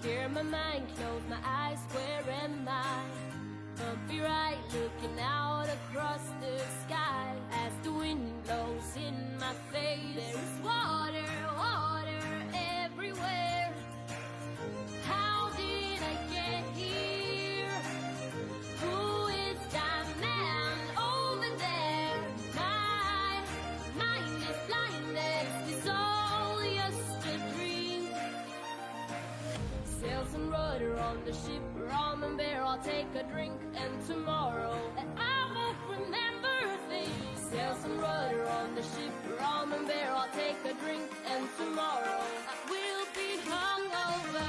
Clear my mind, close my eyes, where am I? Bumpy right, looking out across the sky. As the wind blows in my face, there's water, water everywhere. How did I get here? Who is that man over there? My mind is blinded, it's all just a dream. Sails and rudder on the ship, rum and beer, I'll take a drink, and tomorrow I won't remember a thing. Sails and rudder on the ship, rum and beer, I'll take a drink, and tomorrow I will be hungover.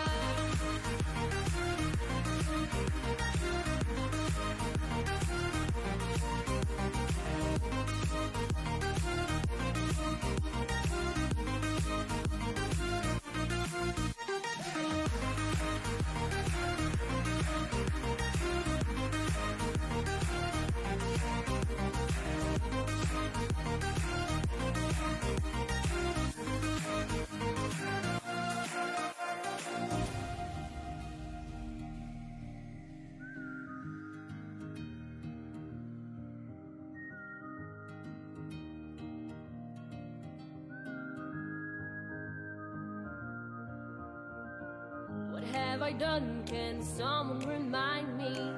What have I done? Can someone remind me?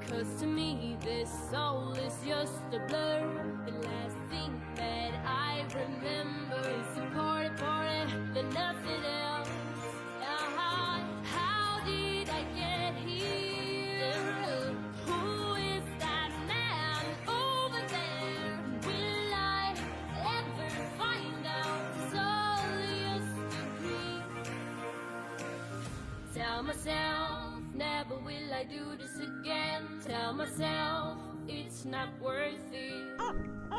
'Cause to me this soul is just a blur. The last thing that I remember is a party, then nothing else. How did I get here? Who is that man over there? Will I ever find out? It's all just a dream. Tell myself, never will I do this again. Tell myself, it's not worth it.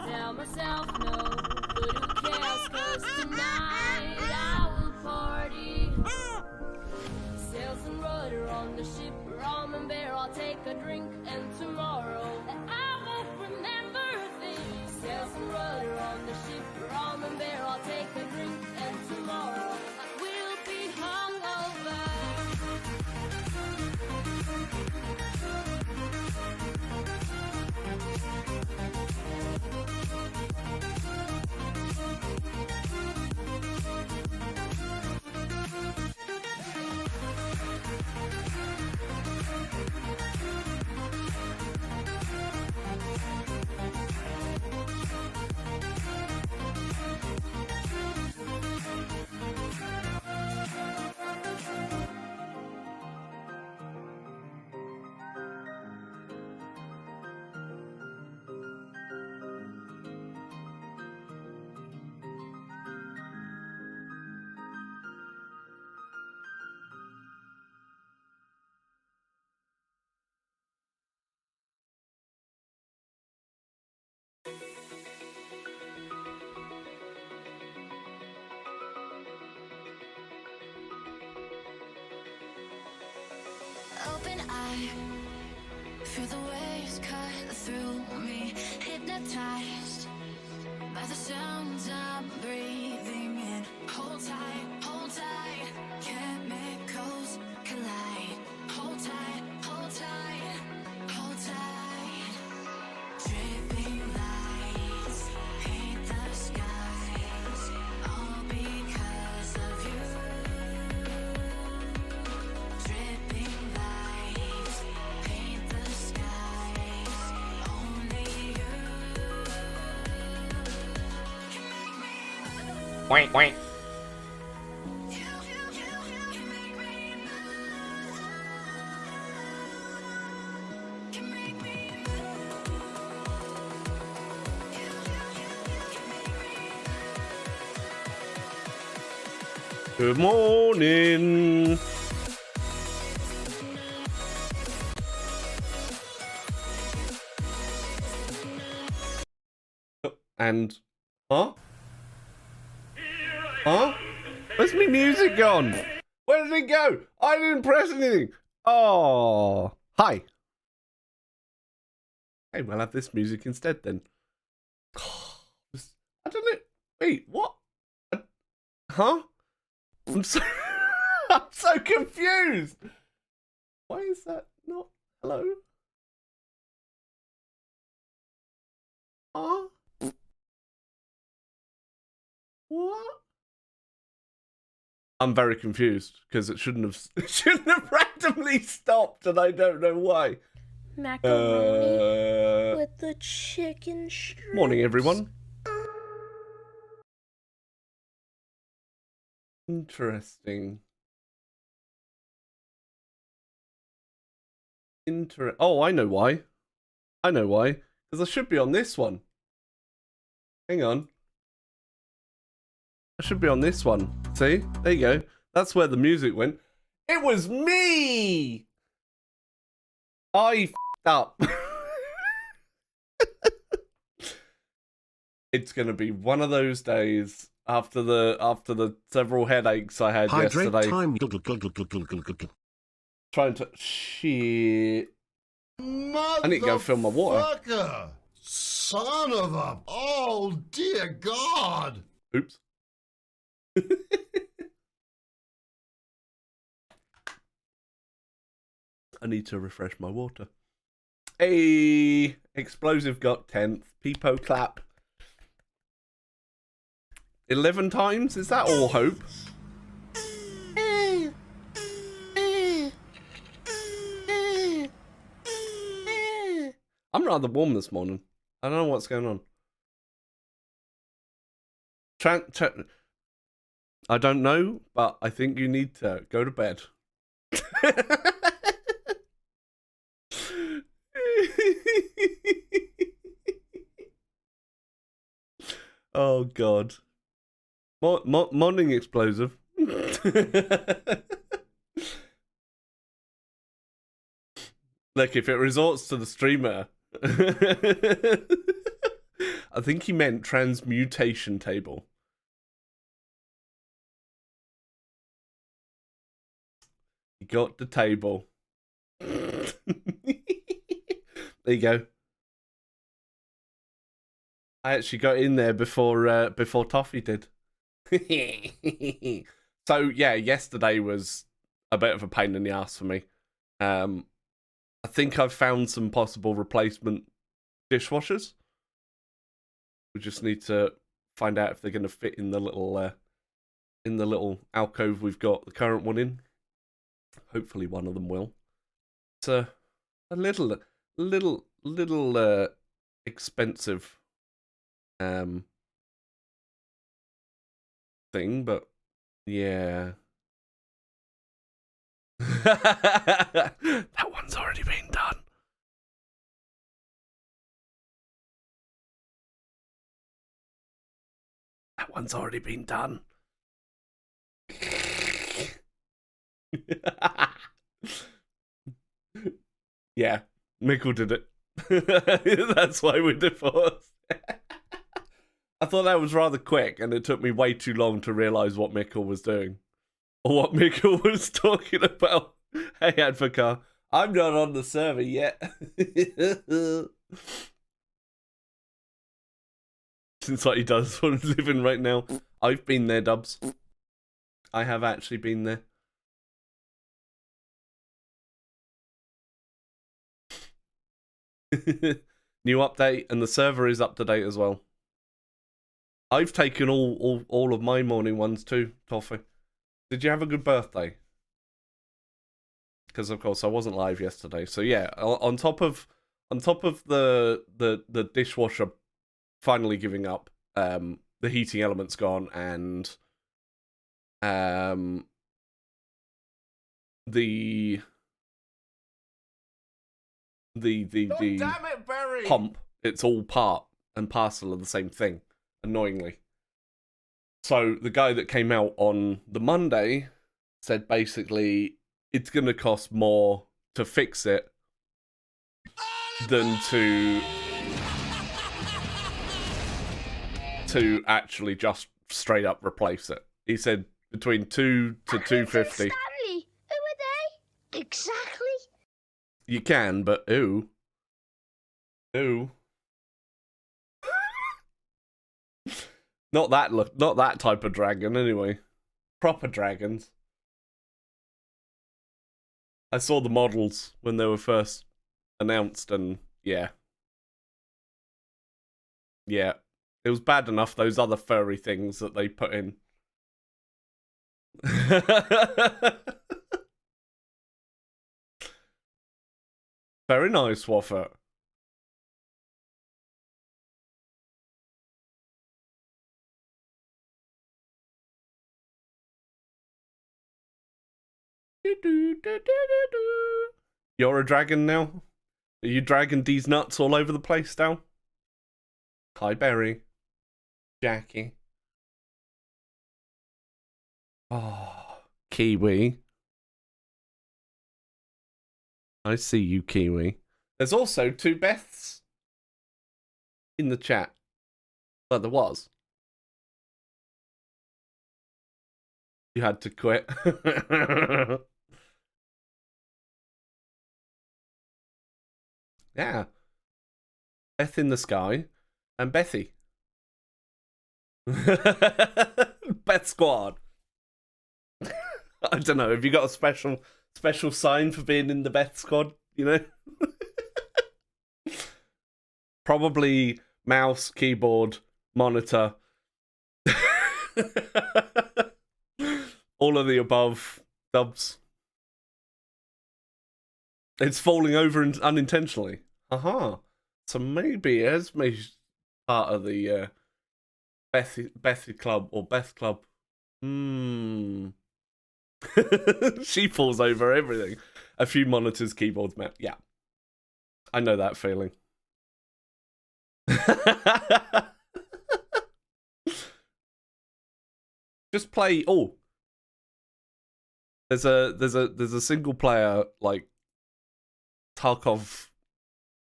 Tell myself, no, but who cares? 'Cause tonight I will party. Sails and rudder on the ship, rum and beer, I'll take a drink, and tomorrow I won't remember a thing. Sails and rudder on the ship, rum and beer, I'll take a drink, and tomorrow I will be hungover. Open eye, feel the waves cut through me, hypnotized by the sounds I'm breathing in. Hold tight, chemicals collide. Hold tight, hold tight, hold tight. Dripping lights paint the skies, all because of you. Dripping lights paint the skies, only you can make me. Wait, wait. Good morning. And huh? Huh? Where's my music gone? Where did it go? I didn't press anything. Oh, hi. Hey, we'll have this music instead then. I don't know. Wait, what? Huh? I'm sorry. I'm so confused. Why is that not? Hello? Ah? What? I'm very confused because it shouldn't have randomly stopped, and I don't know why. Macaroni with the chicken strips. Morning, everyone. Interesting. Oh, I know why. I know why. Because I should be on this one. Hang on. I should be on this one. See? There you go. That's where the music went. It was me! I f***ed up. It's going to be one of those days after the several headaches I had Hydrate yesterday. time. Trying to... Shit. I need to go fill my water. Motherfucker! Son of a... Oh, dear God! Oops. I need to refresh my water. Hey, Explosive got 10th. Peepo clap. 11 times? Is that all hope? I'm rather warm this morning. I don't know what's going on. I don't know, but I think you need to go to bed. Oh, God. Morning, Explosive. Look, if it resorts to the streamer... I think he meant transmutation table. He got the table. There you go. I actually got in there before Toffee did. So yeah, yesterday was a bit of a pain in the ass for me. I think I've found some possible replacement dishwashers. We just need to find out if they're going to fit in the little alcove we've got the current one in. Hopefully, one of them will. It's a little expensive thing, but yeah. That one's already been done. That one's already been done. Yeah, Mickle did it. That's why we're divorced. I thought that was rather quick, and it took me way too long to realise what Mickle was doing. Or what Mickle was talking about. Hey, Advocar, I'm not on the server yet. Since like he does what I'm living right now. I've been there, Dubs. I have actually been there. New update, and the server is up to date as well. I've taken all of my morning ones too, Toffee. Did you have a good birthday? Because of course I wasn't live yesterday. So yeah, on top of the dishwasher finally giving up, the heating element's gone, and the Damn it, Barry! pump, it's all part and parcel of the same thing, annoyingly. So the guy that came out on the Monday said basically it's going to cost more to fix it than to actually just straight up replace it. He said between 2 to 250. Stanley, who are they? Exactly. You can, but ooh. Not that type of dragon, anyway. Proper dragons. I saw the models when they were first announced, and yeah. Yeah. It was bad enough, those other furry things that they put in. Very nice, Waffle. You're a dragon now? Are you dragging these nuts all over the place now? Hi, Berry. Jackie. Oh, Kiwi. I see you, Kiwi. There's also 2 Beths in the chat. Well, there was. You had to quit. Yeah. Beth in the sky and Bethy. Beth Squad. I don't know. Have you got a special sign for being in the Beth Squad? You know? Probably mouse, keyboard, monitor. All of the above, Dubs. It's falling over unintentionally. Aha. So maybe Esme's part of the Bethy Club or Beth Club. She falls over everything. A few monitors, keyboards, mouse. Yeah. I know that feeling. Just play. Oh, there's a single player like Tarkov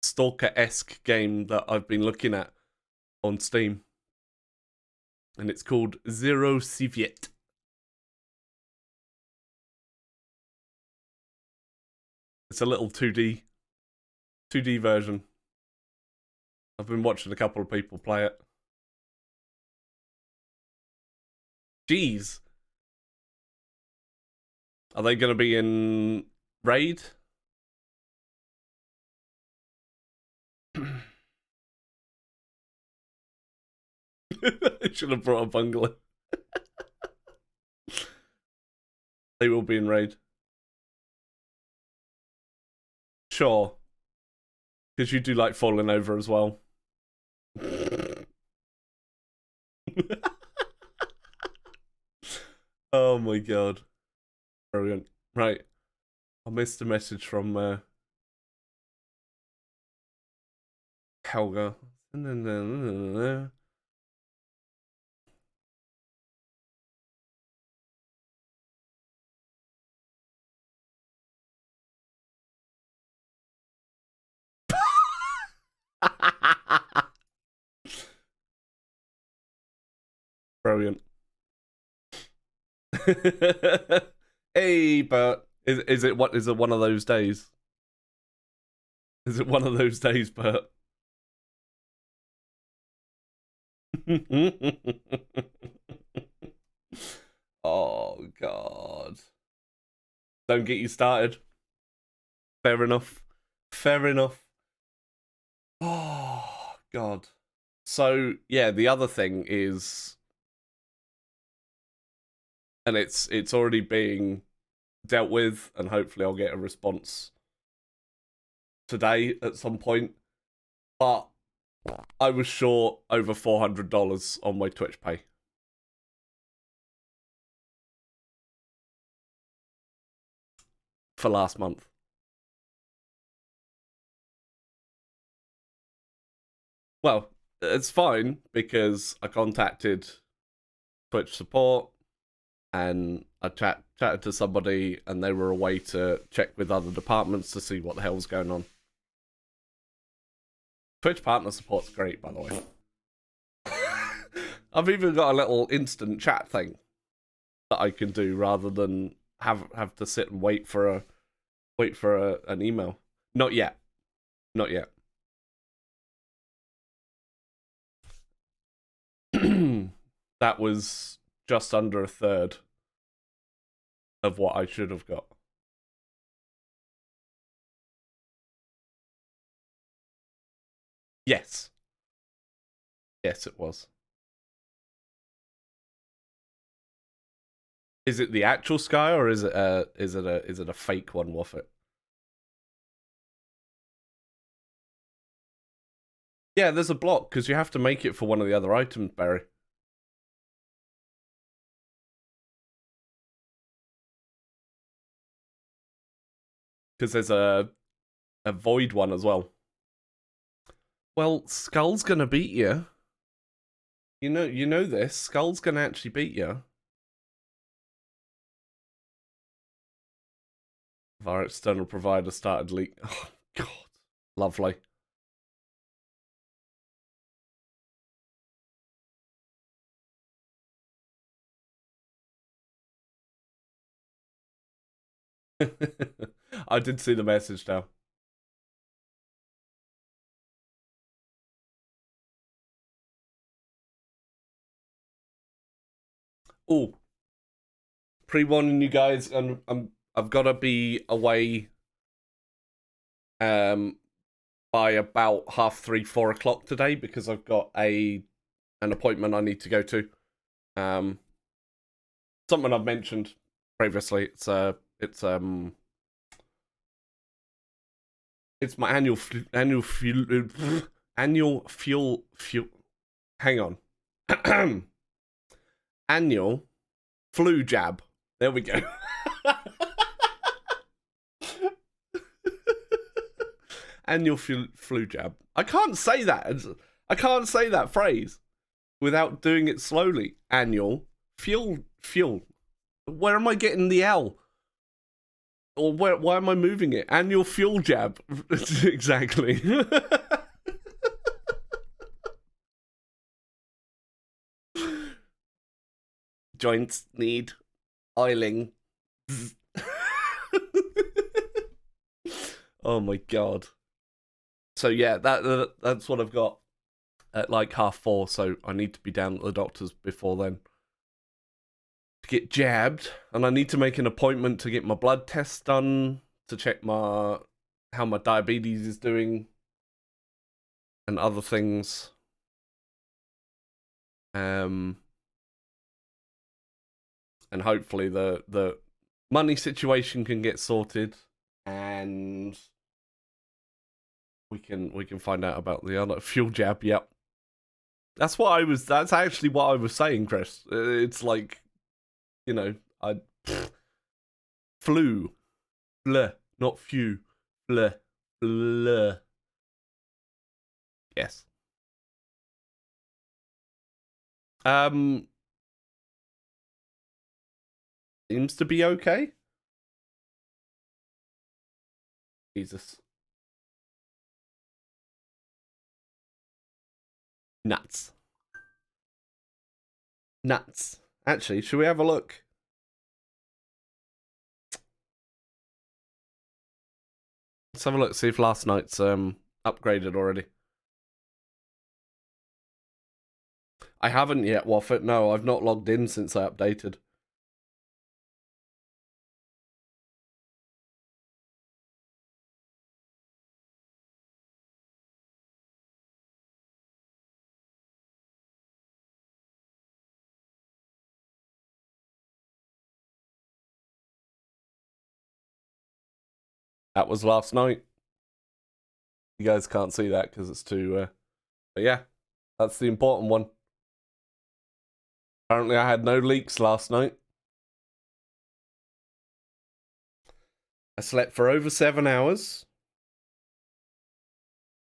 Stalker-esque game that I've been looking at on Steam, and it's called Zero Soviet. It's a little 2D version. I've been watching a couple of people play it. Jeez. Are they going to be in Raid? I should have brought a bungalow. They will be in Raid. Sure. Because you do like falling over as well. Oh my god. Brilliant. Right. I missed a message from Helga. Brilliant. Hey, Bert. Is it one of those days? Is it one of those days, Bert? Oh god. Don't get you started. Fair enough. Fair enough. Oh god. So yeah, the other thing is, and it's already being dealt with, and hopefully I'll get a response today at some point. But I was short over $400 on my Twitch pay. For last month. Well, it's fine because I contacted Twitch support and I chatted to somebody and they were away to check with other departments to see what the hell's going on. Twitch partner support's great, by the way. I've even got a little instant chat thing that I can do rather than have to sit and wait for an email. Not yet. Not yet. That was just under a third of what I should have got. Yes. Yes, it was. Is it the actual sky or is it a fake one, Woffit? Yeah, there's a block because you have to make it for one of the other items, Barry. Because there's a void one as well. Well, Skull's gonna beat you. You know this. Skull's gonna actually beat you. If our external provider started leak. Oh God, lovely. I did see the message now. Oh, pre-warning you guys, and I've got to be away by about 3:30, 4 o'clock today because I've got an appointment I need to go to. Something I've mentioned previously. It's my annual fuel. Hang on. Annual flu jab. There we go. Annual flu jab. I can't say that. I can't say that phrase without doing it slowly. Annual fuel. Where am I getting the L? Or why am I moving it? Annual fuel jab. Exactly. Joints need oiling. Oh my God. So yeah, that's what I've got at like 4:30. So I need to be down at the doctor's before then to get jabbed, and I need to make an appointment to get my blood test done to check how my diabetes is doing and other things. And hopefully the money situation can get sorted, and we can find out about the other fuel jab. Yep. That's actually what I was saying, Chris. It's like, flu. Bleh, not few. Bleh. Bleh. Yes. Seems to be okay. Jesus. Nuts. Actually, should we have a look? Let's have a look, see if last night's upgraded already. I haven't yet, Woffit. No, I've not logged in since I updated. That was last night. You guys can't see that because it's too... But yeah, that's the important one. Apparently I had no leaks last night. I slept for over 7 hours.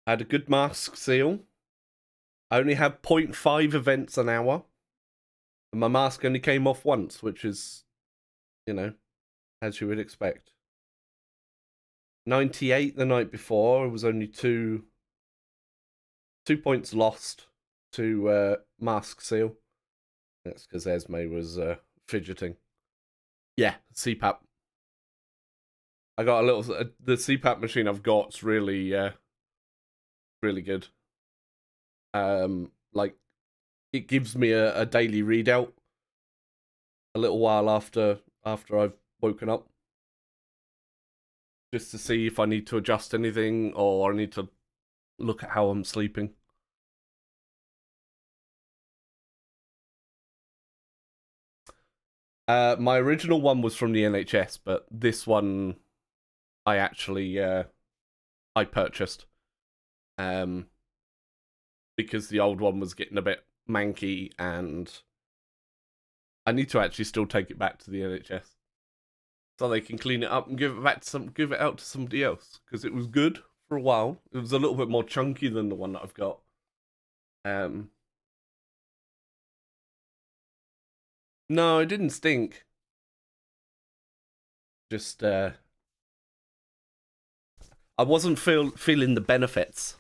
I had a good mask seal. I only had 0.5 events an hour. And my mask only came off once, which is, as you would expect. 98 the night before. It was only 2 points lost to mask seal. That's because Esme was fidgeting. Yeah, CPAP. I got a little... the CPAP machine I've got's really, really good. Like, it gives me a daily readout a little while after I've woken up. Just to see if I need to adjust anything or I need to look at how I'm sleeping. My original one was from the NHS, but this one I actually I purchased. Because the old one was getting a bit manky, and I need to actually still take it back to the NHS so they can clean it up and give it out to somebody else, because it was good for a while. It was a little bit more chunky than the one that I've got. No, it didn't stink. Just I wasn't feeling the benefits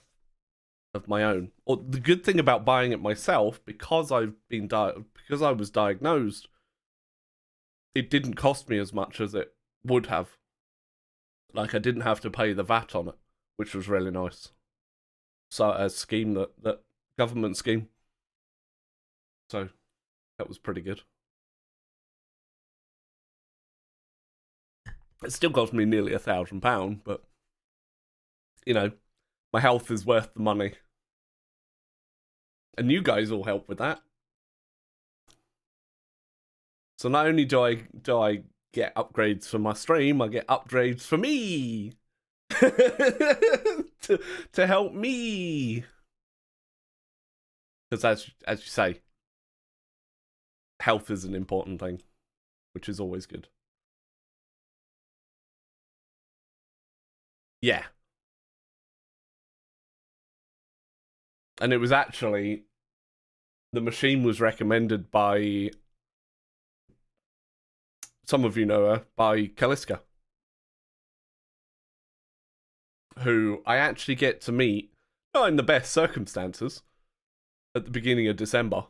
of my own. Or the good thing about buying it myself, because I was diagnosed, it didn't cost me as much as it would have. Like, I didn't have to pay the VAT on it, which was really nice. So a scheme that government scheme. So that was pretty good. It still cost me nearly £1,000, but you know, my health is worth the money. And you guys all help with that. So not only do I get upgrades for my stream, I get upgrades for me. to help me. Because as you say, health is an important thing, which is always good. Yeah. And it was actually, the machine was recommended by, some of you know her, by Kaliska, who I actually get to meet, not in the best circumstances, at the beginning of December.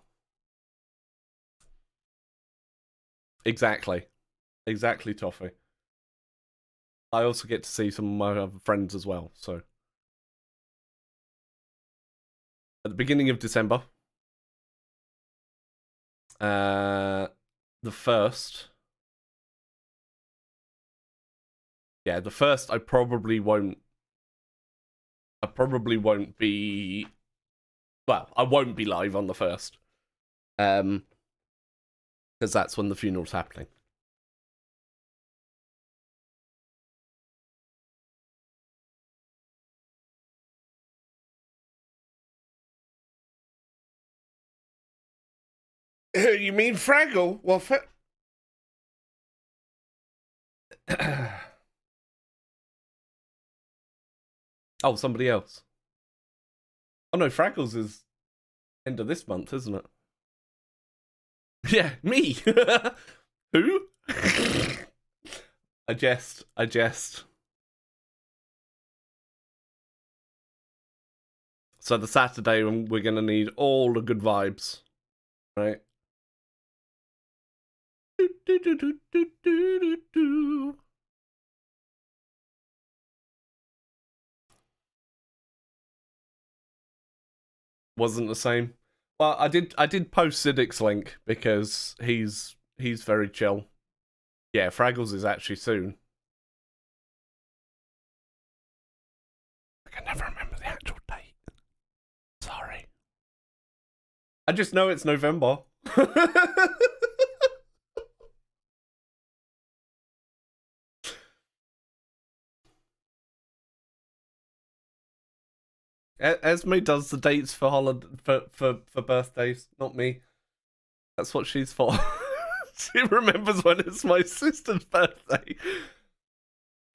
Exactly, Toffee. I also get to see some of my other friends as well, so. At the beginning of December, the 1st. Yeah, the 1st I probably won't be, well, I won't be live on the 1st. Because that's when the funeral's happening. You mean Fraggle? Well, oh, somebody else. Oh no, Fraggles is end of this month, isn't it? Yeah, me. Who? I jest. So the Saturday, we're gonna need all the good vibes, right? Wasn't the same. Well, I did post Siddick's link because he's very chill. Yeah, Fraggles is actually soon. I can never remember the actual date. Sorry. I just know it's November. Esme does the dates for for birthdays, not me. That's what she's for. She remembers when it's my sister's birthday.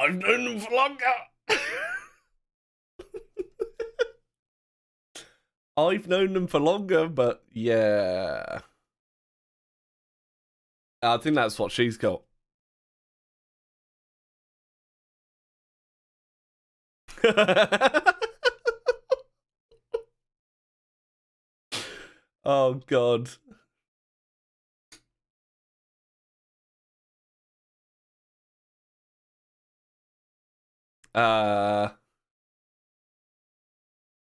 I've known them for longer. I've known them for longer, but yeah. I think that's what she's got. Oh god.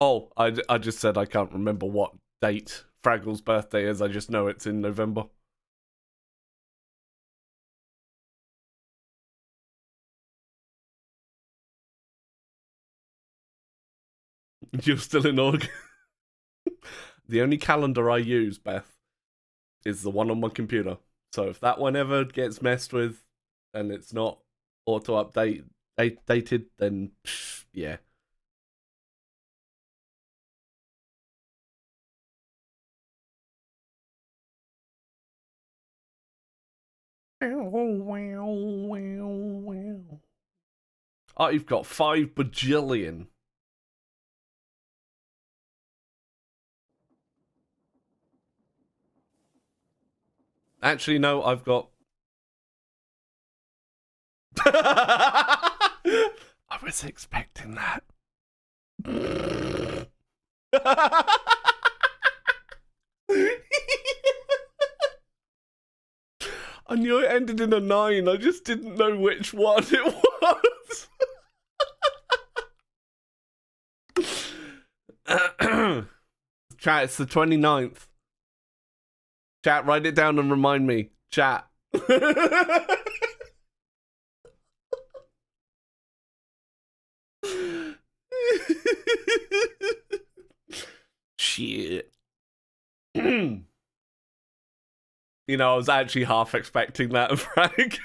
Oh, I just said I can't remember what date Fraggle's birthday is. I just know it's in November. You're still in August. The only calendar I use, Beth, is the one on my computer. So if that one ever gets messed with and it's not dated, then yeah. Oh, you've got 5 bajillion. Actually, no, I've got... I was expecting that. I knew it ended in a 9. I just didn't know which one it was. Chat, it's the 29th. Chat, write it down and remind me. Chat. Shit. You know, I was actually half expecting that, Frank.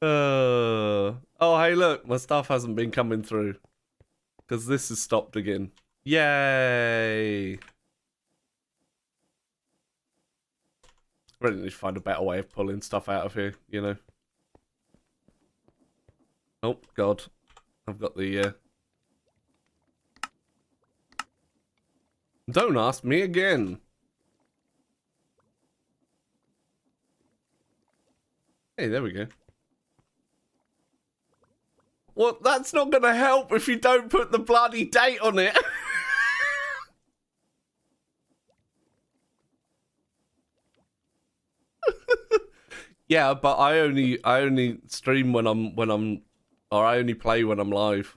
Oh, hey, look, my stuff hasn't been coming through. Because this has stopped again. Yay! Really need to find a better way of pulling stuff out of here, you know. Oh, God. I've got the... Don't ask me again. Hey, there we go. Well, that's not going to help if you don't put the bloody date on it. Yeah, but I only stream when I'm or I only play when I'm live.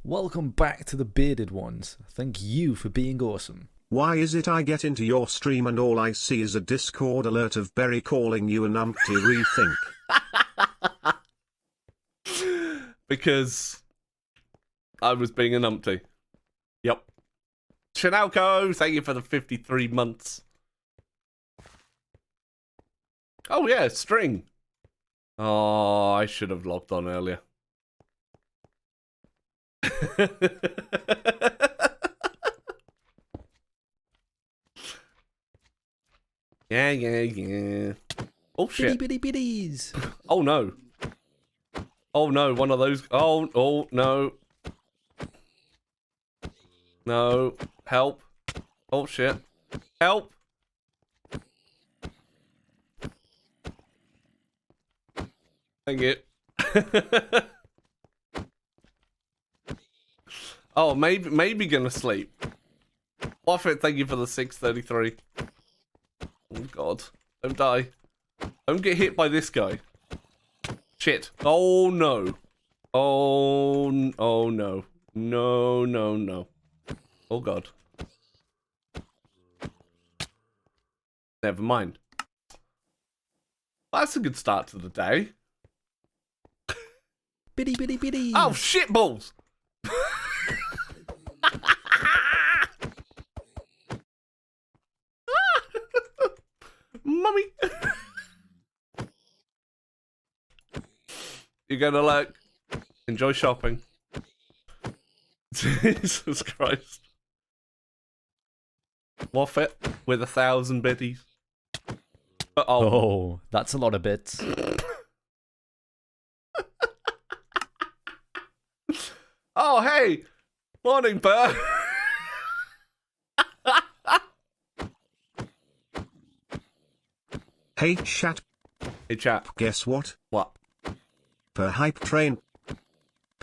Welcome back to the Bearded Ones. Thank you for being awesome. Why is it I get into your stream and all I see is a Discord alert of Berry calling you a numpty rethink? Because I was being a numpty. Yep. Shinalco, thank you for the 53 months. Oh yeah, string. Oh, I should have logged on earlier. Yeah. Oh shit. Bitty bitties. Oh no. Oh no, one of those. Oh no. No. Help. Oh shit. Help. Thank you. Oh, maybe gonna sleep. Waffit, thank you for the 633. Oh god. Don't die. Don't get hit by this guy. Shit. Oh no. Oh no. No. Oh god. Never mind. That's a good start to the day. Bitty bitties. Oh shit balls! Mummy! You're gonna like enjoy shopping. Jesus Christ. Waffit with 1,000 biddies. Oh, that's a lot of bits. Oh, hey! Morning, Bert! Hey chat, Hey, chap. guess what? What? Per hype train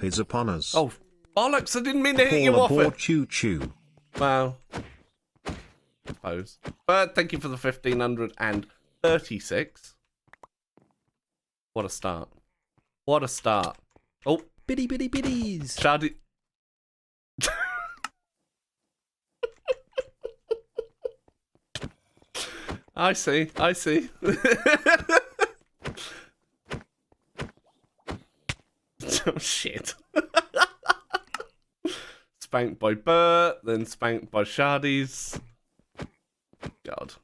is upon us. Oh, bollocks! I didn't mean to hit you All off aboard it. choo choo. Well, suppose. But thank you for the 1,536. What a start! What a start! Oh, Bitty bitties. Shadi. I see. I see. Oh, shit. Spanked by Bert, then spanked by Shardies. God.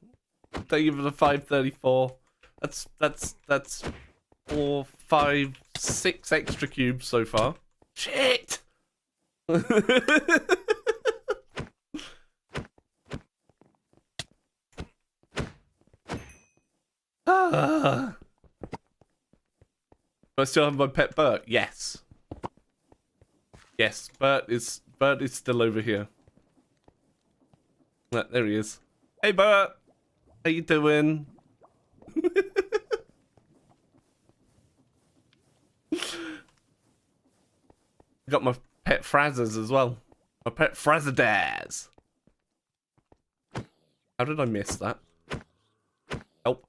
Thank you for the 534. That's 4, 5, 6 extra cubes so far. Shit! Ah. Do I still have my pet Bert? Yes. Yes, Bert is still over here. There he is. Hey Bert! How you doing? Got my pet Frazzers as well. My pet Frazzadaz. How did I miss that? Help.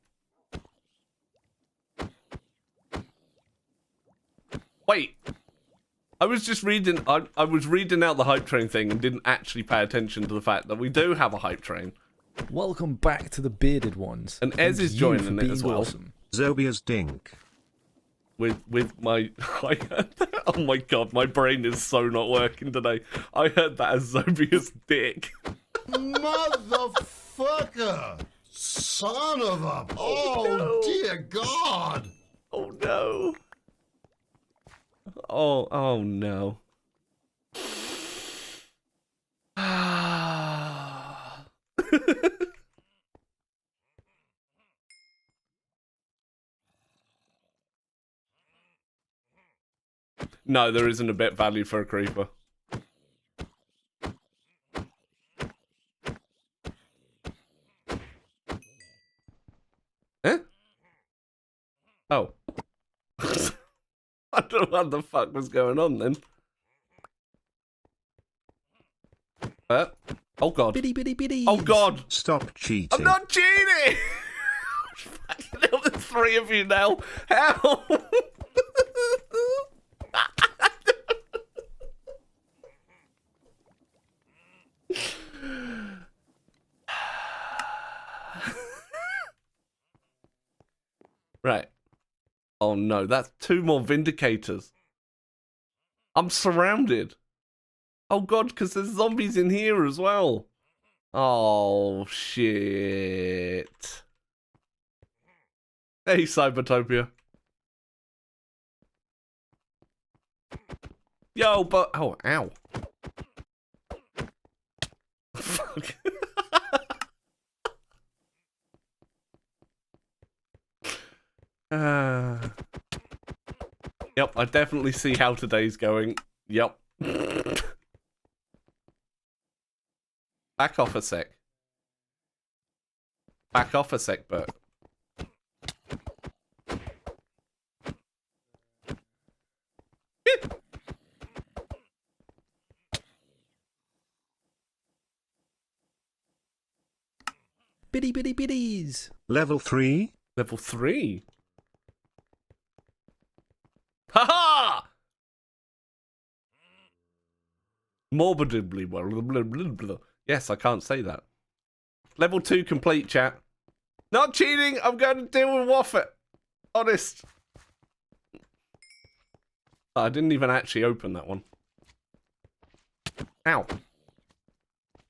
Wait. I was just reading. I was reading out the hype train thing and didn't actually pay attention to the fact that we do have a hype train. Welcome back to the bearded ones. And Ez is joining it as well. Awesome. Zobia's dink. With my, I heard that. Oh my god, my brain is so not working today. I heard that as Zobia's dick. Motherfucker! Son of a... Oh, no. Dear God! Oh no. Oh no. No, there isn't a bet value for a creeper. Huh? Oh. I don't know what the fuck was going on then. Oh god. Bitty bitty bitty. Oh god. Stop cheating. I'm not cheating! Fucking hell, there's 3 of you now. How? Right. Oh no, that's 2 more Vindicators. I'm surrounded. Oh god, because there's zombies in here as well. Oh shit. Hey, Cybertopia. Yo, but... Oh, ow. Fuck. Yep, I definitely see how today's going. Yep. Back off a sec. Back off a sec, Bert. Bitty bitty bitties. Level 3? Level 3? Haha! Morbidly. Yes, I can't say that. Level 2 complete, chat. Not cheating. I'm going to deal with Wofford. Honest. I didn't even actually open that one. Ow.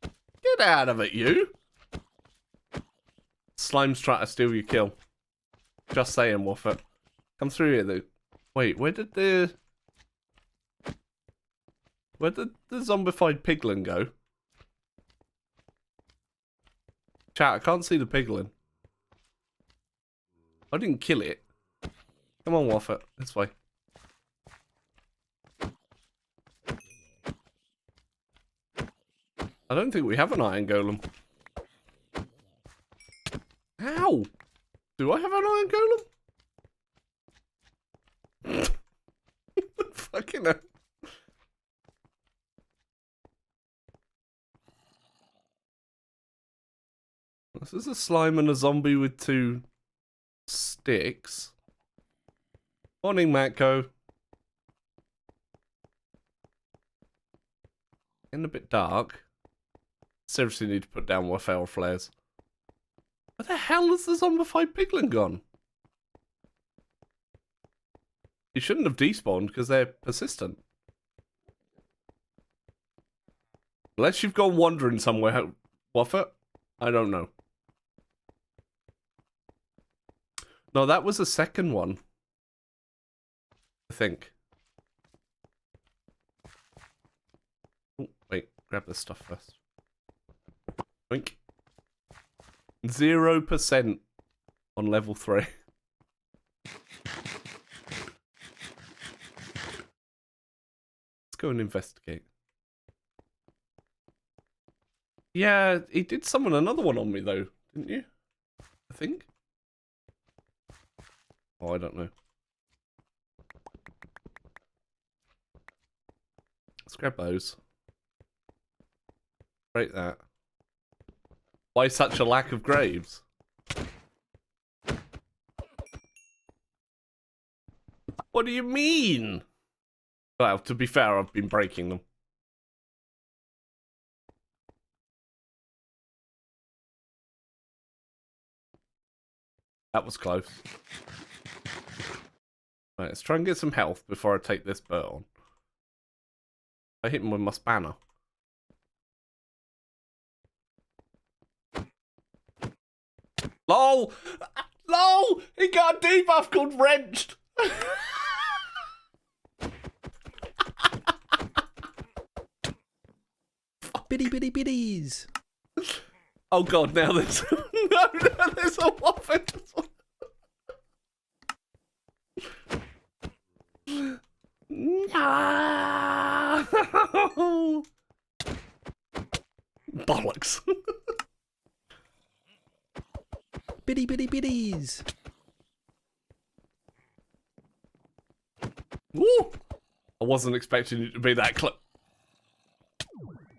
Get out of it, you. Slime's trying to steal your kill. Just saying, Wofford. Come through here, though. Wait, where did the zombified piglin go? Chat, I can't see the piglin. I didn't kill it. Come on, Wofford. This way. I don't think we have an iron golem. Ow! Do I have an iron golem? Fucking hell. This is a slime and a zombie with 2 sticks. Morning, Matko. Getting a bit dark. Seriously need to put down more feral flares. Where the hell is the zombified piglin gone? You shouldn't have despawned because they're persistent. Unless you've gone wandering somewhere, Waffet. I don't know. No, that was the second one. I think. Oh, wait, grab this stuff first. Wink. 0% on level 3. Let's go and investigate. Yeah, he did summon another one on me though, didn't you? I think. Oh, I don't know. Let's grab those. Break that. Why such a lack of graves? What do you mean? Well, to be fair, I've been breaking them. That was close. Right, let's try and get some health before I take this bird on. I hit him with my spanner. LOL! LOL! He got a debuff called Wrenched! Bitty bitties. Oh god, now there's no, there's a waffle. No. Bollocks. Bitty bitties. Woo! I wasn't expecting it to be that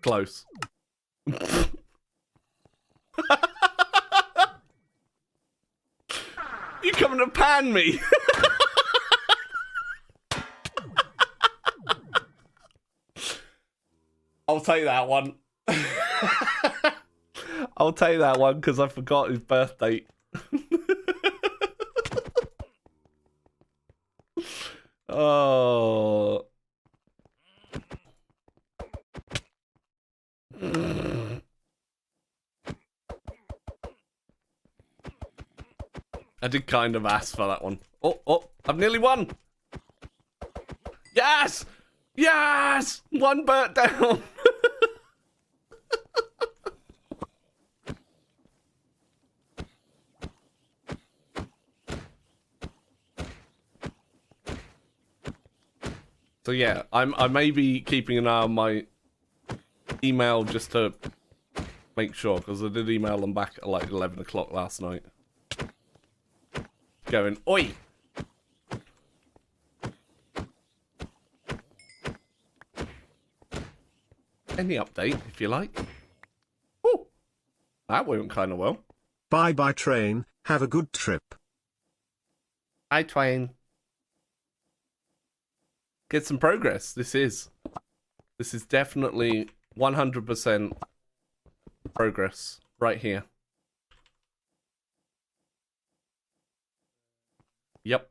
close. You coming to pan me? I'll take that one. I'll take that one because I forgot his birth date. Oh. I did kind of ask for that one. Oh, I've nearly won. Yes! Yes! One bird down. So yeah, I may be keeping an eye on my email just to make sure, because I did email them back at like 11 o'clock last night. Going, oi! Any update, if you like. Oh, that went kind of well. Bye bye train, have a good trip. Hi, Twain. Get some progress. This is definitely 100% progress right here. Yep.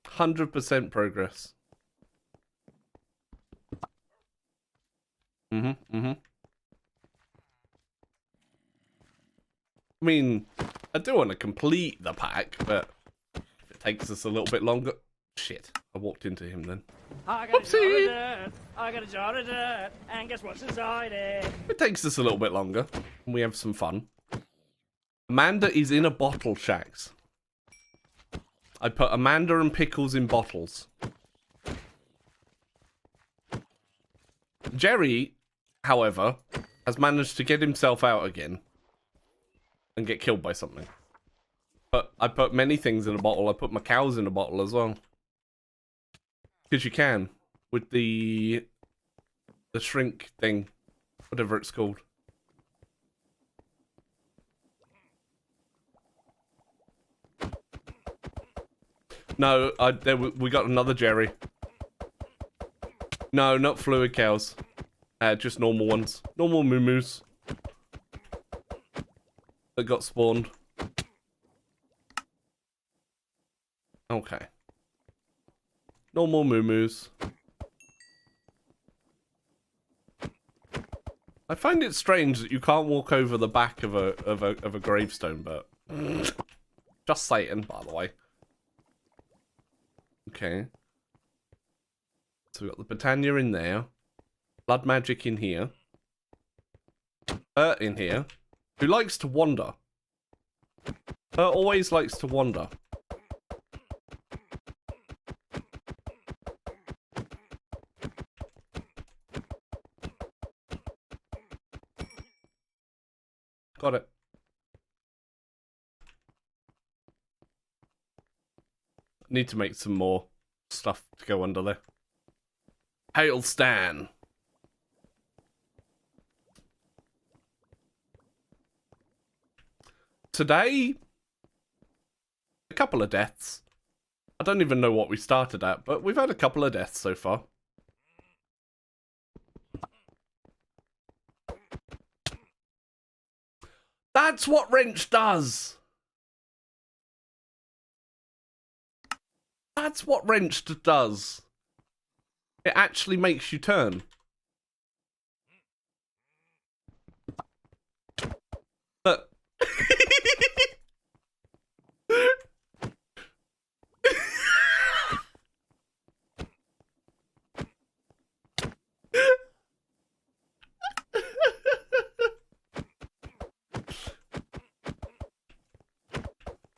100% progress. I mean, I do want to complete the pack, but if it takes us a little bit longer... Shit, I walked into him then. I got a jar of dirt, I got a jar of dirt, and guess what's inside it? It takes us a little bit longer, and we have some fun. Amanda is in a bottle, Shax. I put Amanda and Pickles in bottles. Jerry, however, has managed to get himself out again and get killed by something. But I put many things in a bottle. I put my cows in a bottle as well. Because you can. With the shrink thing. Whatever it's called. No, we got another Jerry. No, not fluid cows. Just normal ones. Normal moo-moos. that got spawned. Okay. Normal moo-moos. I find it strange that you can't walk over the back of a gravestone, but just saying, by the way. Okay. So we've got the Britannia in there. Blood magic in here. In here. Who likes to wander. Always likes to wander. Got it. Need to make some more stuff to go under there. Hail Stan. Today, a couple of deaths. I don't even know what we started at, but we've had a couple of deaths so far. That's what wrench does. That's what wrench does. It actually makes you turn. But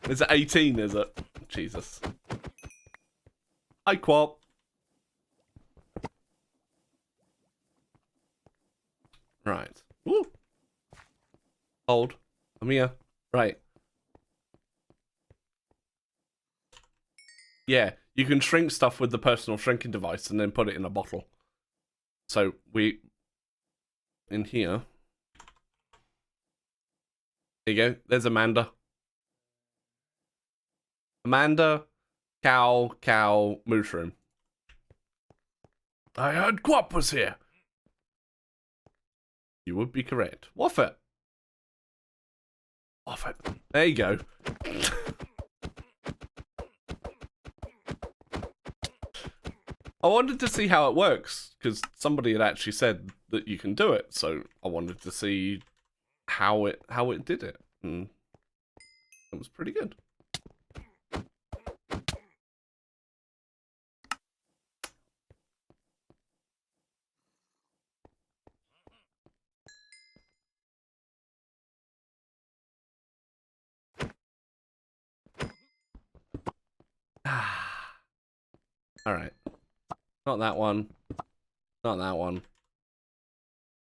is it 18, is it? Jesus. Hi, Quap. Right. Woo. Hold. I'm here. Right. Yeah, you can shrink stuff with the personal shrinking device and then put it in a bottle. So we... in here. There you go. There's Amanda. Amanda, cow, mushroom. I heard Quap was here. You would be correct. Waffet. Waffet. There you go. I wanted to see how it works, because somebody had actually said that you can do it, so I wanted to see how it did it. And it was pretty good. Alright. Not that one. Not that one.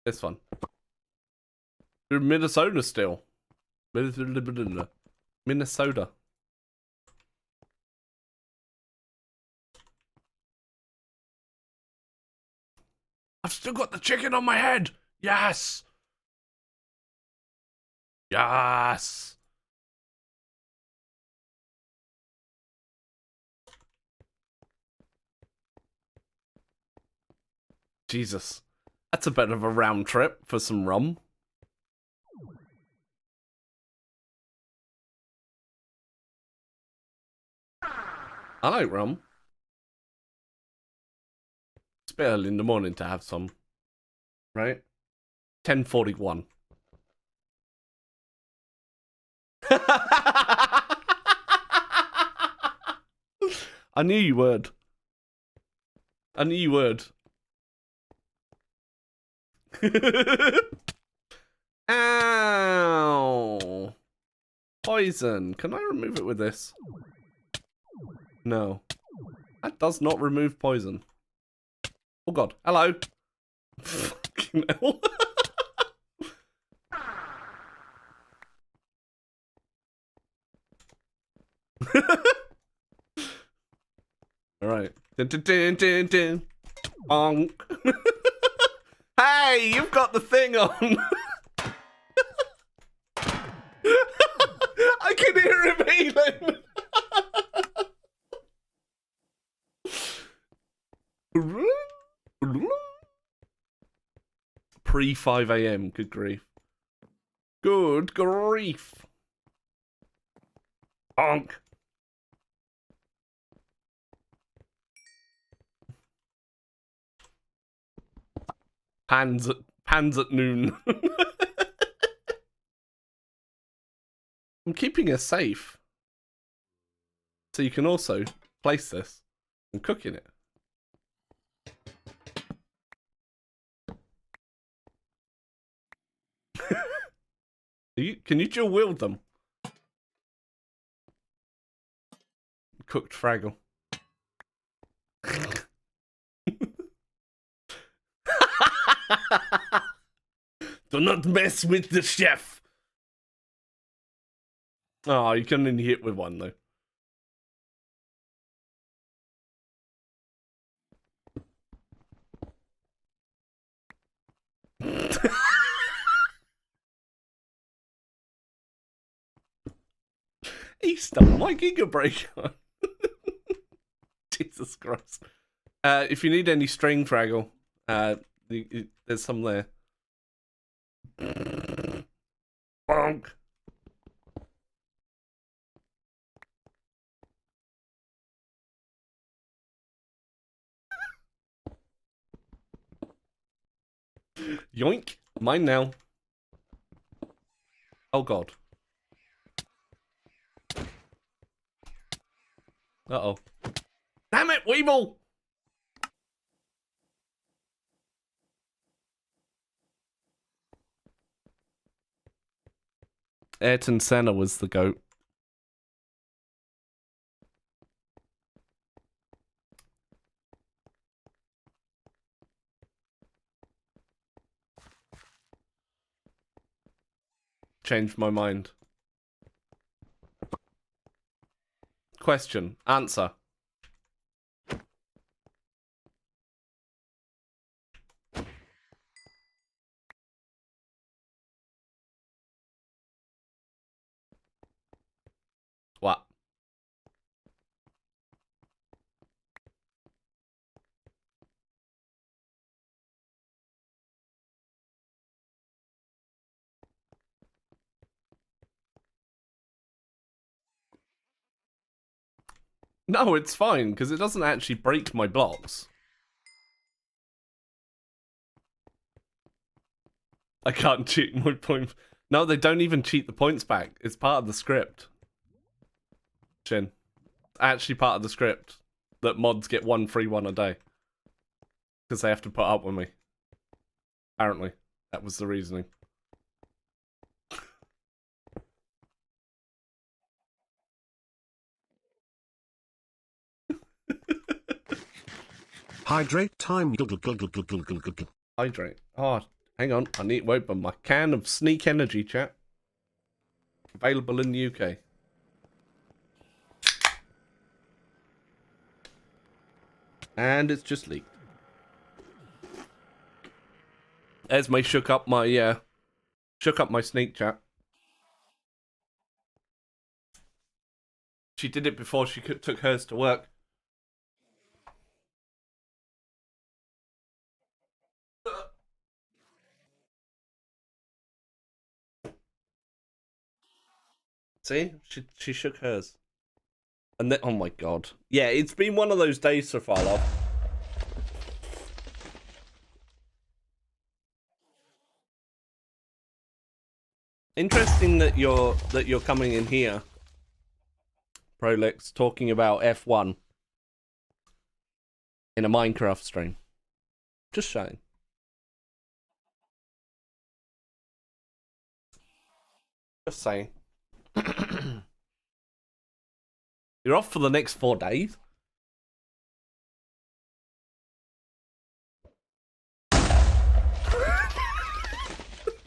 This one. You're in Minnesota still. Minnesota. I've still got the chicken on my head. Yes. Yes. Jesus. That's a bit of a round trip for some rum. I like rum. It's a bit early in the morning to have some. Right? 10:41. I knew you would. I knew you would. Ow! Poison. Can I remove it with this? No. That does not remove poison. Oh god. Hello. Fucking hell. Alright. Dun, dun, dun, dun, dun. Bonk. Hey, you've got the thing on. I can hear him healing. Pre 5 AM, good grief. Good grief. Honk. Pans at noon. I'm keeping her safe. So you can also place this and cook in it. Can you dual wield them? Cooked Fraggle. Do not mess with the chef. Oh, you can only hit with one though. He stole my Giga Breaker. Jesus Christ. If you need any string, Fraggle, there's some there. Bonk. Yoink. Mine now. Oh god. Uh-oh. Damn it, Weevil! Ayrton Senna was the GOAT. Changed my mind. Question. Answer. What? No, it's fine, because it doesn't actually break my blocks. I can't cheat my point. No, they don't even cheat the points back. It's part of the script. Chin. Actually part of the script that mods get 1 free 1 a day. Because they have to put up with me. Apparently. That was the reasoning. Hydrate time. Hydrate. Oh, hang on. I need to open my can of Sneak Energy, chat. Available in the UK. And it's just leaked. Esme shook up my Sneak, chat. She did it before she took hers to work. See? She shook hers. And then, oh my god. Yeah, it's been one of those days so far, love. Interesting that you're coming in here, Prolix, talking about F1 in a Minecraft stream. Just saying. Just saying. You're off for the next 4 days?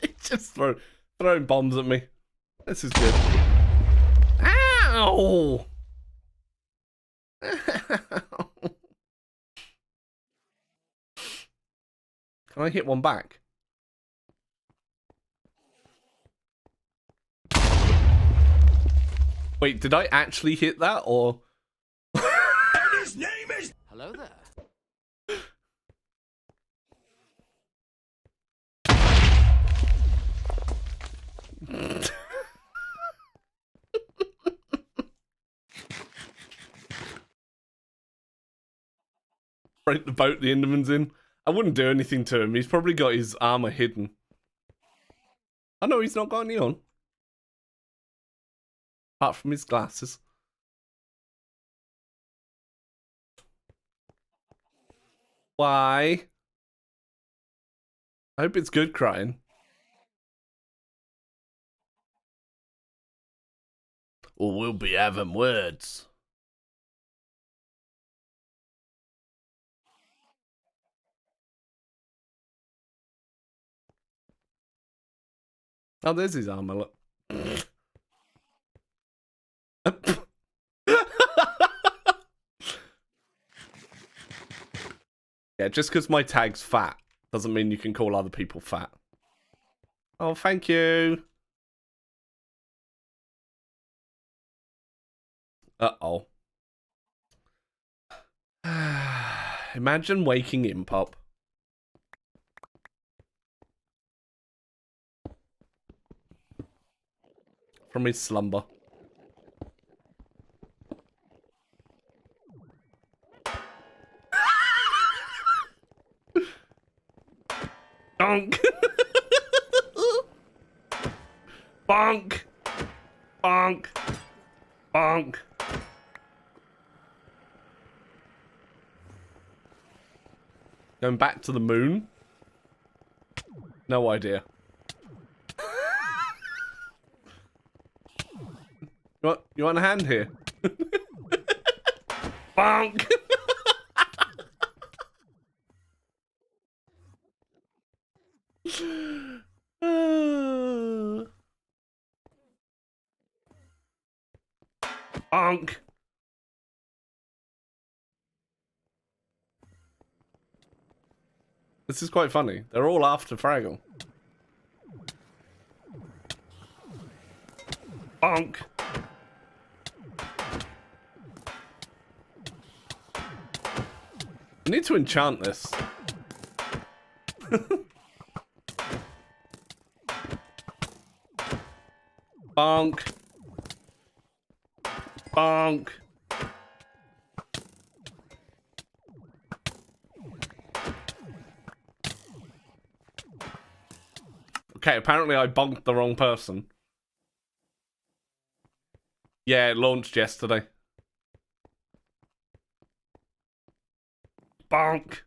It's just throwing bombs at me. This is good. Ow! Can I hit one back? Wait, did I actually hit that, or? His name is... Hello there. Break the boat the Enderman's in. I wouldn't do anything to him. He's probably got his armor hidden. I know he's not got any on. Apart from his glasses. Why? I hope it's good crying. Or we'll be having words. Oh, there's his armor, look. Yeah, just because my tag's fat doesn't mean you can call other people fat. Oh, thank you. Uh-oh. Imagine waking him, Pop. From his slumber. Bonk. Bonk. Bonk. Bonk. Going back to the moon? No idea. You want a hand here? Bonk! Bonk! This is quite funny. They're all after Fraggle. Bonk! I need to enchant this. Bonk. Bonk. Okay, apparently I bonked the wrong person. Yeah, it launched yesterday. Bonk.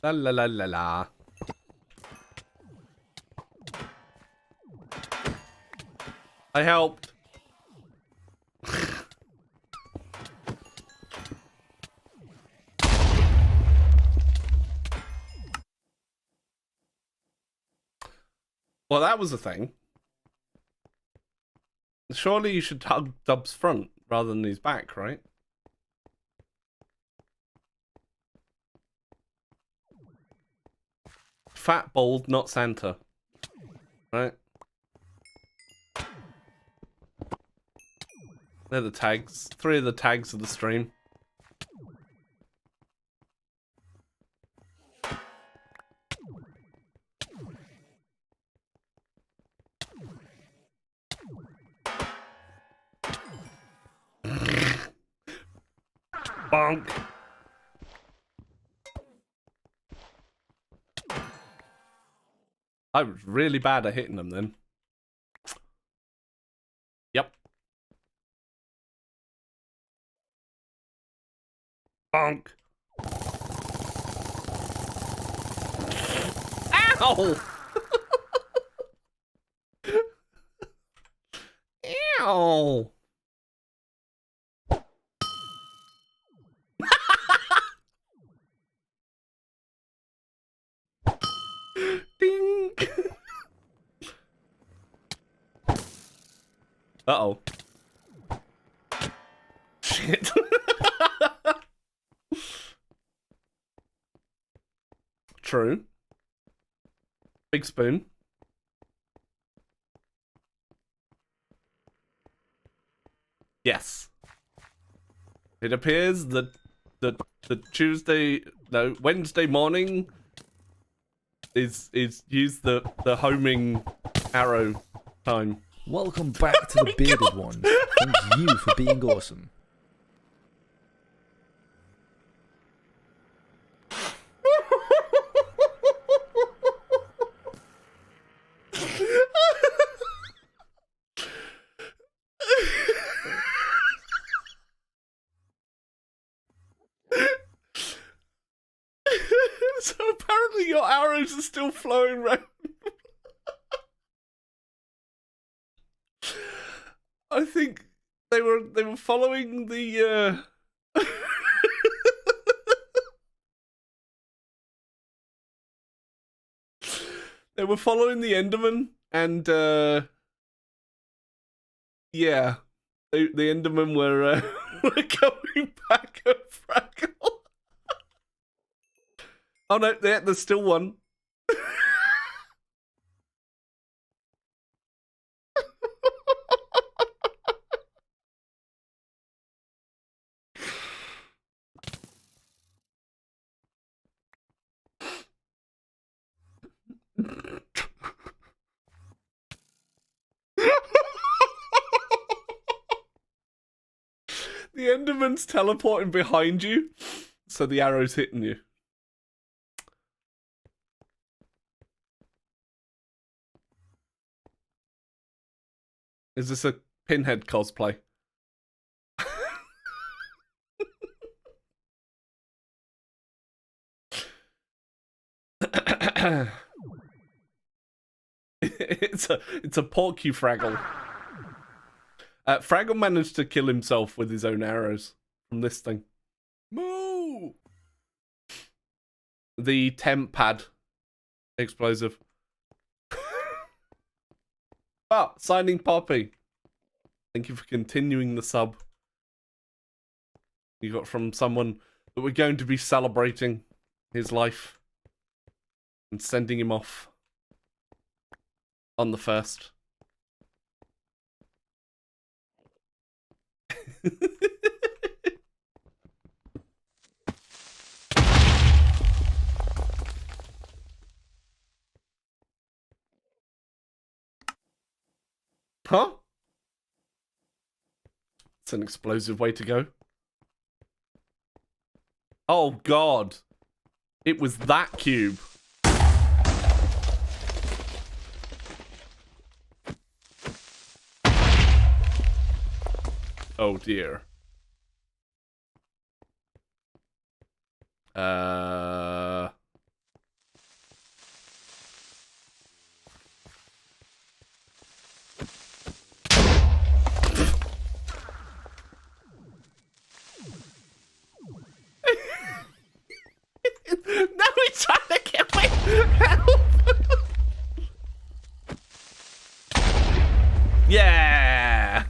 La la la la la. I helped. Well, that was a thing. Surely you should hug Dub's front rather than his back, right? Fat, bald, not Santa. Right? They're the tags. 3 of the tags of the stream. Bonk. I was really bad at hitting them then. Yep. Bonk. Ow! Ow! Ding! Uh-oh. Shit. True. Big spoon. Yes. It appears that the Wednesday morning is use the homing arrow time. Welcome back to the bearded ones. Thank you for being awesome. So apparently your arrows are still flowing around. I think they were following the they were following the Enderman, and yeah, the Enderman were were going back at Fraggle. Oh no, there's still one. The Enderman's teleporting behind you, so the arrow's hitting you. Is this a Pinhead cosplay? It's a Porky Fraggle. Fraggle managed to kill himself with his own arrows from this thing. Moo! The temp pad explosive. Ah, signing Poppy. Thank you for continuing the sub. You got from someone that we're going to be celebrating his life and sending him off on the 1st. Huh? It's an explosive way to go. Oh god. It was that cube. Oh dear. Now he's trying to kill me! Help! Yeah!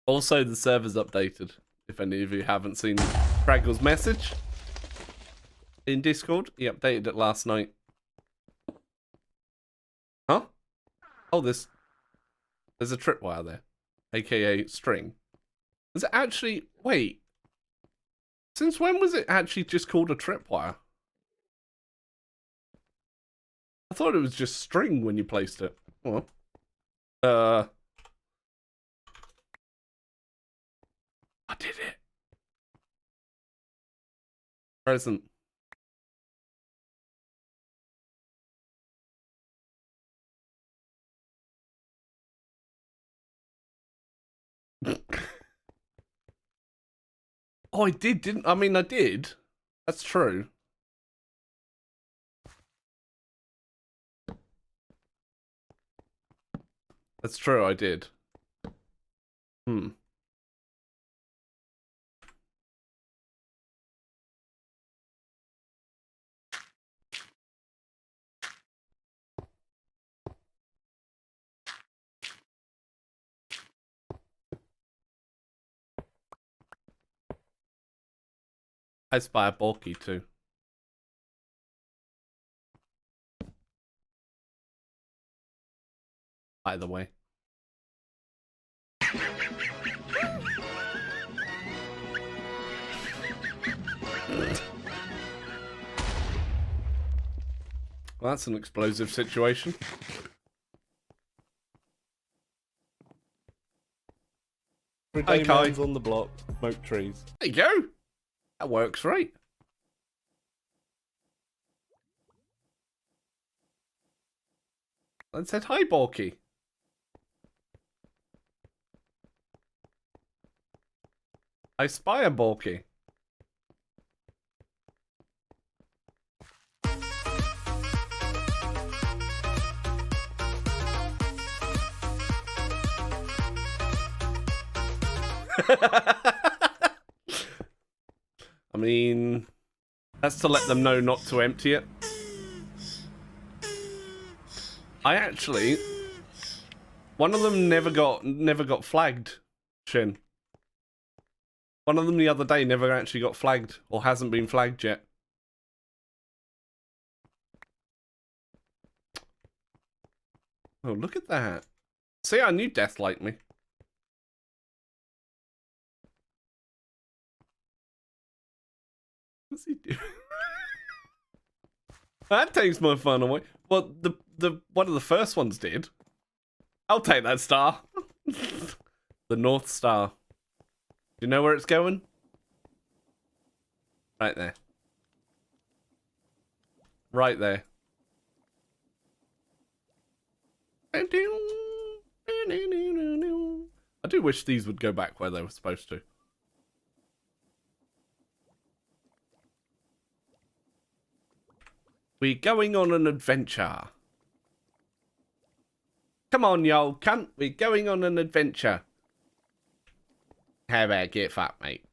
Also, the server's updated. If any of you haven't seen Fraggle's message in Discord, he updated it last night. Huh? Oh, there's a tripwire there, aka string. Is it actually... Wait. Since when was it actually just called a tripwire? I thought it was just string when you placed it. Oh. I did it. Present. Oh, I did, didn't I? Mean, I did. That's true. That's true, I did. I spy a bulky too. By the way. Well, that's an explosive situation. Everyday man's on the block, smoke trees. There you go. That works right. And said hi, Borky. I spy a Borky. I mean, that's to let them know not to empty it. I actually, one of them never got flagged, Shin. One of them the other day never actually got flagged, or hasn't been flagged yet. Oh, look at that. See, I knew Death liked me. What's he doing? That takes my fun away. Well, the one of the first ones did. I'll take that star. The North Star. Do you know where it's going? Right there. Right there. I do wish these would go back where they were supposed to. We're going on an adventure. Come on, y'all cunt. We're going on an adventure. How about get fucked, mate?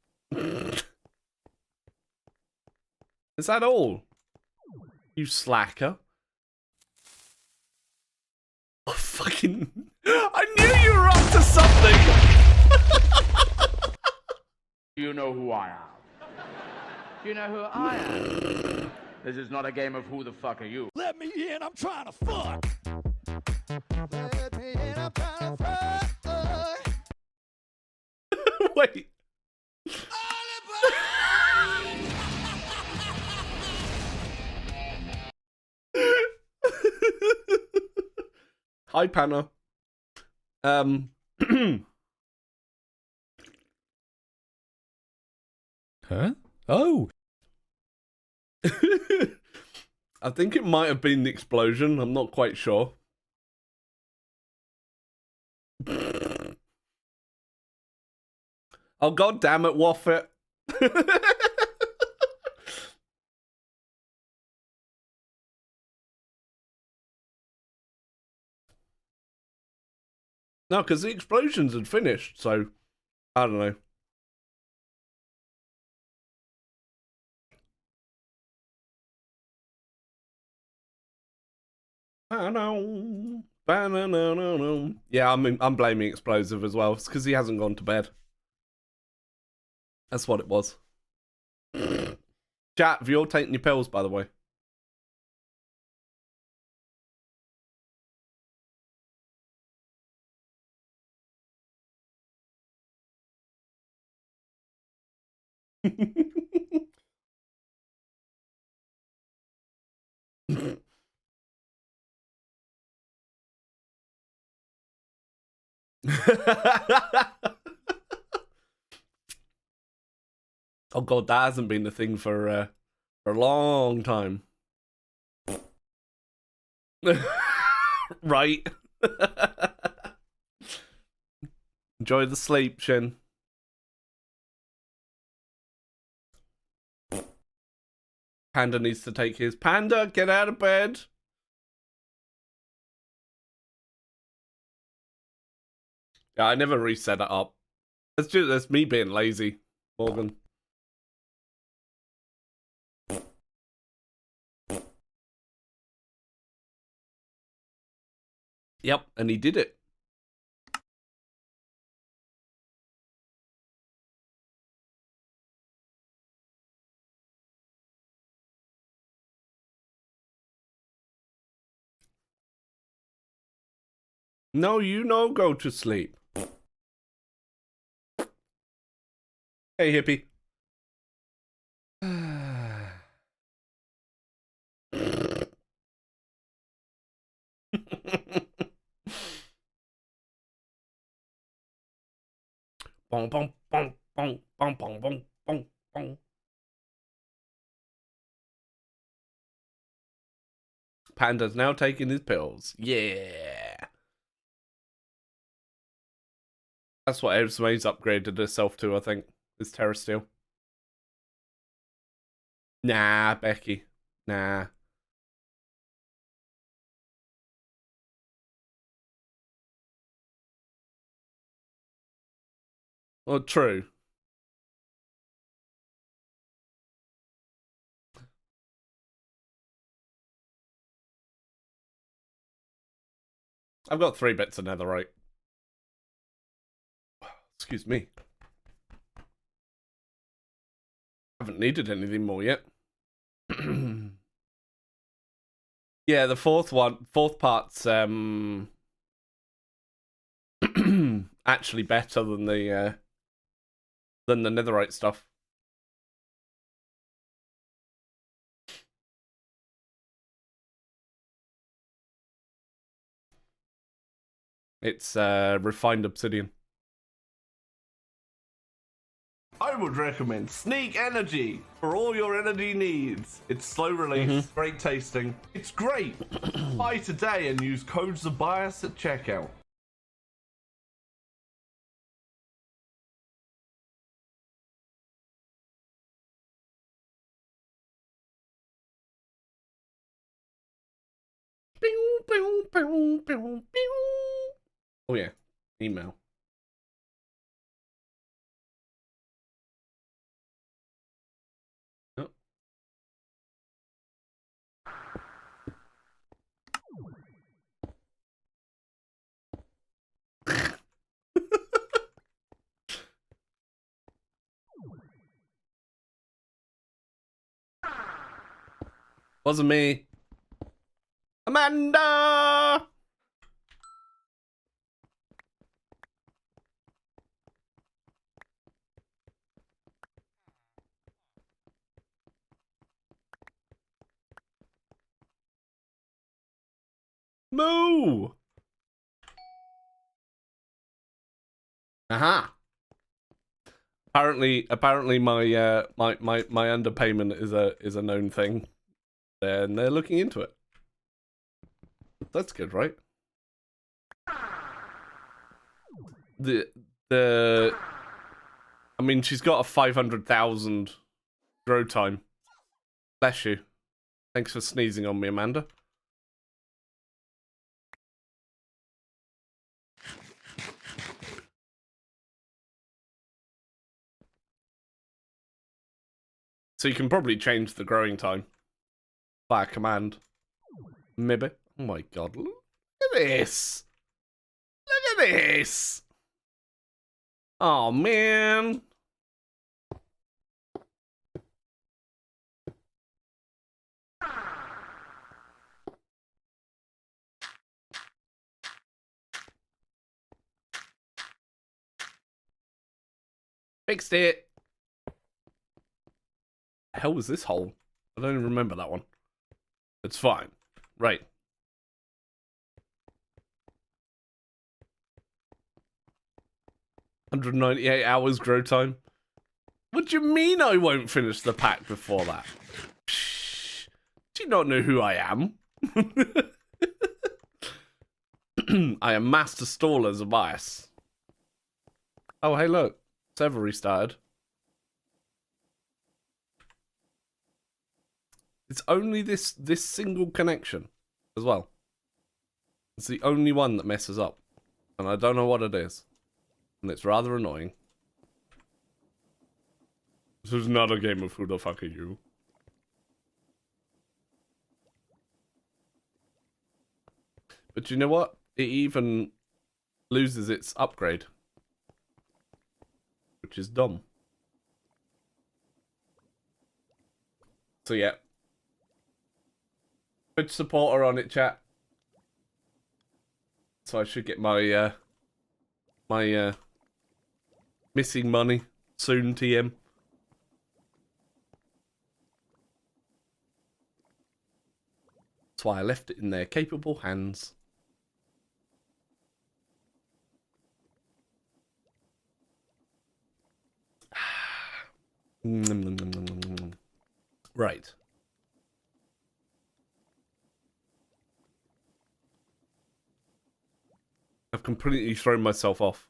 Is that all? You slacker. Oh, fucking... I knew you were up to something! You know who I am. You know who I am. This is not a game of who the fuck are you. Let me in, I'm trying to fuck. Let me in, I'm trying to fuck. Wait. Hi, Panna. Huh? Oh. I think it might have been the explosion. I'm not quite sure. Oh, god damn it, Waffet. No, because the explosions had finished, so I don't know. Yeah, I'm blaming Explosive as well. It's because he hasn't gone to bed. That's what it was. Chat, have you all taken your pills, by the way? Oh god, that hasn't been the thing for a long time. Right. Enjoy the sleep, Shin. Panda needs to take his. Panda, get out of bed. Yeah, I never reset it up. That's me being lazy, Morgan. Yep, and he did it. No, you no go to sleep. Hey, hippie. Bong, bong, bong, bong, bong, bong, bong, bong, bong. Panda's now taking his pills. Yeah. That's what Esme's upgraded herself to, I think, is Terra Steel. Nah, Becky. Nah. Well, true. I've got 3 bits of netherite. Excuse me. Haven't needed anything more yet. Yeah, the fourth part's actually better than the netherite stuff. It's refined obsidian. I would recommend Sneak Energy for all your energy needs. It's slow release, great tasting. It's great. Buy today and use code Zabias at checkout. Oh yeah, email. Oh. Wasn't me. Amanda! Moo! Aha! Apparently my my underpayment is a known thing. And they're looking into it. That's good, right? I mean, she's got a 500,000 grow time. Bless you. Thanks for sneezing on me, Amanda. So you can probably change the growing time by a command. Maybe. Oh my god. Look at this. Look at this. Oh man. Fixed it. The hell was this hole? I don't even remember that one. It's fine. Right. $198 hours grow time. What do you mean I won't finish the pack before that? Psh, do you not know who I am? I am Master Staller Zabias. Oh, hey, look. Server restarted. It's only this single connection as well. It's the only one that messes up. And I don't know what it is. And it's rather annoying. This is not a game of who the fuck are you. But you know what? It even loses its upgrade. Which is dumb. So yeah. Good supporter on it, chat. So I should get my missing money soon, TM. That's why I left it in their capable hands. Right. I've completely thrown myself off.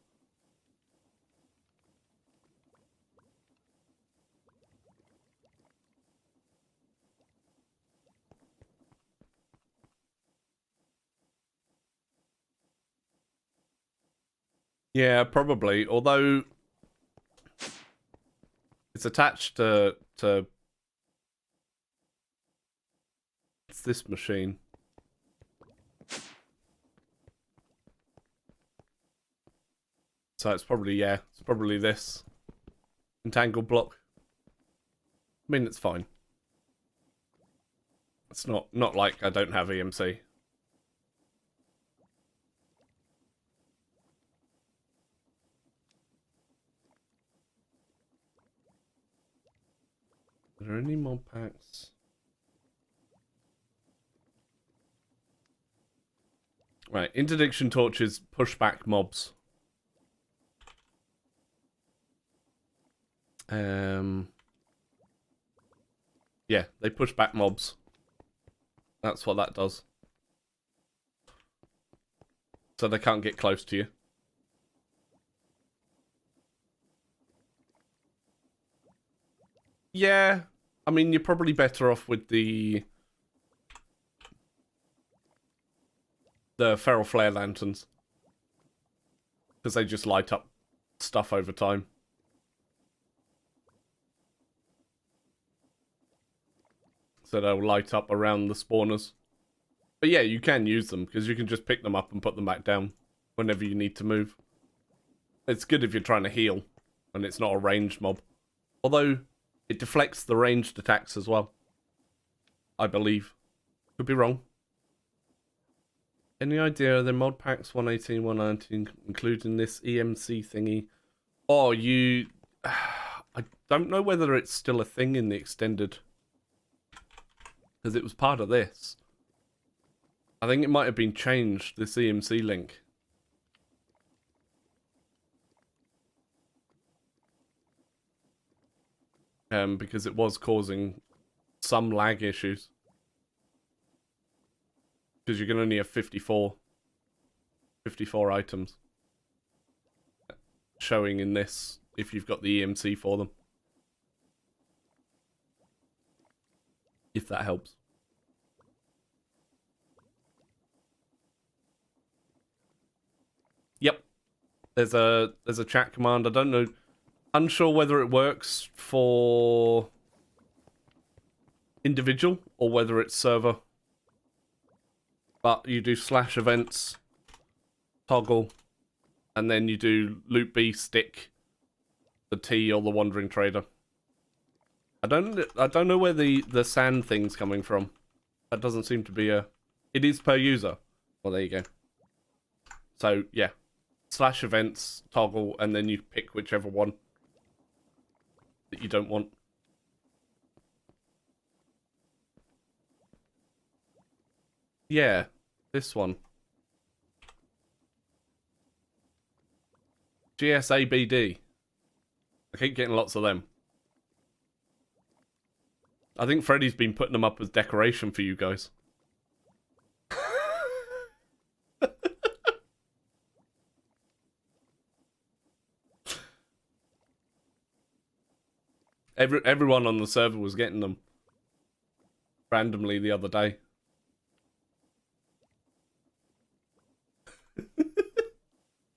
Yeah, probably. Although it's attached to it's this machine. So it's probably, yeah, it's probably this entangled block. I mean, it's fine. It's not like I don't have EMC. Are there any mod packs? Right, interdiction torches push back mobs. Yeah, they push back mobs. That's what that does. So they can't get close to you. Yeah, I mean, you're probably better off with the feral flare lanterns, because they just light up stuff over time. So they'll light up around the spawners. But yeah, you can use them, because you can just pick them up and put them back down whenever you need to move. It's good if you're trying to heal, and it's not a ranged mob. Although, it deflects the ranged attacks as well. I believe. Could be wrong. Any idea the mod packs 118, 119, including this EMC thingy? Oh, you... I don't know whether it's still a thing in the extended, because it was part of this. I think it might have been changed, this EMC link. Because it was causing some lag issues. Because you can only have 54 items showing in this if you've got the EMC for them. If that helps. Yep. There's a chat command. I don't know. Unsure whether it works for individual or whether it's server. But you do /events, toggle, and then you do loop B, stick, the T or the wandering trader. I don't know where the sand thing's coming from. That doesn't seem to be a... It is per user. Well, there you go. So, yeah. /events, toggle, and then you pick whichever one that you don't want. Yeah, this one. GSABD. I keep getting lots of them. I think Freddy's been putting them up as decoration for you guys. Everyone on the server was getting them randomly the other day.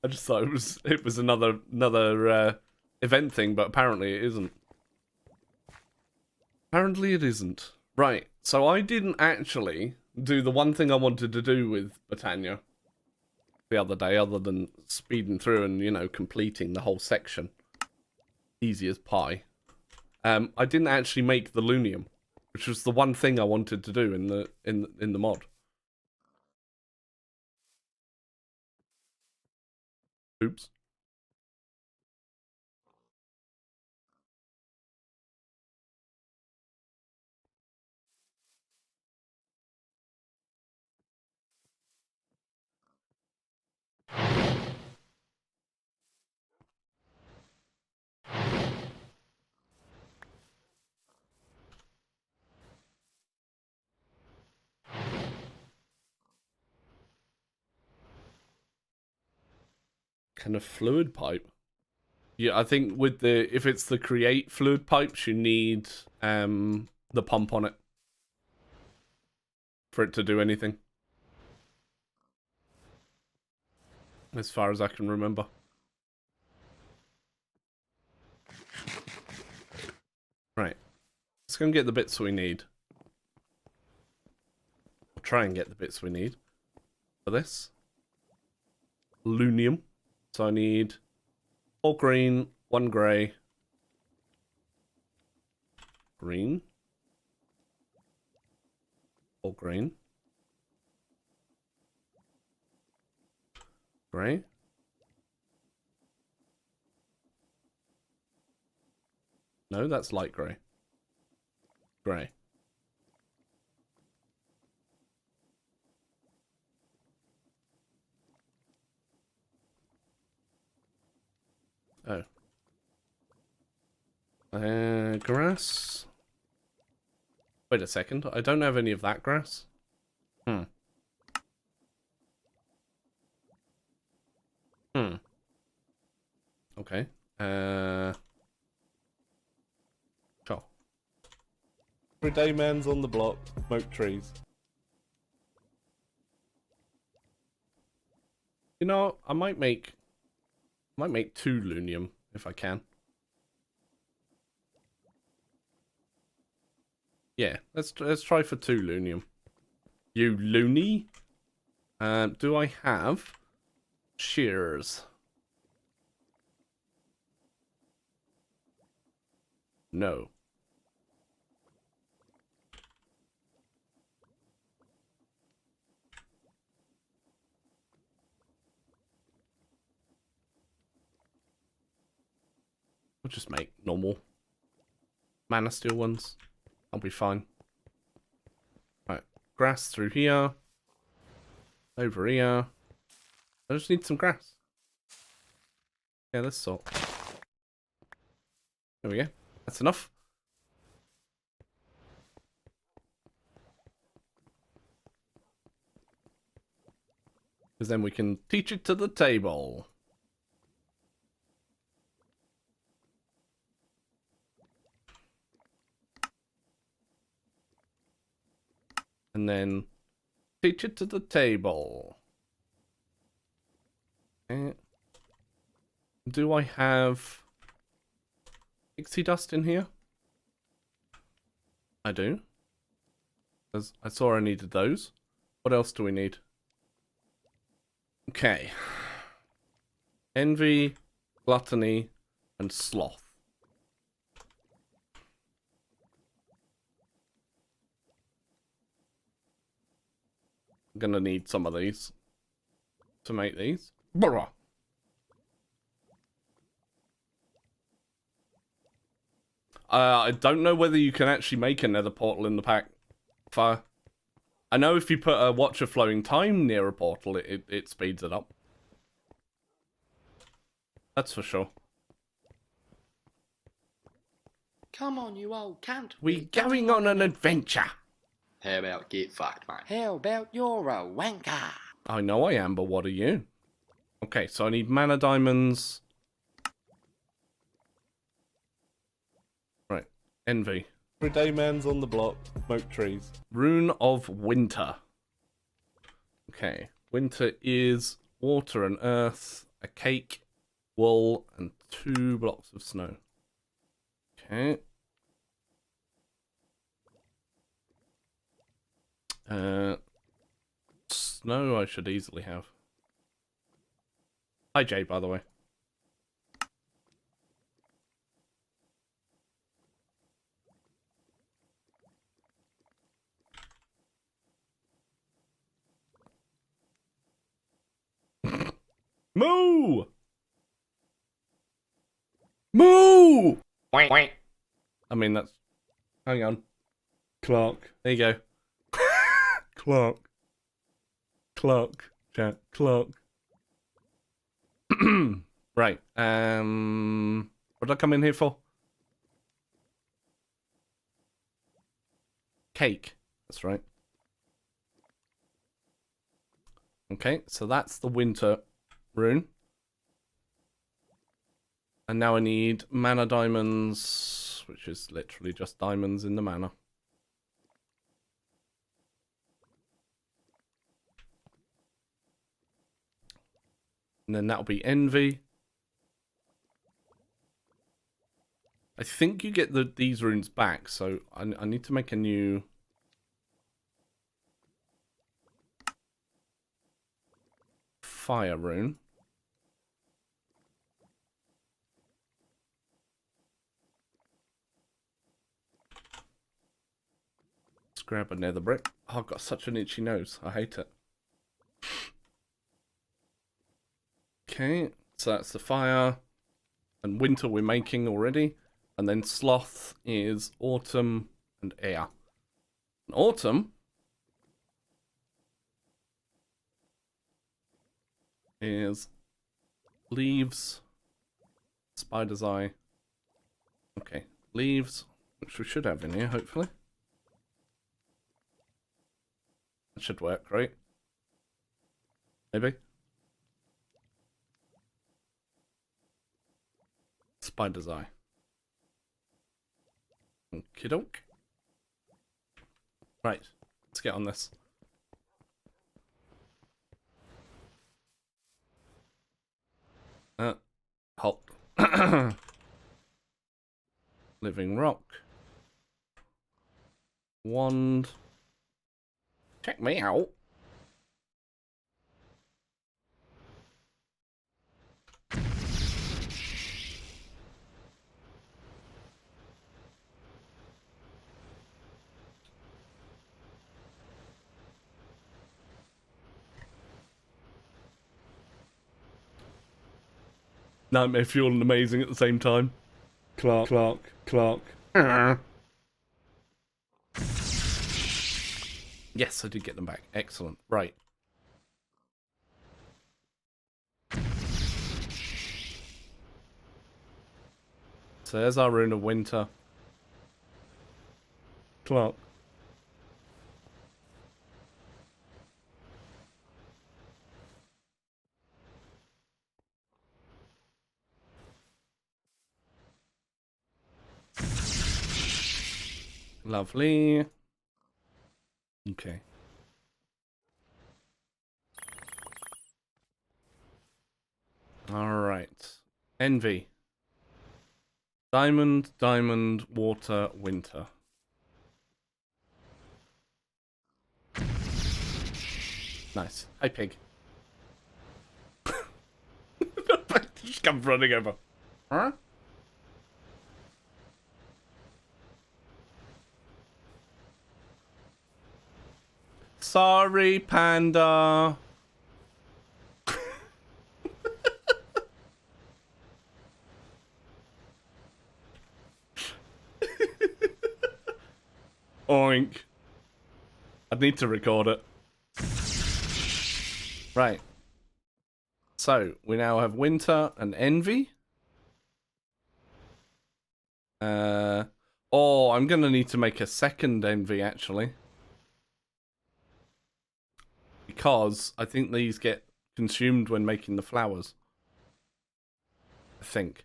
I just thought it was another event thing, but apparently it isn't. Apparently it isn't. Right, so I didn't actually do the one thing I wanted to do with Botania the other day, other than speeding through and, you know, completing the whole section. Easy as pie. I didn't actually make the Lunium, which was the one thing I wanted to do in the mod. Oops. and a fluid pipe. Yeah, I think with the if it's the create fluid pipes, you need the pump on it for it to do anything. As far as I can remember. Right. Let's go and get the bits we need. We'll try and get the bits we need for this. Lunium. So I need 4 green, 1 grey. Green. 4 green. Grey. No, that's light grey. Grey. Oh. Grass. Wait a second. I don't have any of that grass. Okay. Sure. Everyday man's on the block. Smoke trees. You know, I might make 2 lunium if I can. Yeah, let's try for 2 lunium. You loony. Do I have shears? No. We'll just make normal mana steel ones. I'll be fine. Right, grass through here. Over here. I just need some grass. Yeah, let's sort. There we go. That's enough. Because then we can teach it to the table. And then teach it to the table. Okay. Do I have pixie dust in here? I do. Because I saw I needed those. What else do we need? Okay. Envy, gluttony, and sloth. I'm gonna need some of these to make these. Brrrah. I don't know whether you can actually make a nether portal in the pack. I know if you put a watch of flowing time near a portal, it speeds it up. That's for sure. Come on, you old cunt. We're going on an adventure. How about get fucked, mate? How about you're a wanker? I know I am, but what are you? Okay, so I need mana diamonds. Right, envy. Everyday man's on the block. Smoke trees. Rune of winter. Okay, winter is water and earth, a cake, wool, and 2 blocks of snow. Okay. Snow I should easily have. Hi Jay, by the way. Moo! Moo! I mean, that's... Hang on. Clark. There you go. Clark. Clark. Chat. Clark. Right. What did I come in here for? Cake. That's right. Okay, so that's the winter rune. And now I need mana diamonds, which is literally just diamonds in the mana. And then that'll be envy. I think you get these runes back, so I need to make a new... fire rune. Let's grab a nether brick. Oh, I've got such an itchy nose. I hate it. Okay, so that's the fire. And winter we're making already. And then sloth is autumn and air. And autumn is leaves, spider's eye. Okay, leaves, which we should have in here, hopefully. That should work, right? Maybe. Spider's eye. Okie doke. Right, let's get on this. Halt. Living rock. Wand. Check me out. Nightmare Fuel and amazing at the same time. Clark. Yes, I did get them back. Excellent. Right. So there's our rune of winter. Clark. Lovely. Okay. All right. Envy. Diamond, diamond, water, winter. Nice. Hi, pig. Just come running over. Huh? Sorry, panda. Oink. I'd need to record it. Right. So, we now have winter and envy. Oh, I'm going to need to make a second envy, actually. Because I think these get consumed when making the flowers. I think.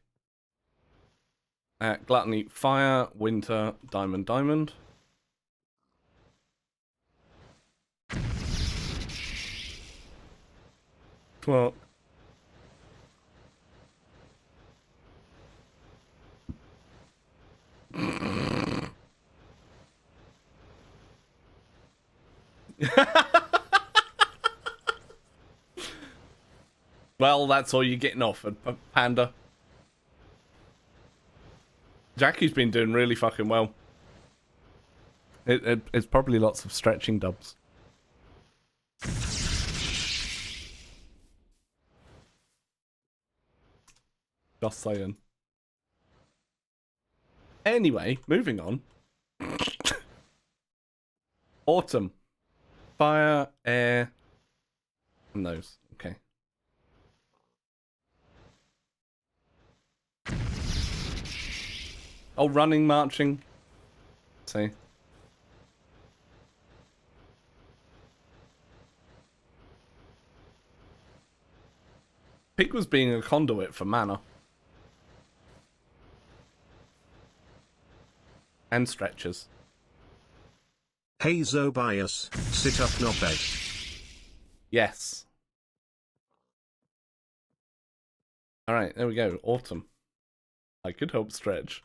Gluttony, fire, winter, diamond, diamond. Clark. Well, that's all you're getting offered, panda. Jackie's been doing really fucking well. It's probably lots of stretching dubs. Just saying. Anyway, moving on. Autumn. Fire, air, and those. Okay. Oh, running, marching. See. Pig was being a conduit for mana. And stretchers. Hey Zobias, sit up knobhead. Yes. Alright, there we go. Autumn. I could help stretch.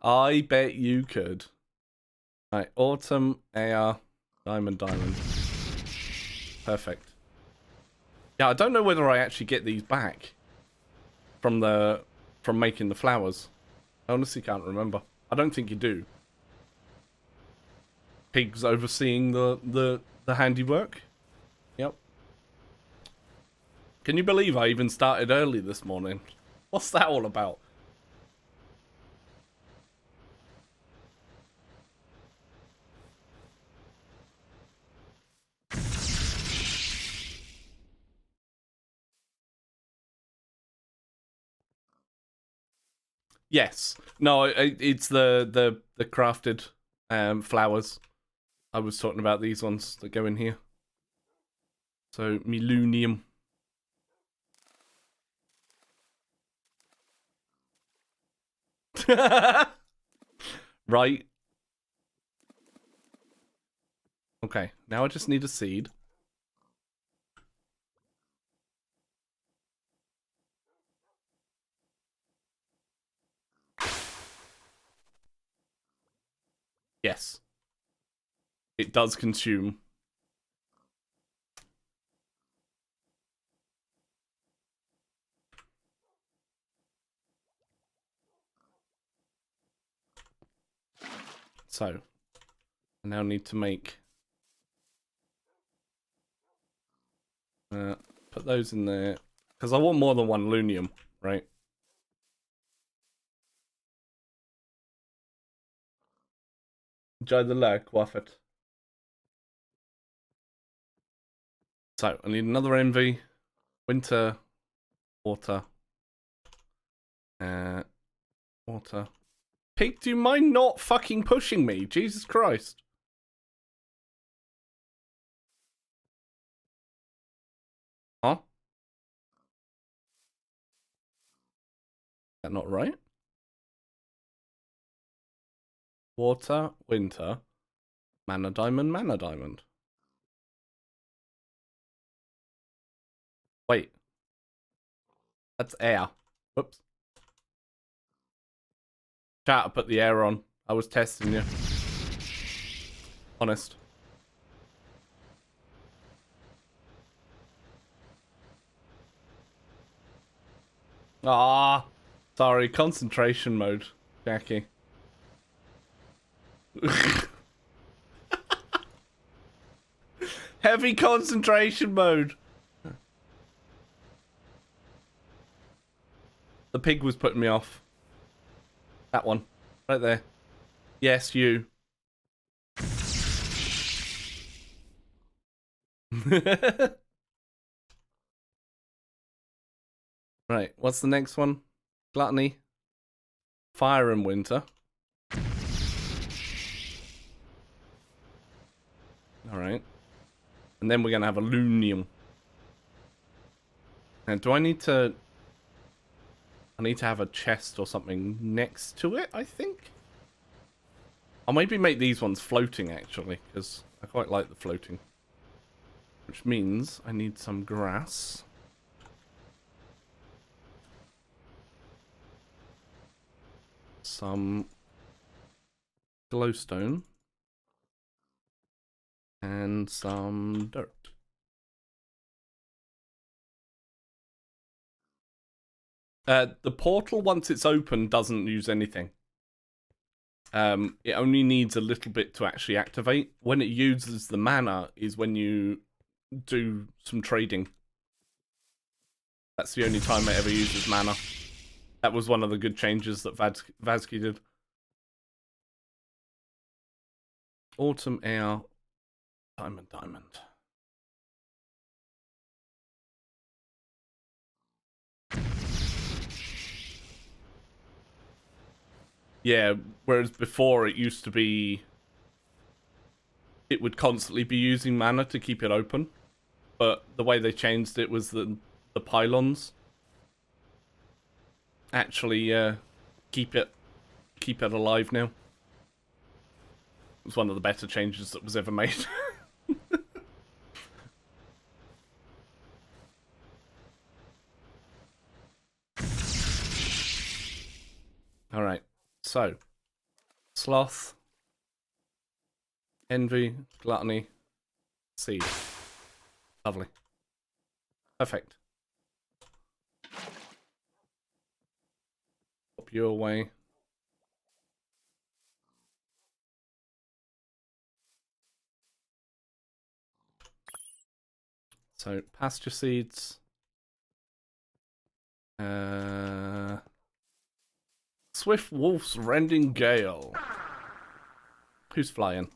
I bet you could. Alright, autumn, air, diamond. Perfect. Yeah, I don't know whether I actually get these back from making the flowers. I honestly can't remember. I don't think you do. Pigs overseeing the handiwork. Yep. Can you believe I even started early this morning? What's that all about? Yes. No, it's the crafted flowers. I was talking about these ones that go in here. So, Millennium. Right. Okay, now I just need a seed. Yes. It does consume. So, I now need to make... put those in there. Because I want more than one lunium, right? Enjoy the lurk, Waffet. So, I need another envy. Winter. Water. Water. Pig, do you mind not fucking pushing me? Jesus Christ. Huh? Is that not right? Water, winter, mana diamond. Wait. That's air. Whoops. Chat, I put the air on. I was testing you. Honest. Ah, sorry. Concentration mode, Jackie. Heavy concentration mode. The pig was putting me off. That one. Right there. Yes, you. Right, what's the next one? Gluttony. Fire and winter. Alright. And then we're going to have a lunium. And do I need to... I need to have a chest or something next to it, I think? I'll maybe make these ones floating, actually, because I quite like the floating. Which means I need some grass. Some glowstone. And some dirt. The portal, once it's open, doesn't use anything. It only needs a little bit to actually activate. When it uses the mana is when you do some trading. That's the only time it ever uses mana. That was one of the good changes that Vazki did. Autumn, air, diamond. Yeah, whereas before it used to be... It would constantly be using mana to keep it open. But the way they changed it was the pylons actually keep it keep it alive now. It was one of the better changes that was ever made. Alright, so sloth, envy, gluttony, seed. Lovely. Perfect. Pop you away. So, pasture seeds. Swift Wolf's Rending Gale. Who's flying?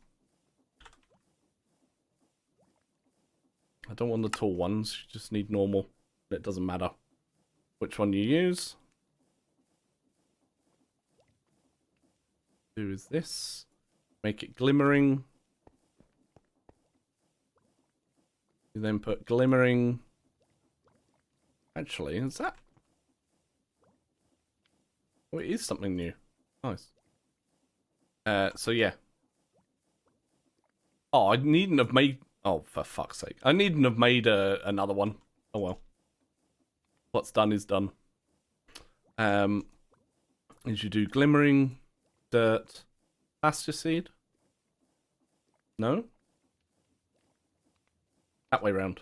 I don't want the tall ones. You just need normal. It doesn't matter which one you use. Do is this. Make it glimmering. You then put glimmering. Actually, is that? Oh, it is something new. Nice. So yeah. Oh, I needn't have made... Oh, for fuck's sake. I needn't have made another one. Oh well. What's done is done. Is you do glimmering, dirt, pasture seed? No? That way round.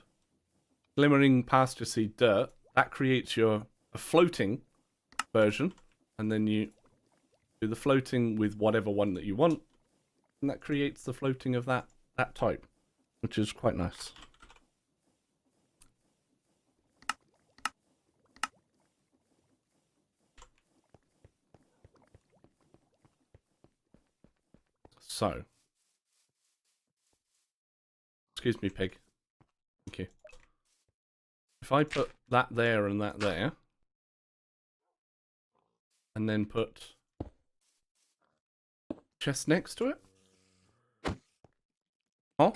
Glimmering, pasture seed, dirt. That creates a floating version. And then you do the floating with whatever one that you want. And that creates the floating of that type. Which is quite nice. So. Excuse me, pig. Thank you. If I put that there and that there. And then put chest next to it. Huh?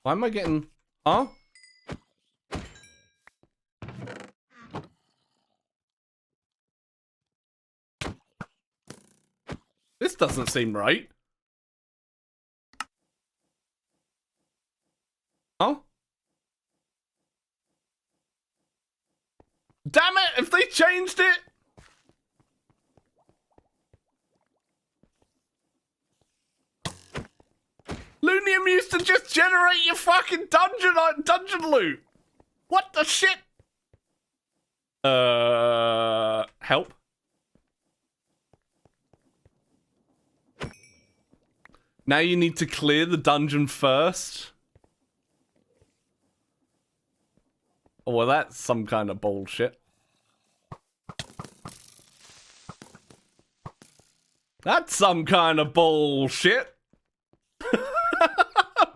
Why am I getting... Huh? This doesn't seem right. Huh? Damn it! If they changed it! Lunium used to just generate your fucking dungeon loot. What the shit? Help. Now you need to clear the dungeon first. Oh, well, that's some kind of bullshit. That's some kind of bullshit.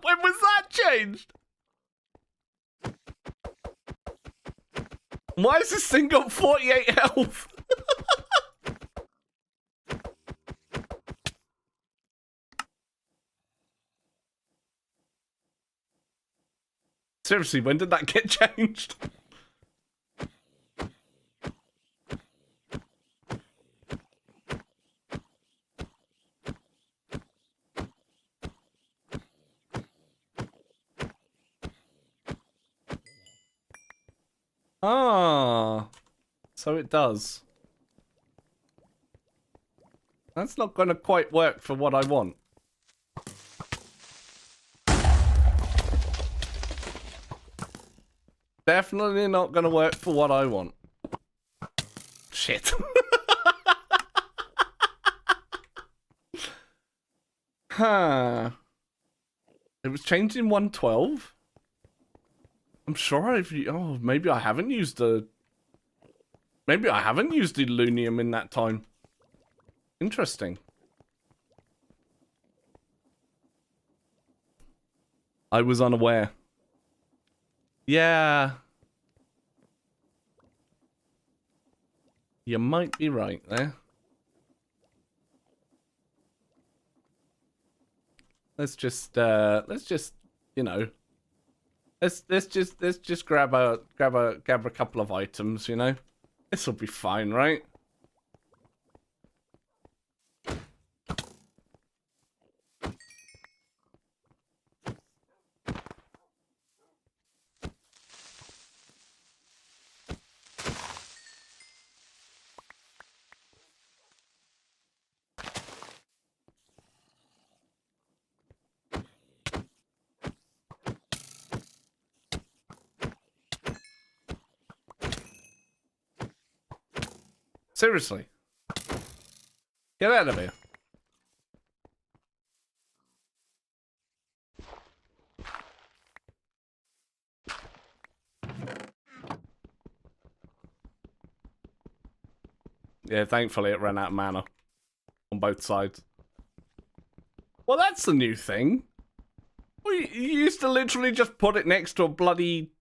When was that changed? Why has this thing got 48 health? Seriously, when did that get changed? Ah, so it does. That's not going to quite work for what I want. Definitely not going to work for what I want. Shit. Huh. It was changed in 1.12? I'm sure I've... Oh, maybe I haven't used the... Maybe I haven't used Illunium in that time. Interesting. I was unaware. Yeah. You might be right there. Let's just, you know, let's just grab a couple of items, you know. This will be fine, right? Seriously. Get out of here. Yeah, thankfully it ran out of mana on both sides. Well, that's a new thing. Well, you used to literally just put it next to a bloody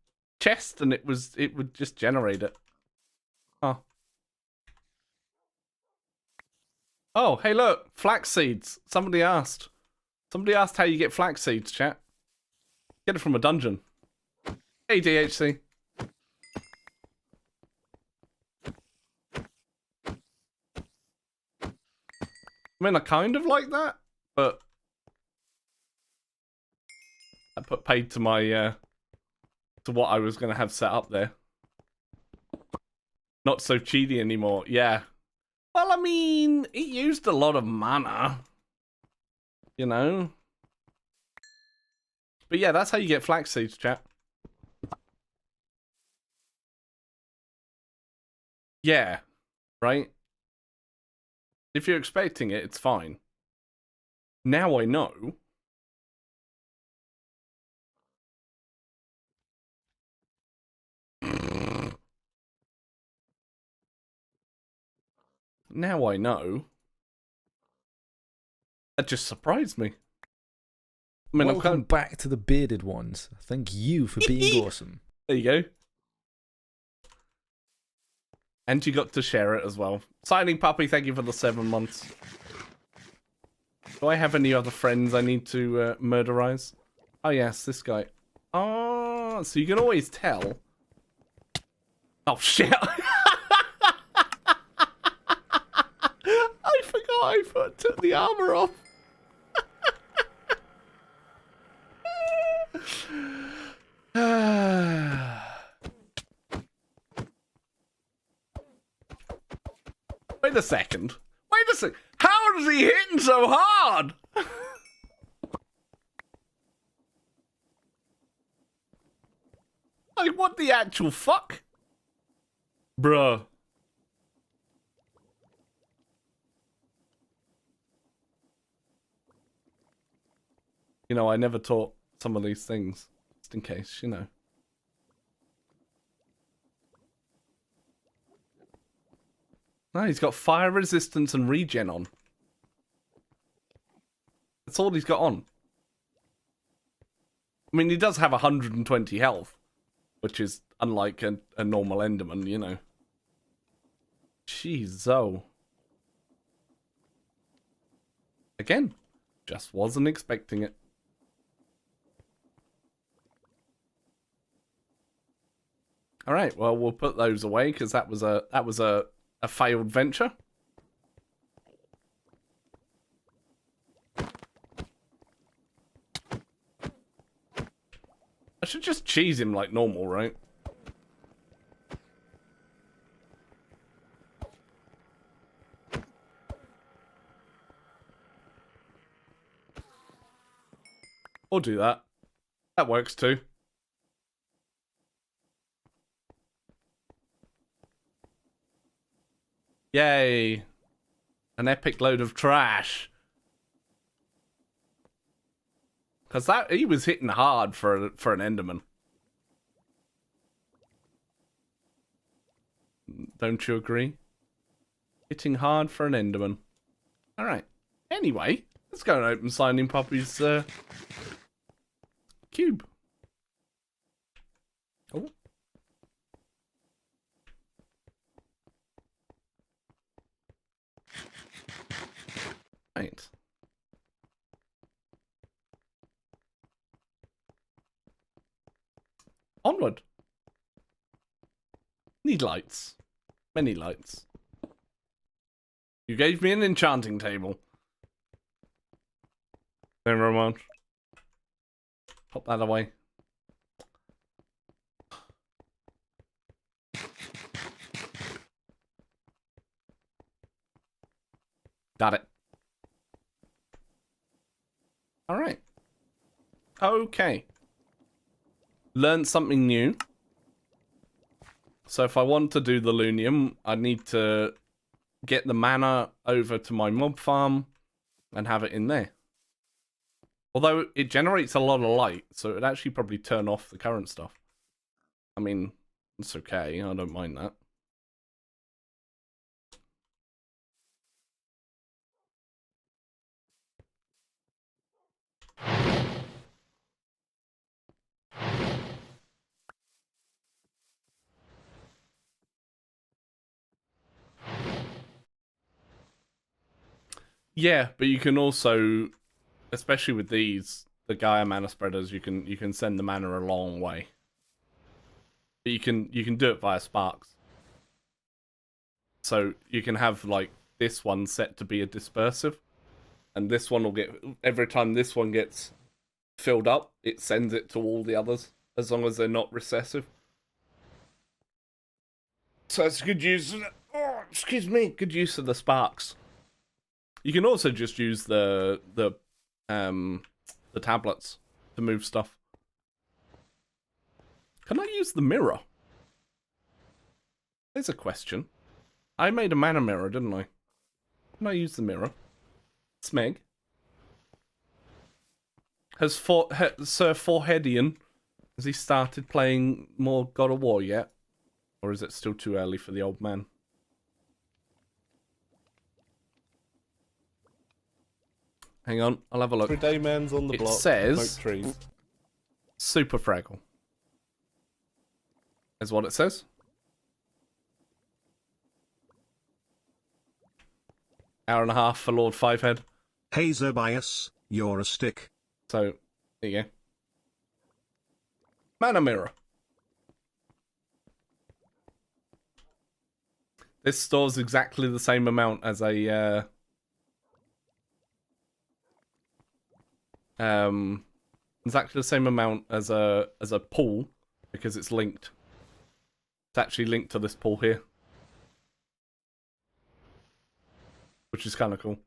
chest and it would just generate it. Oh. Oh, hey look, flax seeds. Somebody asked. Somebody asked how you get flax seeds, chat. Get it from a dungeon. Hey, DHC. I mean, I kind of like that, but I put paid to my to what I was gonna have set up there. Not so cheaty anymore. Yeah. Well, I mean, it used a lot of mana, you know. But yeah, that's how you get flax seeds, chat. Yeah, right? If you're expecting it, it's fine. Now I know. Now I know. That just surprised me. I mean, Welcome back to the bearded ones. Thank you for being awesome. There you go. And you got to share it as well. Signing Puppy, thank you for the 7 months. Do I have any other friends I need to murderize? Oh yes, this guy. Oh, so you can always tell. Oh shit. I forgot I took the armor off. Wait a second. Wait a sec. How is he hitting so hard? Like, what the actual fuck? Bruh. You know, I never taught some of these things. Just in case, you know. No, he's got fire resistance and regen on. That's all he's got on. I mean, he does have 120 health, which is unlike a normal Enderman, you know. Jeez, Zoe. Again, just wasn't expecting it. All right, well, we'll put those away because that was a failed venture. I should just cheese him like normal, right? Or do that. That works too. Yay. An epic load of trash. Because he was hitting hard for an Enderman. Don't you agree? Hitting hard for an Enderman. Alright. Anyway, let's go and open Signing Puppy's cube. Oh. Right. Onward. Need lights. Many lights. You gave me an enchanting table. Thank you very much. Pop that away. Got it. Alright. Okay. Learned something new. So if I want to do the Lunium, I need to get the mana over to my mob farm and have it in there. Although it generates a lot of light, so it'd actually probably turn off the current stuff. I mean, it's okay, I don't mind that. Yeah, but you can also, especially with these, the Gaia mana spreaders, you can send the mana a long way. But you can do it via sparks. So you can have like this one set to be a dispersive, and this one will get, every time this one gets filled up, it sends it to all the others, as long as they're not recessive. So it's a good use of, oh, excuse me, good use of the sparks. You can also just use the tablets to move stuff. Can I use the mirror? There's a question. I made a mana mirror, didn't I? Can I use the mirror? Smeg. Has Sir Forhedian, has he started playing more God of War yet? Or is it still too early for the old man? Hang on, I'll have a look. Everyday man's on the block. It says Smoke trees. Super Fraggle. Is what it says. Hour and a half for Lord Fivehead. Hey Zobias, you're a stick. So, there you go. Mana Mirror. This stores exactly the same amount as a exactly the same amount as a pool, because it's linked. It's actually linked to this pool here, which is kind of cool.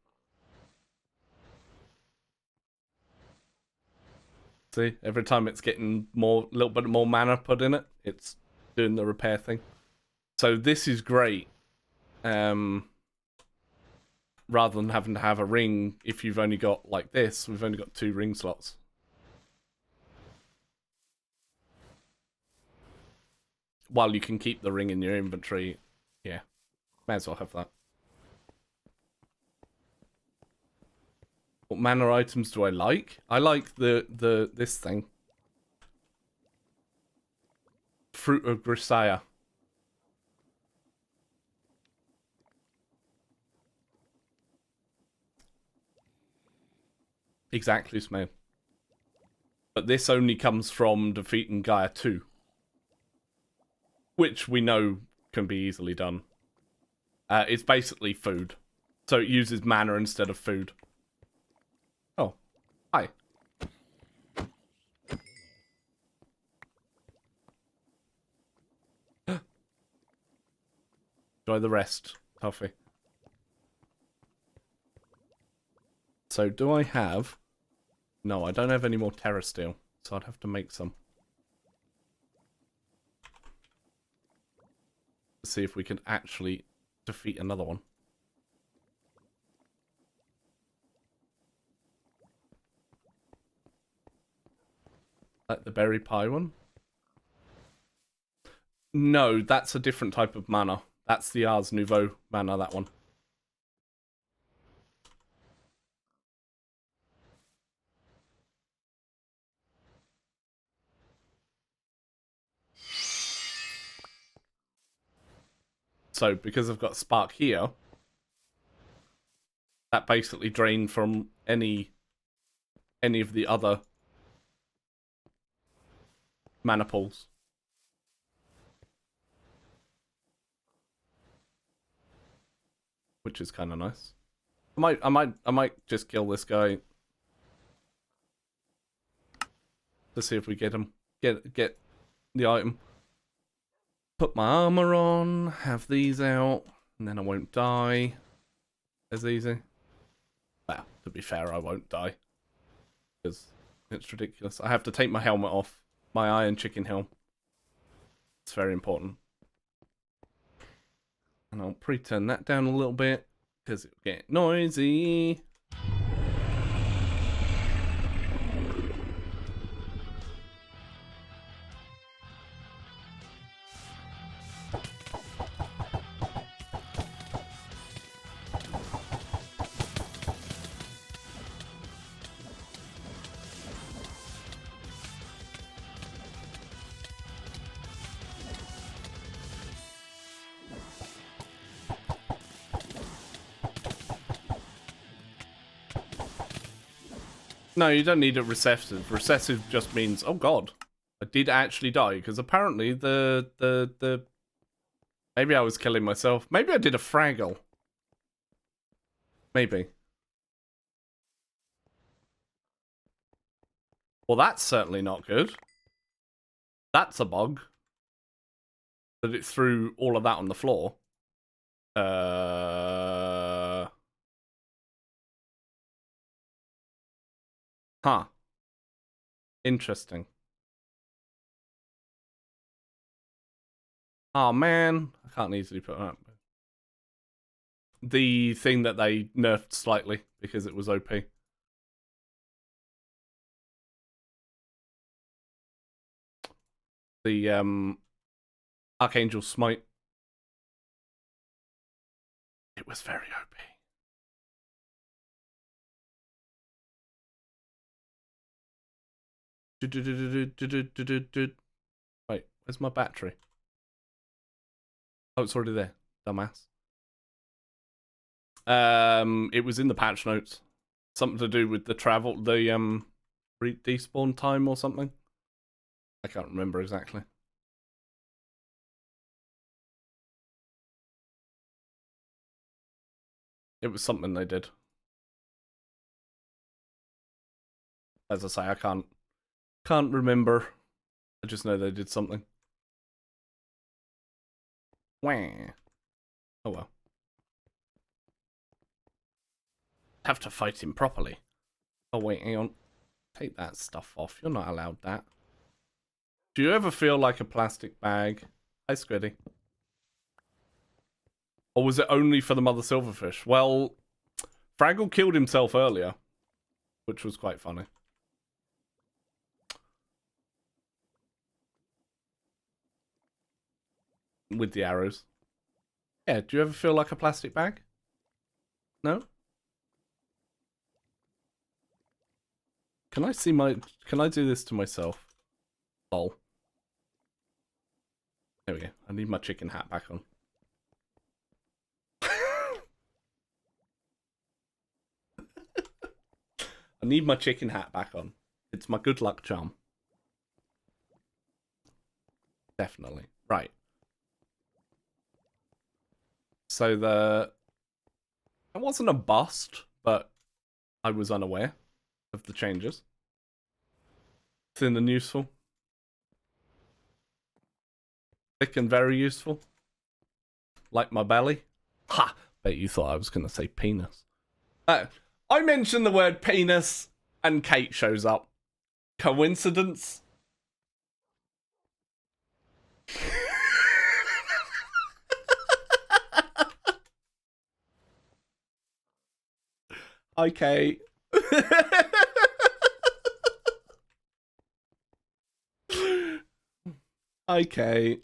See, every time it's getting more, a little bit more mana put in it, it's doing the repair thing. So this is great. Rather than having to have a ring, if you've only got like this, we've only got 2 ring slots. While you can keep the ring in your inventory, yeah, may as well have that. What mana items do I like? I like this thing. Fruit of Grisaya. Exactly, Smail. But this only comes from defeating Gaia 2. Which we know can be easily done. It's basically food. So it uses mana instead of food. Oh. Hi. Enjoy the rest, Toffee. So do I have... No, I don't have any more Terra Steel, so I'd have to make some. Let's see if we can actually defeat another one. Like the berry pie one? No, that's a different type of mana. That's the Ars Nouveau mana, that one. So, because I've got Spark here, that basically drained from any of the other mana pools. Which is kind of nice. I might just kill this guy to see if we get him. Get the item. Put my armor on, have these out, and then I won't die as easy. Well, to be fair, I won't die. Because it's ridiculous. I have to take my helmet off. My Iron Chicken helm. It's very important. And I'll pre-turn that down a little bit because it'll get noisy. No, you don't need a recessive. Recessive just means, oh god, I did actually die, because apparently the maybe I was killing myself. Maybe I did a Fraggle. Maybe. Well, that's certainly not good. That's a bug. That it threw all of that on the floor. Huh. Interesting. Oh man, I can't easily put that. The thing that they nerfed slightly because it was OP. The Archangel Smite. It was very OP. Wait, where's my battery? Oh, it's already there, dumbass. It was in the patch notes. Something to do with the travel, the despawn time or something. I can't remember exactly. It was something they did. As I say, I can't remember. I just know they did something. Wah. Oh well. Have to fight him properly. Oh wait, hang on. Take that stuff off. You're not allowed that. Do you ever feel like a plastic bag? Hi, Squiddy. Or was it only for the mother silverfish? Well, Fraggle killed himself earlier, which was quite funny. With the arrows. Yeah, do you ever feel like a plastic bag? No? Can I see my... Can I do this to myself? Lol. There we go. I need my chicken hat back on. I need my chicken hat back on. It's my good luck charm. Definitely. Right. So it wasn't a bust, but I was unaware of the changes. Thin and useful. Thick and very useful. Like my belly. Ha! Bet you thought I was going to say penis. I mentioned the word penis and Kate shows up. Coincidence? Hi, Kate. Hi, Kate.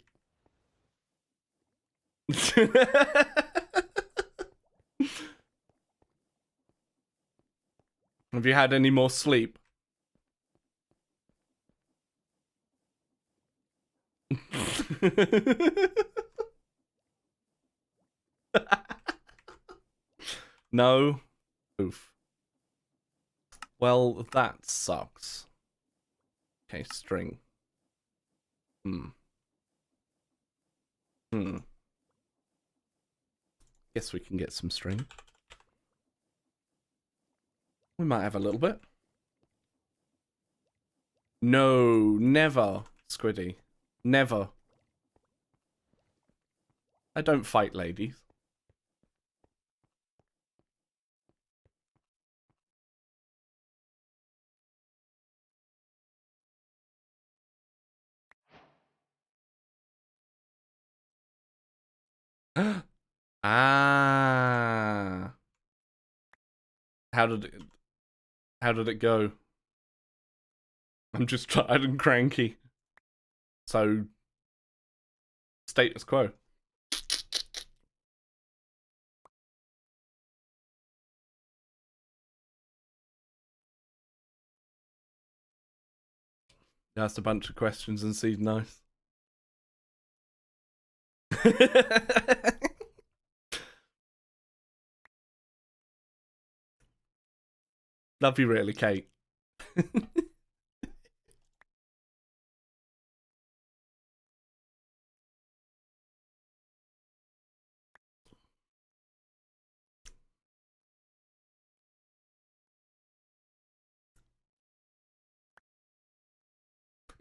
Have you had any more sleep? No? Oof. Well, that sucks. Okay, string. Guess we can get some string. We might have a little bit. No, never, Squiddy. Never. I don't fight ladies. Ah. How did it go? I'm just tired and cranky. So, status quo. You asked a bunch of questions and seemed nice. Love you really, Kate.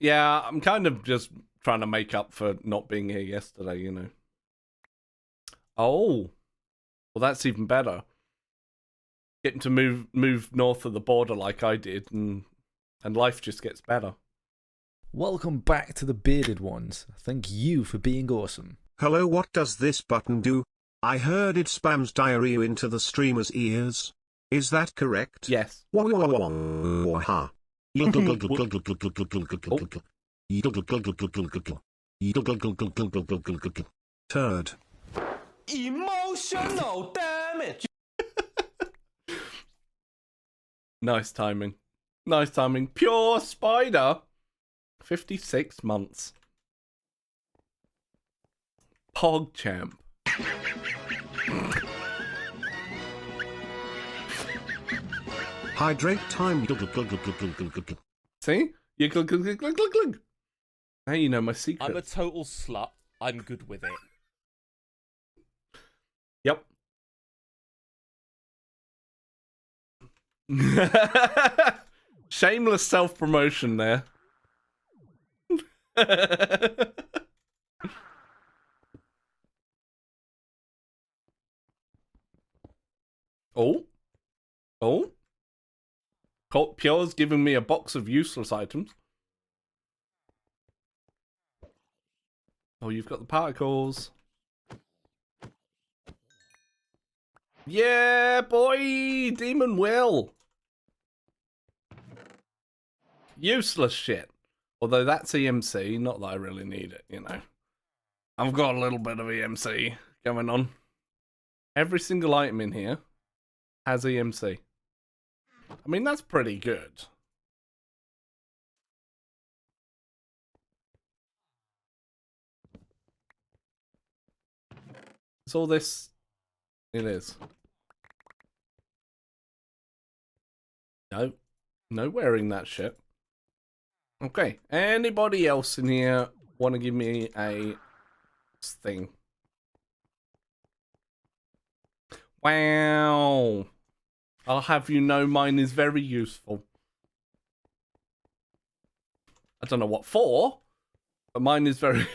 Yeah, I'm kind of just trying to make up for not being here yesterday, you know. Oh, well, that's even better. Getting to move north of the border like I did, and life just gets better. Welcome back to the bearded ones. Thank you for being awesome. Hello, what does this button do? I heard it spams diarrhea into the streamer's ears. Is that correct? Yes. Wah-wah-wah-wah-ha. Turd. Emotional damage. Nice timing. Nice timing. Pure spider. 56 months. PogChamp. Hydrate time. See? You glug, glug, glug, glug, glug, glug. Now you know my secret. I'm a total slut. I'm good with it. Yep. Shameless self-promotion there. Oh. Oh. Colt Pure's giving me a box of useless items. Oh, you've got the particles. Yeah, boy! Demon Will! Useless shit. Although that's EMC, not that I really need it, you know. I've got a little bit of EMC going on. Every single item in here has EMC. I mean, that's pretty good. It's all this. It is. No. No wearing that shit. Okay. Anybody else in here want to give me a thing? Wow. I'll have you know mine is very useful. I don't know what for, but mine is very...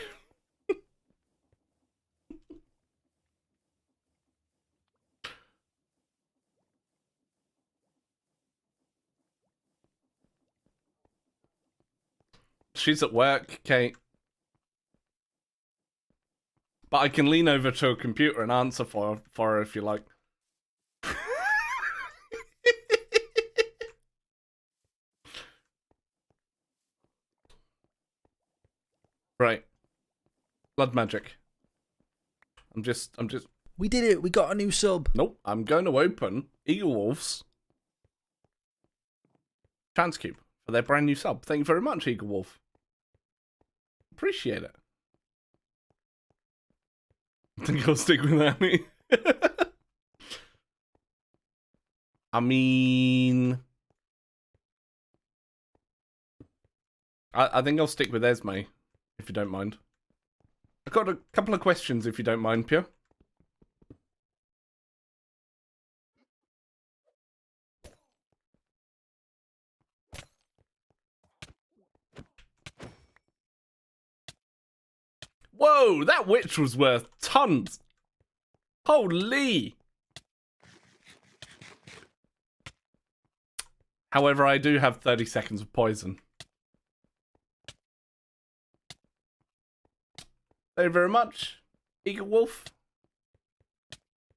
She's at work, Kate. But I can lean over to a computer and answer for her if you like. Right. Blood magic. I'm just... We did it. We got a new sub. Nope. I'm going to open Eagle Wolf's Transcube for their brand new sub. Thank you very much, Eagle Wolf. Appreciate it. I think I'll stick with Annie. I mean... I think I'll stick with Esme, if you don't mind. I've got a couple of questions, if you don't mind, Pure. Whoa, that witch was worth tons. Holy. However, I do have 30 seconds of poison. Thank you very much, Eagle Wolf.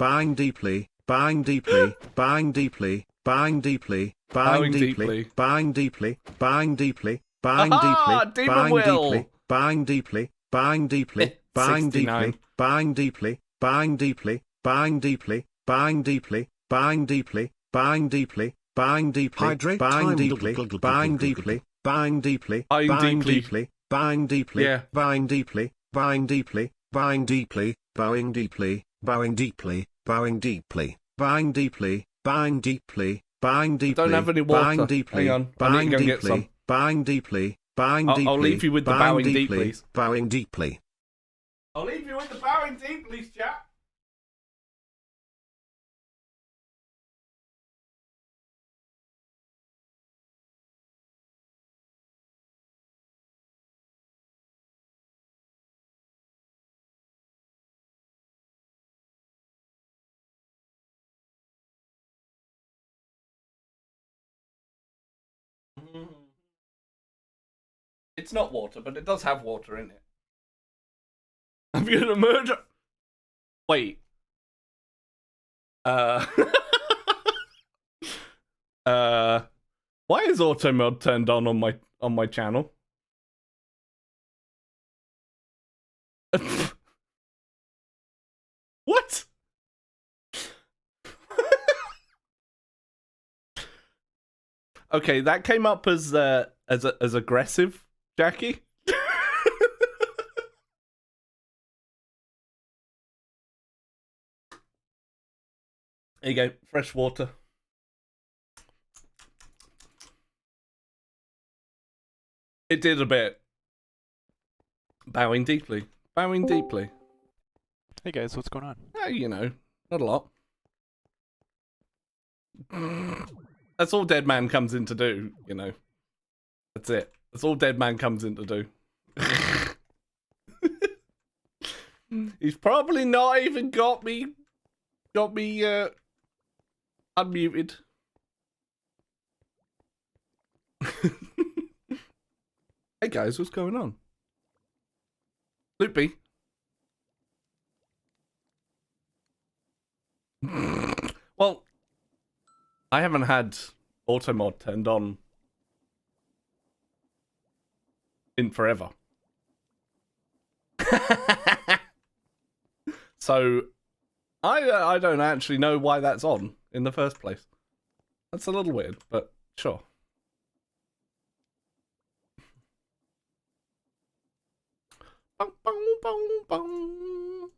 buying deeply, buying deeply, buying deeply, buying deeply, buying deeply, buying deeply, buying deeply, buying Aha! deeply, Demon buying Will! deeply, buying deeply, buying deeply, buying 69. deeply, buying deeply, buying deeply, buying deeply, buying deeply, buying deeply, buying deeply, buying deeply, Hydrate buying time. deeply, buying deeply, buying deeply, Buying buying deeply. deeply, buying deeply, Yeah. buying deeply, buying deeply, buying deeply, bowing deeply, bowing deeply, bowing deeply, buying deeply, buying deeply, buying deeply, don't have any water. buying deeply, Hang on, I need to buying go and get some. deeply, buying deeply, buying deeply. I'll leave you with the bowing deeplies. Bowing deeply. I'll leave you with the bowing deeplies, chap. It's not water, but it does have water in it. Have you had a murder? Wait. Why is auto mode turned on my channel? What? Okay, that came up as aggressive, Jackie. There you go, fresh water. It did a bit. Bowing deeply. Bowing deeply. Hey guys, what's going on? You know, not a lot. That's all Dead Man comes in to do, you know. That's it. That's all Dead Man comes in to do. He's probably not even got me unmuted. Hey guys, what's going on? Loopy. Well, I haven't had auto mod turned on in forever. So I don't actually know why that's on in the first place. That's a little weird, but sure. Bong, bong, bong, bong.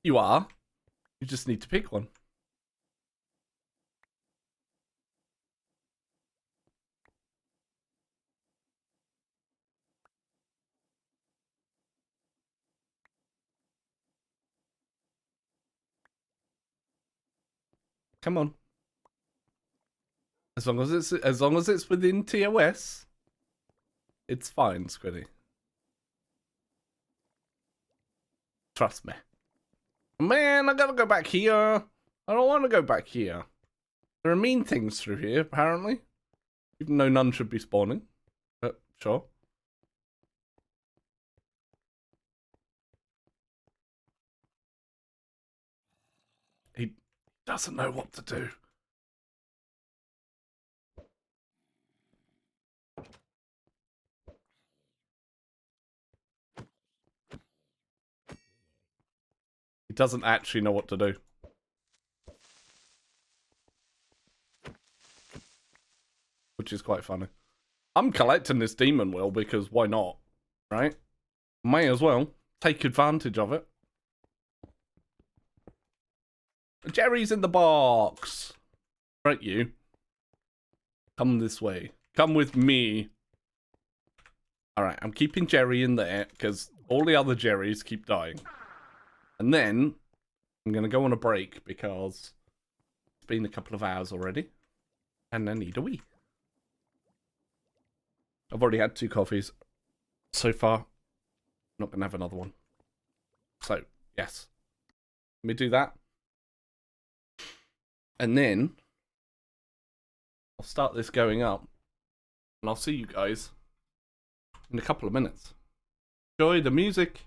You are. You just need to pick one. Come on. As long as it's within TOS, it's fine, Squiddy. Trust me. Man, I gotta go back here. I don't want to go back here. There are mean things through here, apparently. Even though none should be spawning. But sure. He doesn't know what to do. He doesn't actually know what to do. Which is quite funny. I'm collecting this demon will because why not? Right? May as well take advantage of it. Jerry's in the box. Right, you. Come this way. Come with me. Alright, I'm keeping Jerry in there because all the other Jerrys keep dying. And then I'm going to go on a break because it's been a couple of hours already. And I need a wee. I've already had 2 coffees so far. Not going to have another one. So, yes. Let me do that. And then I'll start this going up. And I'll see you guys in a couple of minutes. Enjoy the music.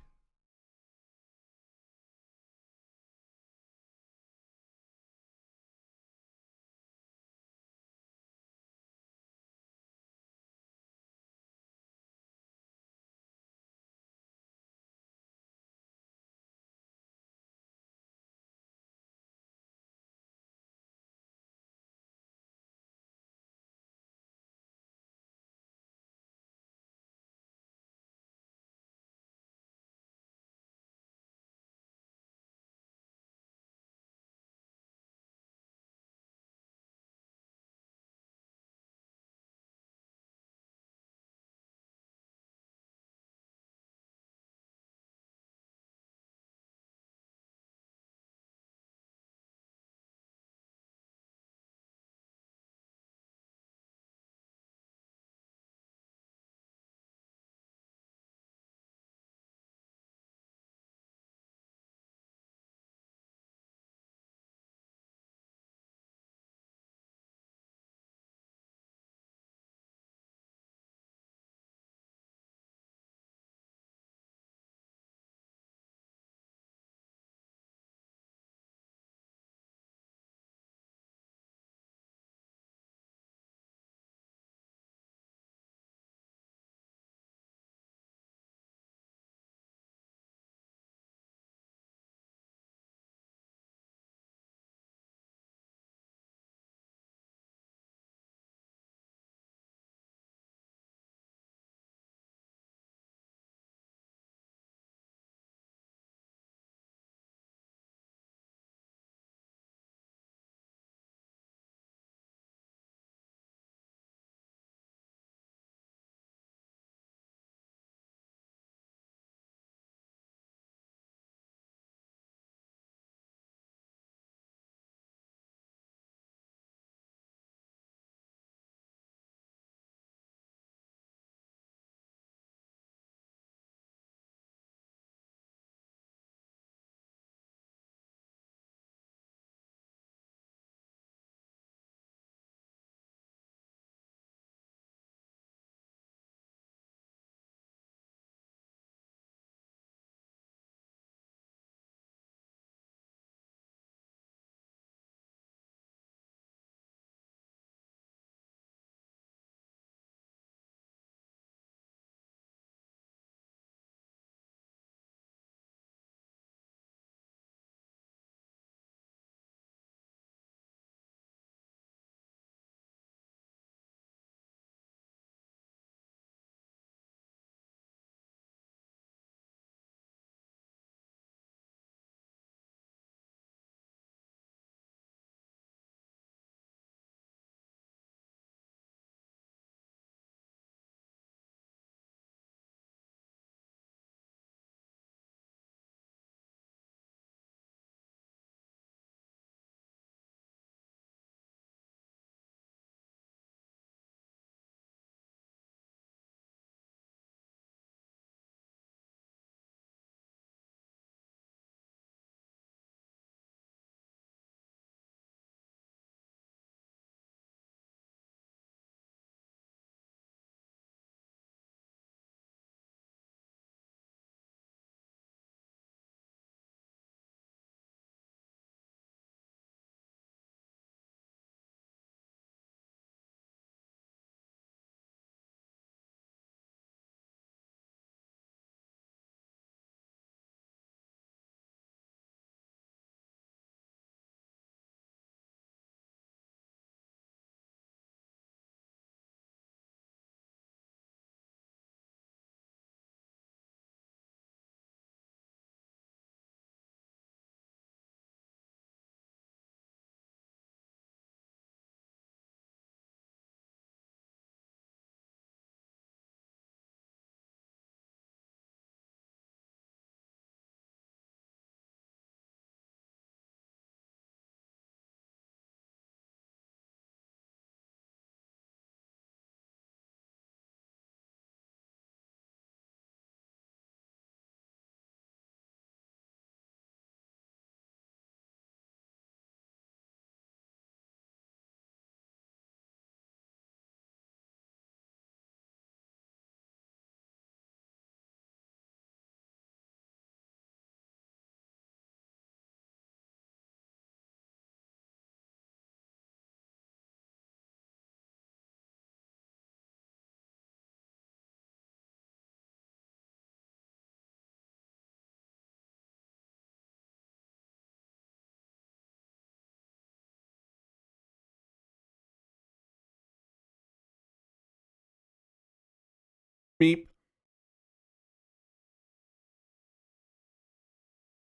Beep.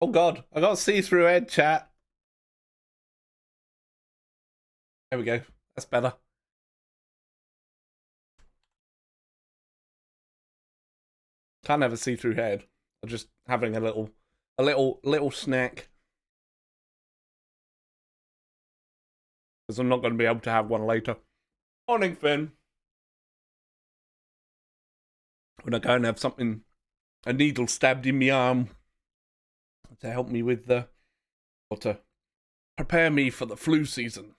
Oh god, I got see-through head, chat. There we go. That's better. Can't have a see-through head. I'm just having a little snack. Because I'm not going to be able to have one later. Morning, Finn. When I go and have something, a needle stabbed in my arm to help me with the, or to prepare me for the flu season.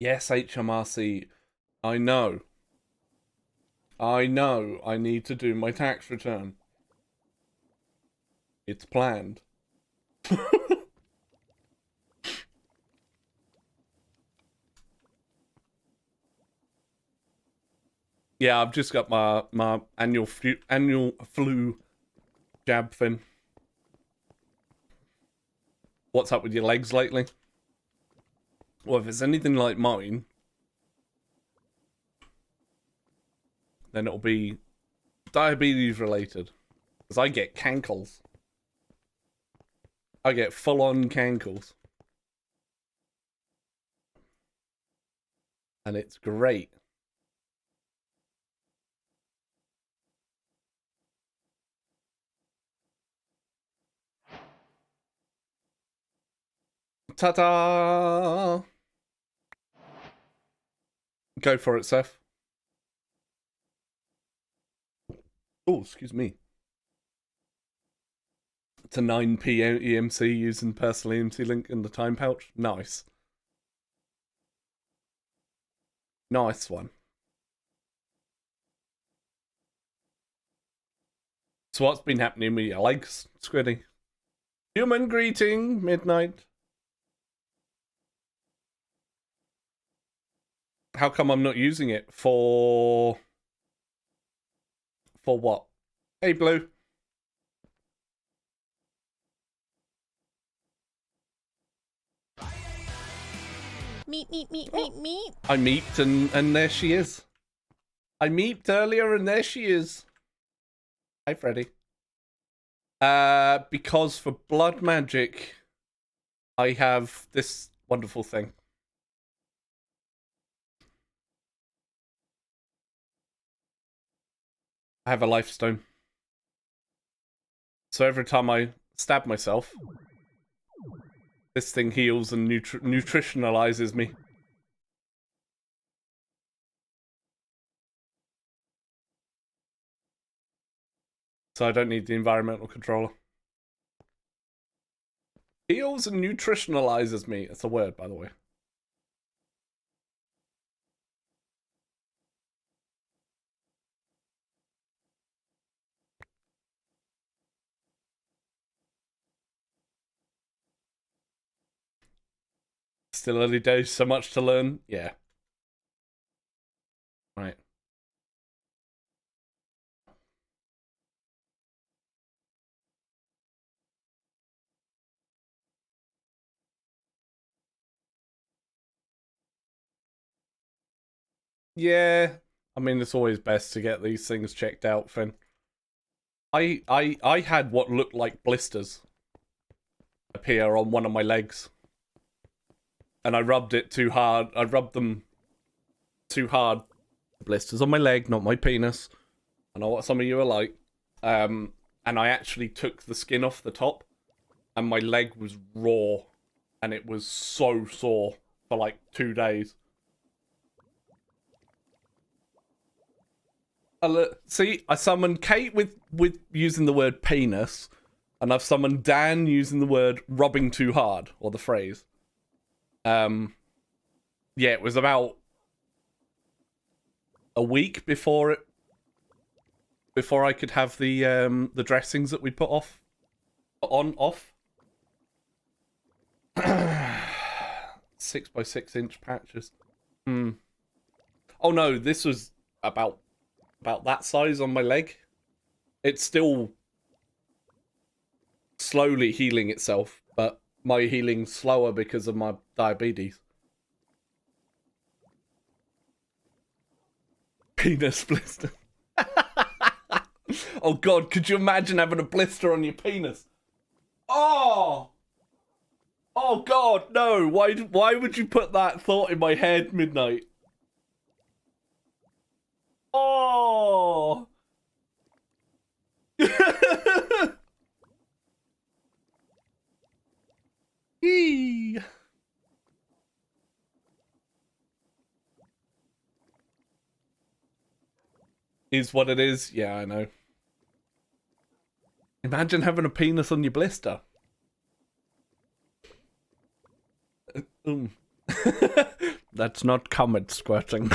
Yes, HMRC. I know. I know I need to do my tax return. It's planned. Yeah, I've just got my annual flu jab thing. What's up with your legs lately? Well, if it's anything like mine, then it'll be diabetes related. Because I get cankles. I get full-on cankles. And it's great. Ta-da! Go for it, Seth. Oh, excuse me. To 9p EMC using personal EMC link in the time pouch. Nice. Nice one. So what's been happening with your legs, Squiddy? Human greeting, midnight. How come I'm not using it for what? Hey, Blue. Meep. I meeped and there she is. I meeped earlier and there she is. Hi, Freddy. Because for blood magic, I have this wonderful thing. I have a life stone. So every time I stab myself, this thing heals and nutritionalizes me. So I don't need the environmental controller. Heals and nutritionalizes me. It's a word, by the way. Still early days, so much to learn. Yeah. Right. Yeah. I mean, it's always best to get these things checked out, Finn. I had what looked like blisters appear on one of my legs. And I rubbed it too hard. I rubbed them too hard. Blisters on my leg, not my penis. I know what some of you are like. And I actually took the skin off the top. And my leg was raw. And it was so sore for like 2 days. See, I summoned Kate with using the word penis. And I've summoned Dan using the word rubbing too hard. Or the phrase. Yeah, it was about a week before I could have the dressings that we put off. 6 by 6 inch patches. Oh no, this was about about that size on my leg. It's still slowly healing itself, but my healing's slower because of my diabetes. Penis blister. Oh god, could you imagine having a blister on your penis? Oh! Oh god, no! Why would you put that thought in my head, Midnight? Oh! Eee. Is what it is. Yeah, I know. Imagine having a penis on your blister. That's not comet squirting.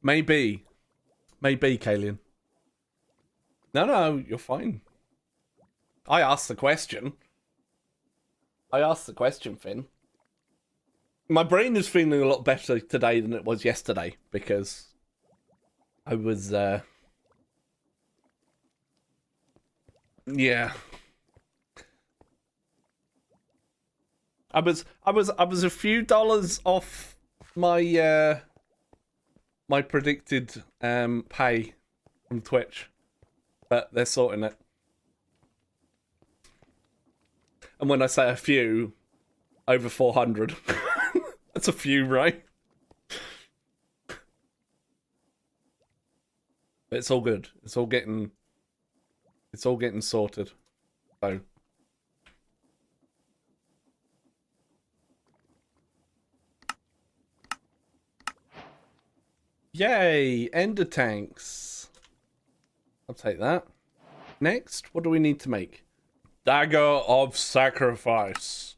Maybe, Kalian. No, you're fine. I asked the question. Finn. My brain is feeling a lot better today than it was yesterday because I was, yeah. I was a few dollars off my my predicted pay from Twitch, but they're sorting it. And when I say a few, over 400. That's a few, right? But it's all good. It's all getting sorted. So yay, ender tanks. I'll take that. Next, what do we need to make? Dagger of Sacrifice.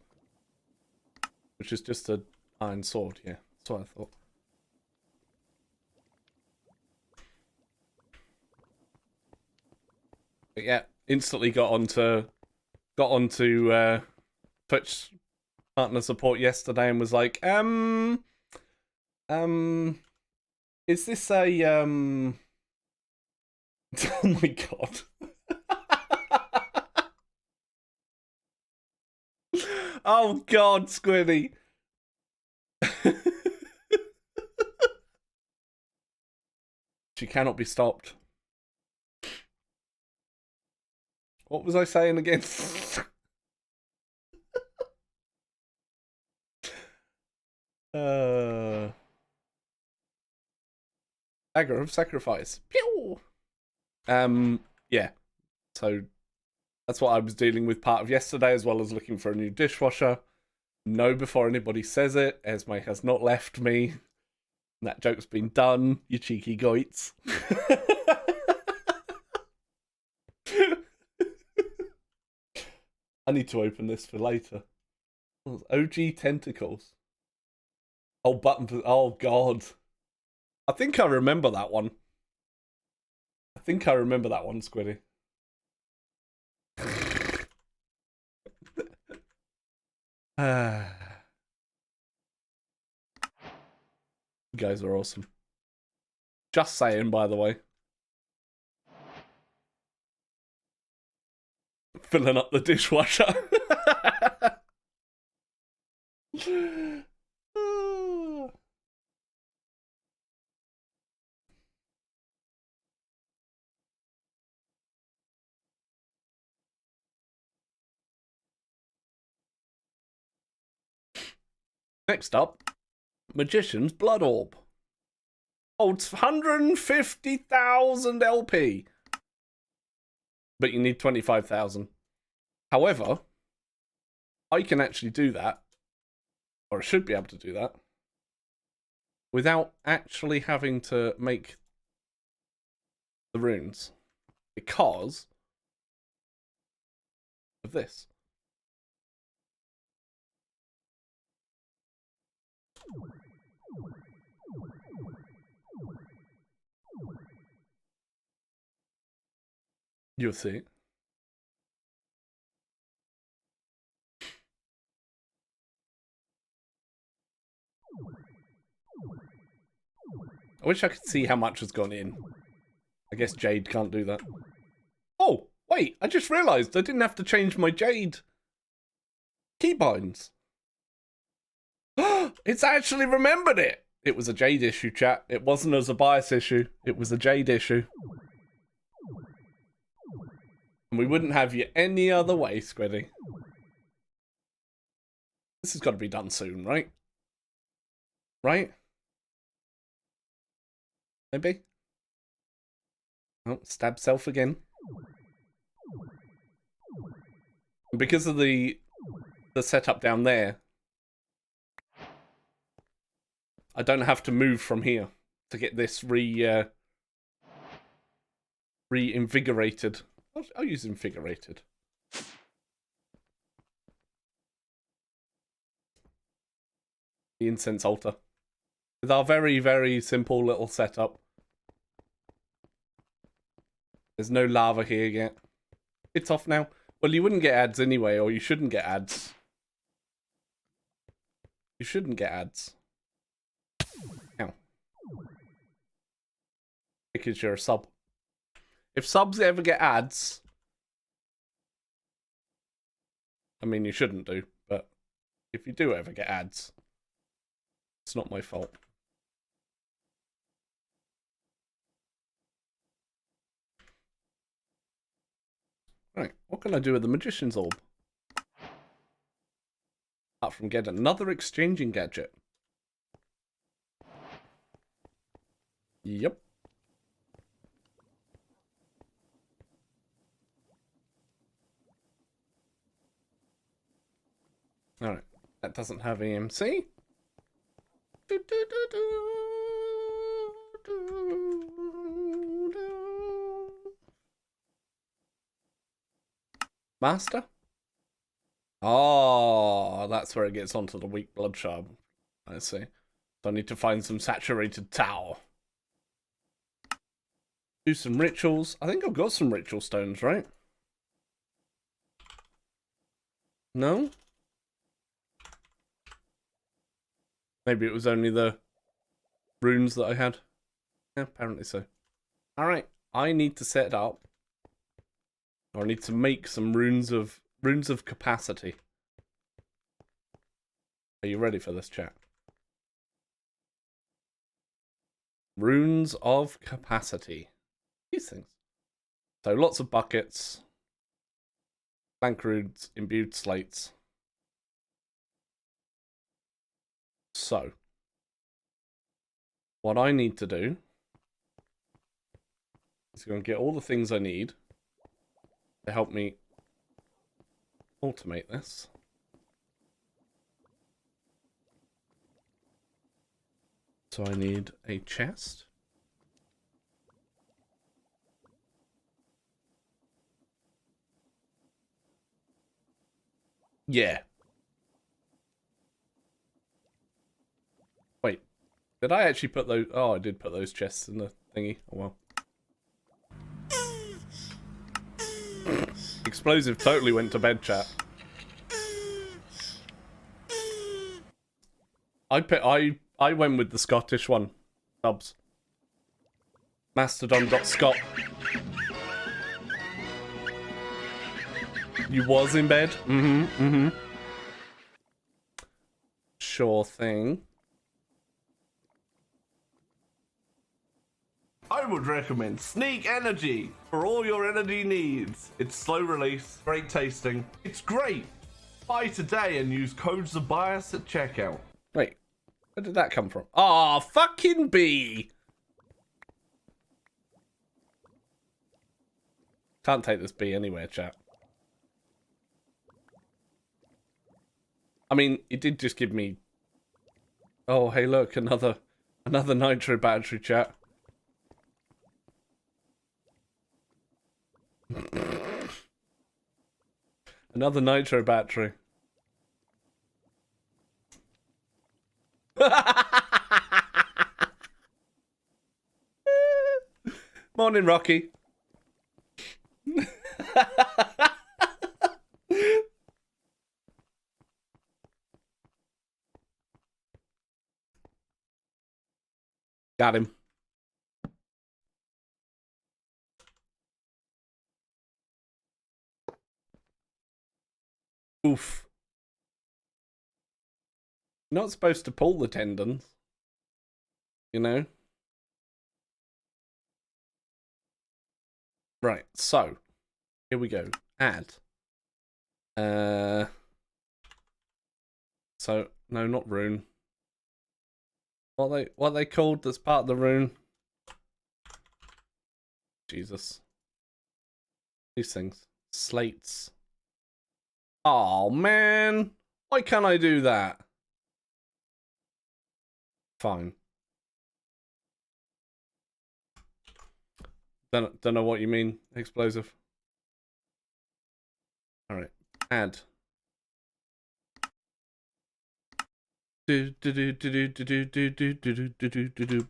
Which is just an iron sword, yeah. That's what I thought. But yeah, instantly got onto Twitch partner support yesterday and was like, is this a oh my god. Oh god, Squiddy. She cannot be stopped. What was I saying again? Dagger of Sacrifice. Pew! Yeah. So that's what I was dealing with part of yesterday, as well as looking for a new dishwasher. No, before anybody says it, Esme has not left me. That joke's been done, you cheeky goits. I need to open this for later. Oh, OG tentacles. Oh, button for... Oh, God. I think I remember that one. Squiddy. You guys are awesome. Just saying, by the way. Filling up the dishwasher. Next up, Magician's Blood Orb. Holds 150,000 LP. But you need 25,000. However, I can actually do that, or I should be able to do that, without actually having to make the runes. Because of this. You'll see. I wish I could see how much has gone in. I guess Jade can't do that. Oh, wait, I just realised I didn't have to change my Jade keybinds. It's actually remembered it. It was a Jade issue, chat. It wasn't as a bias issue. It was a Jade issue. And we wouldn't have you any other way, Squiddy. This has got to be done soon, right? Right? Maybe? Oh, stab self again. Because of the setup down there, I don't have to move from here to get this reinvigorated. I'll use invigorated. The incense altar. With our very, very simple little setup. There's no lava here yet. It's off now. Well, you wouldn't get ads anyway, or you shouldn't get ads. You shouldn't get ads. Ow. Because you're a sub. If subs ever get ads, I mean, you shouldn't do, but if you do ever get ads, it's not my fault. Right, what can I do with the Magician's Orb? Apart from get another exchanging gadget. Yep. Alright, that doesn't have EMC. Master? Oh, that's where it gets onto the weak blood shard. I see. So I need to find some saturated tau. Do some rituals. I think I've got some ritual stones, right? No? Maybe it was only the runes that I had. Yeah, apparently so. Alright, I need to set it up. Or I need to make some runes of capacity. Are you ready for this, chat? Runes of capacity. These things. So lots of buckets. Blank runes, imbued slates. So, what I need to do is go and get all the things I need to help me automate this. So I need a chest. Yeah. Wait, did I actually put those? Oh, I did put those chests in the thingy. Oh well. Explosive totally went to bed, chat. I went with the Scottish one. Subs. Mastodon.scot. You was in bed? Sure thing. I would recommend Sneak Energy for all your energy needs. It's slow release, great tasting. It's great. Buy today and use codes of bias at checkout. Wait, where did that come from? Oh, fucking B. Can't take this B anywhere, chat. I mean, it did just give me... Oh, hey, look, another nitro battery, chat. Another nitro battery. Morning, Rocky. Got him. Oof. You're not supposed to pull the tendons. You know? Right, so here we go. Add. So no, not rune. What are they called that's part of the rune? Jesus. These things. Slates. Oh man. Why can't I do that? Fine. Don't know what you mean, explosive. Alright. Add.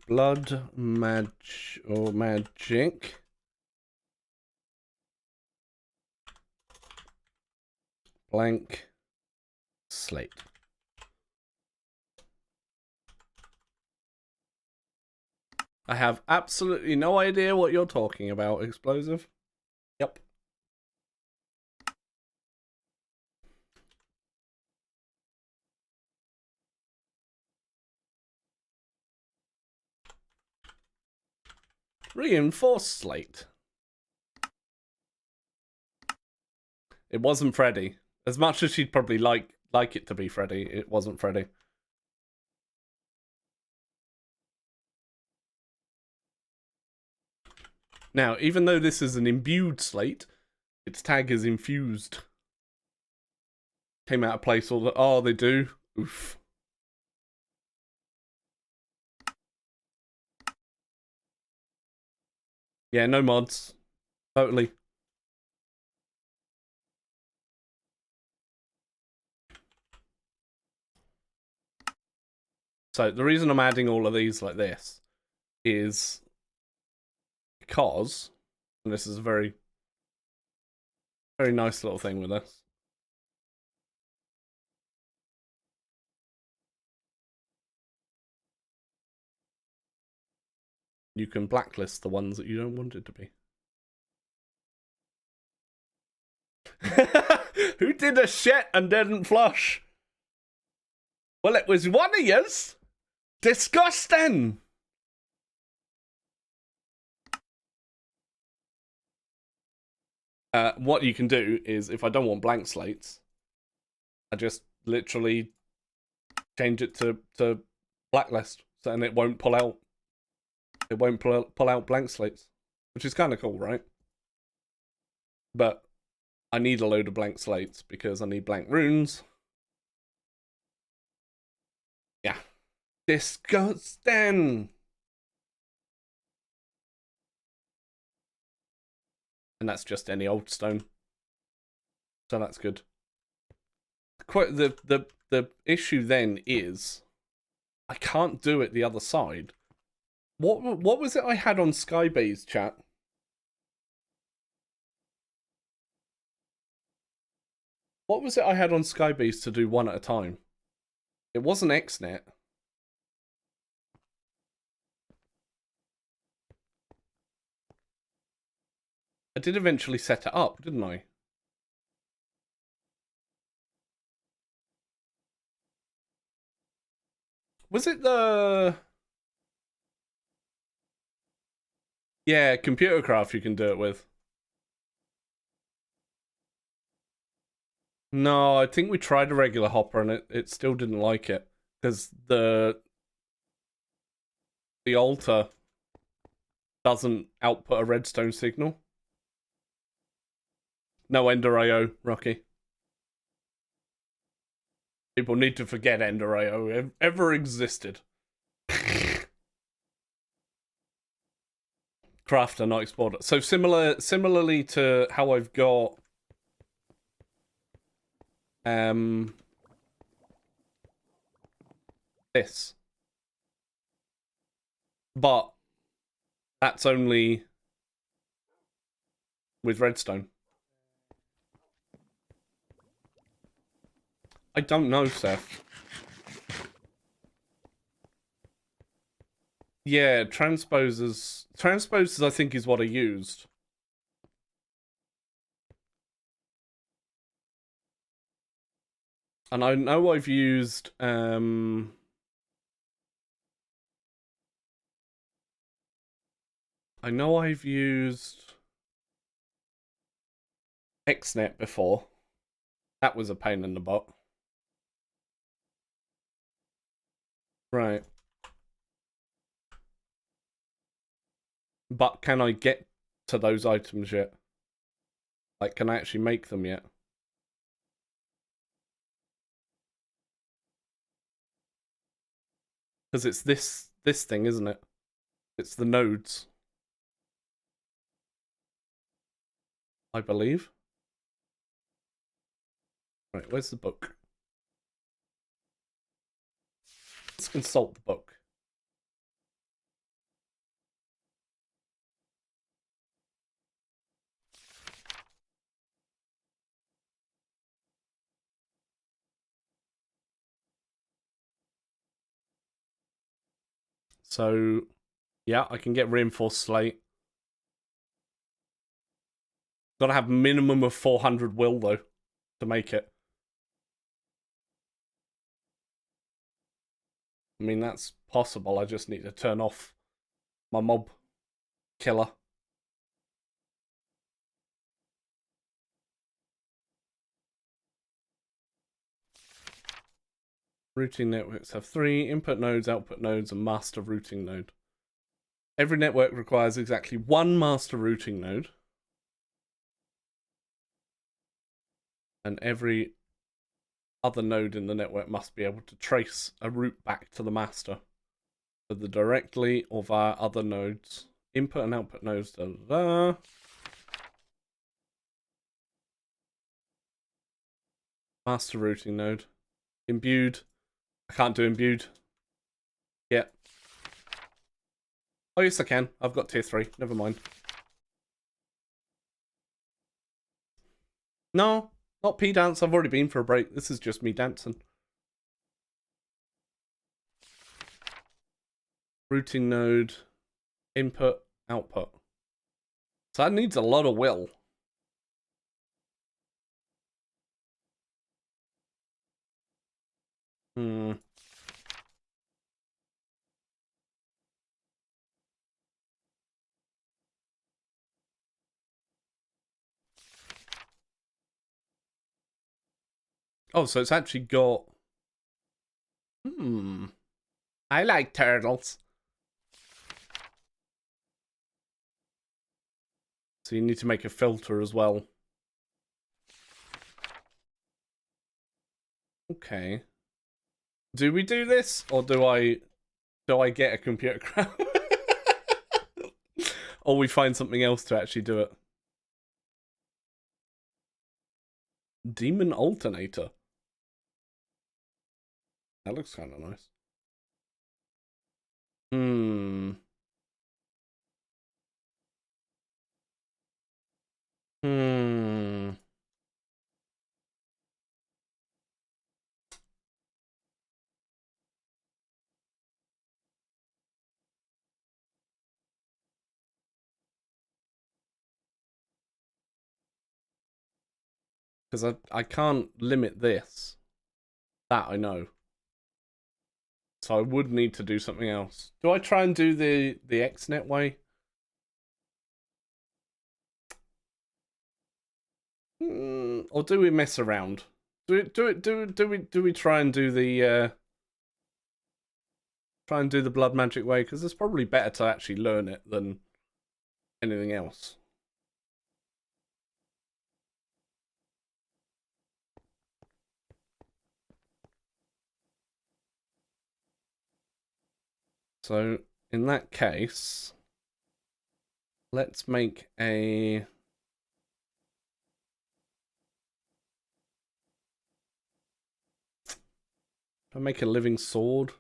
Blood magic. Blank slate. I have absolutely no idea what you're talking about, explosive. Yep. Reinforced slate. It wasn't Freddy. As much as she'd probably like it to be Freddy, it wasn't Freddy. Now, even though this is an imbued slate, its tag is infused. Came out of place all the... Oh, they do? Oof. Yeah, no mods. Totally. So, the reason I'm adding all of these like this is because, and this is a very, very nice little thing with this. You can blacklist the ones that you don't want it to be. Who did a shit and didn't flush? Well, it was one of yous. Disgusting. What you can do is, if I don't want blank slates, I just literally change it to blacklist, so and it won't pull out. It won't pull out blank slates, which is kind of cool, right? But I need a load of blank slates because I need blank runes. Yeah. Disgusting. And that's just any old stone. So that's good. Quite the issue then is I can't do it the other side. What was it I had on Skybase, chat? What was it I had on Skybase to do one at a time? It wasn't XNet. I did eventually set it up, didn't I? Was it the... Yeah, Computercraft you can do it with. No, I think we tried a regular hopper and it still didn't like it. Because the altar doesn't output a redstone signal. No Ender IO, Rocky. People need to forget Ender IO ever existed. Crafter, not exporter. So similarly to how I've got this. But that's only with redstone. I don't know, Seth. Yeah, transposers. Transposers, I think, is what I used. And I know I've used, I know I've used XNet before. That was a pain in the butt. Right. But can I get to those items yet? Like, can I actually make them yet? Because it's this thing, isn't it? It's the nodes. I believe. Right, where's the book? Let's consult the book. So, yeah, I can get reinforced slate. Gotta have minimum of 400 will, though, to make it. I mean, that's possible. I just need to turn off my mob killer. Routing networks have 3 input nodes, output nodes, and master routing node. Every network requires exactly 1 master routing node. And every other node in the network must be able to trace a route back to the master, whether directly or via other nodes. Input and output nodes. Da, da, da. Master routing node. Imbued. I can't do imbued. Yeah. Oh yes I can. I've got tier 3. Never mind. No. Not P-Dance, I've already been for a break. This is just me dancing. Routing node, input, output. So that needs a lot of will. Oh, so it's actually got... I like turtles. So you need to make a filter as well. Okay. Do we do this? Or do I get a computer crowd? Or we find something else to actually do it? Demon alternator. That looks kind of nice. Because I can't limit this. That I know. So I would need to do something else. Do I try and do the XNet way? Or do we mess around? Do we try and do the blood magic way? Because it's probably better to actually learn it than anything else. So in that case, let's make a... I make a living sword.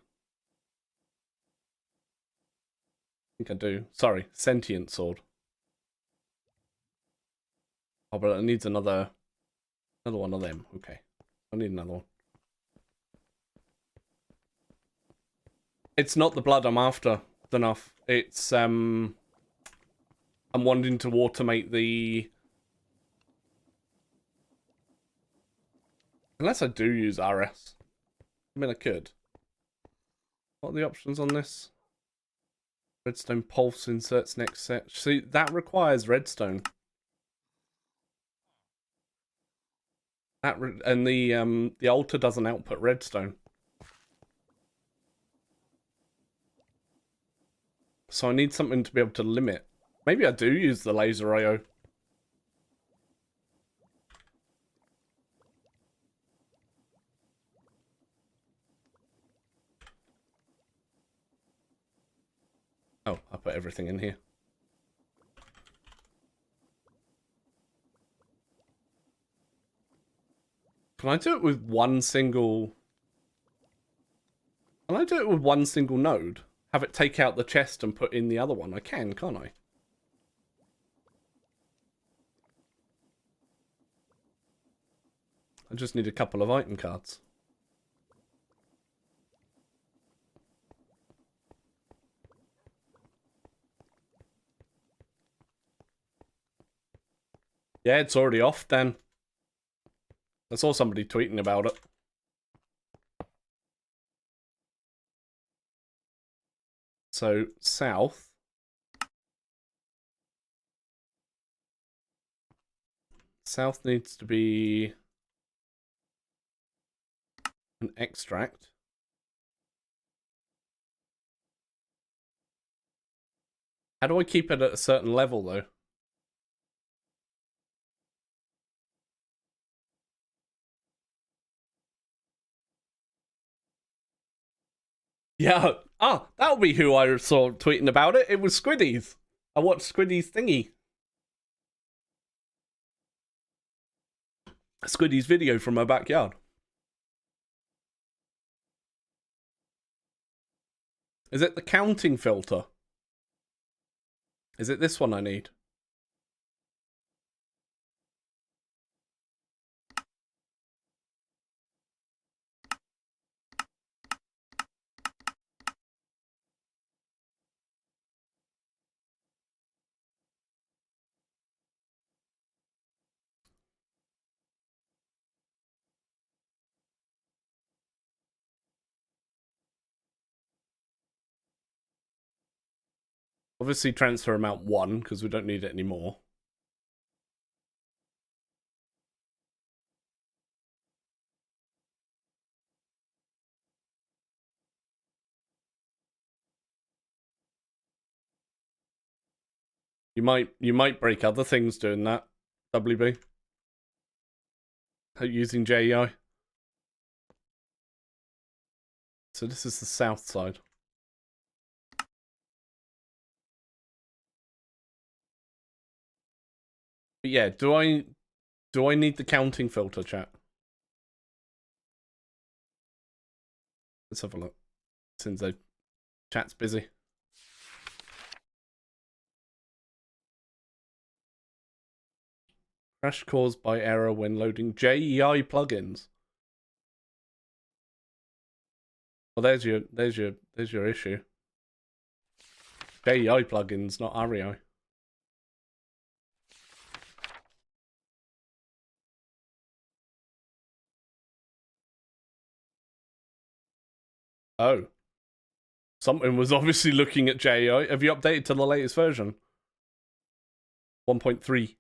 I think I do. Sorry, sentient sword. Oh, but it needs another one of them. Okay, I need another one. It's not the blood I'm after enough. It's I'm wanting to automate the. Unless I do use RS. I mean, I could. What are the options on this? Redstone pulse inserts next set. See, that requires redstone. And the altar doesn't output redstone. So I need something to be able to limit. Maybe I do use the laser IO. Oh, I put everything in here. Can I do it with one single... Can I do it with one single node? Have it take out the chest and put in the other one? I can, can't I? I just need a couple of item cards. Yeah, it's already off then. I saw somebody tweeting about it. So, south. South needs to be an extract. How do I keep it at a certain level, though? Yeah. Ah, that'll be who I saw tweeting about it. It was Squiddies. I watched Squiddies thingy. Squiddies video from my backyard. Is it the counting filter? Is it this one I need? Obviously transfer amount 1, because we don't need it anymore. You might break other things doing that, WB. Using JEI. So this is the south side. But yeah, do I need the counting filter, chat? Let's have a look. Since the chat's busy. Crash caused by error when loading JEI plugins. Well, there's your issue. JEI plugins, not REI. Oh. Something was obviously looking at JEI. Have you updated to the latest version? 1.3.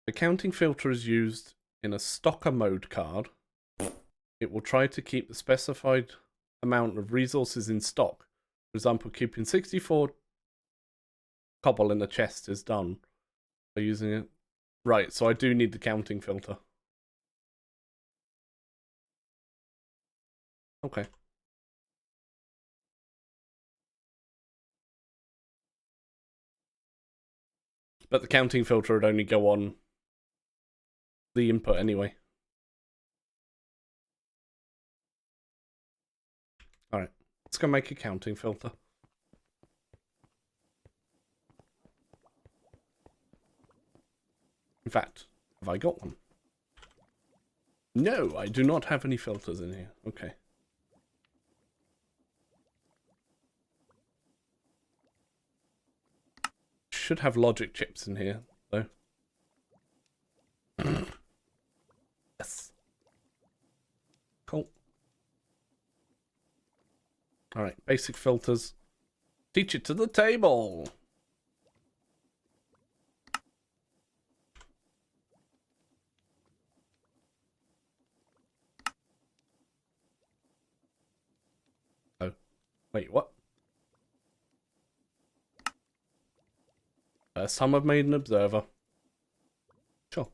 The counting filter is used in a stocker mode card. It will try to keep the specified amount of resources in stock. For example, keeping 64 cobble in the chest is done by using it. Right, so I do need the counting filter. Okay. But the counting filter would only go on the input anyway. Alright, let's go make a counting filter. In fact, have I got one? No, I do not have any filters in here. Okay. Should have logic chips in here, though. Yes. Cool. Alright, basic filters. Teach it to the table. Oh. Wait, what? First time I've made an observer. Sure.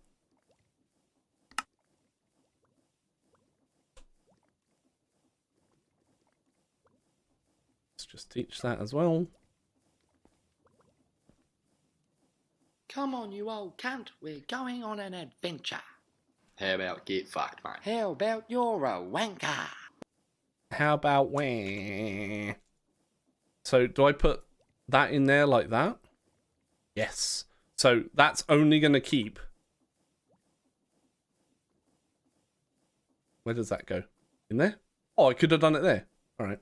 Let's just teach that as well. Come on, you old cunt. We're going on an adventure. How about get fucked, mate? How about you're a wanker? How about wah? So do I put that in there like that? Yes. So that's only going to keep. Where does that go? In there? Oh, I could have done it there. All right.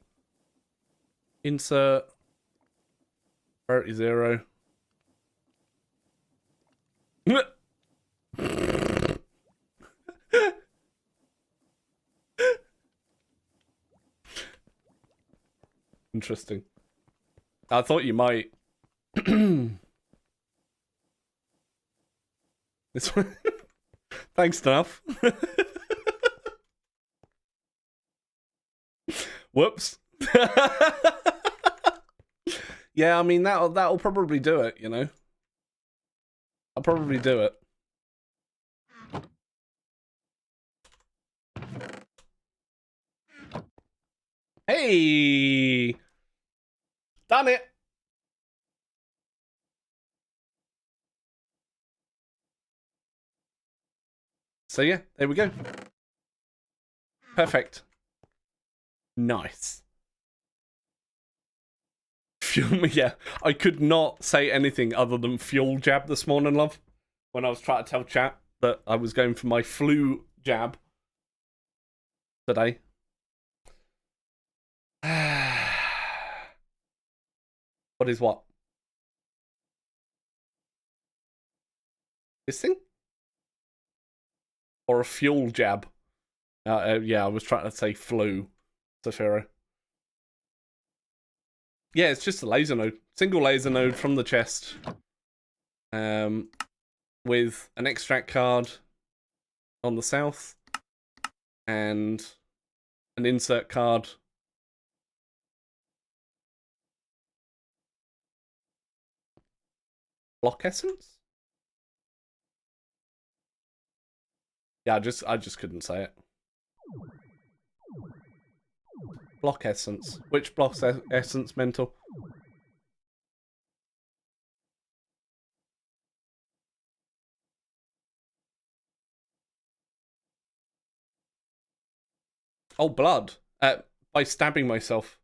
Insert. Priority 0. Interesting. I thought you might. This one. Thanks, Duff. Whoops. Yeah, I mean that'll probably do it, you know. I'll probably do it. Hey! Done it! So yeah, there we go. Perfect. Nice. Fuel, yeah, I could not say anything other than fuel jab this morning, love. When I was trying to tell chat that I was going for my flu jab today. What is what? This thing? Or a fuel jab? Yeah, I was trying to say flu, Zafira. Yeah, it's just a laser node. Single laser node from the chest. With an extract card on the south. And an insert card. Block essence? Yeah, I just couldn't say it. Block essence. Which block essence, mental? Oh, blood. By stabbing myself.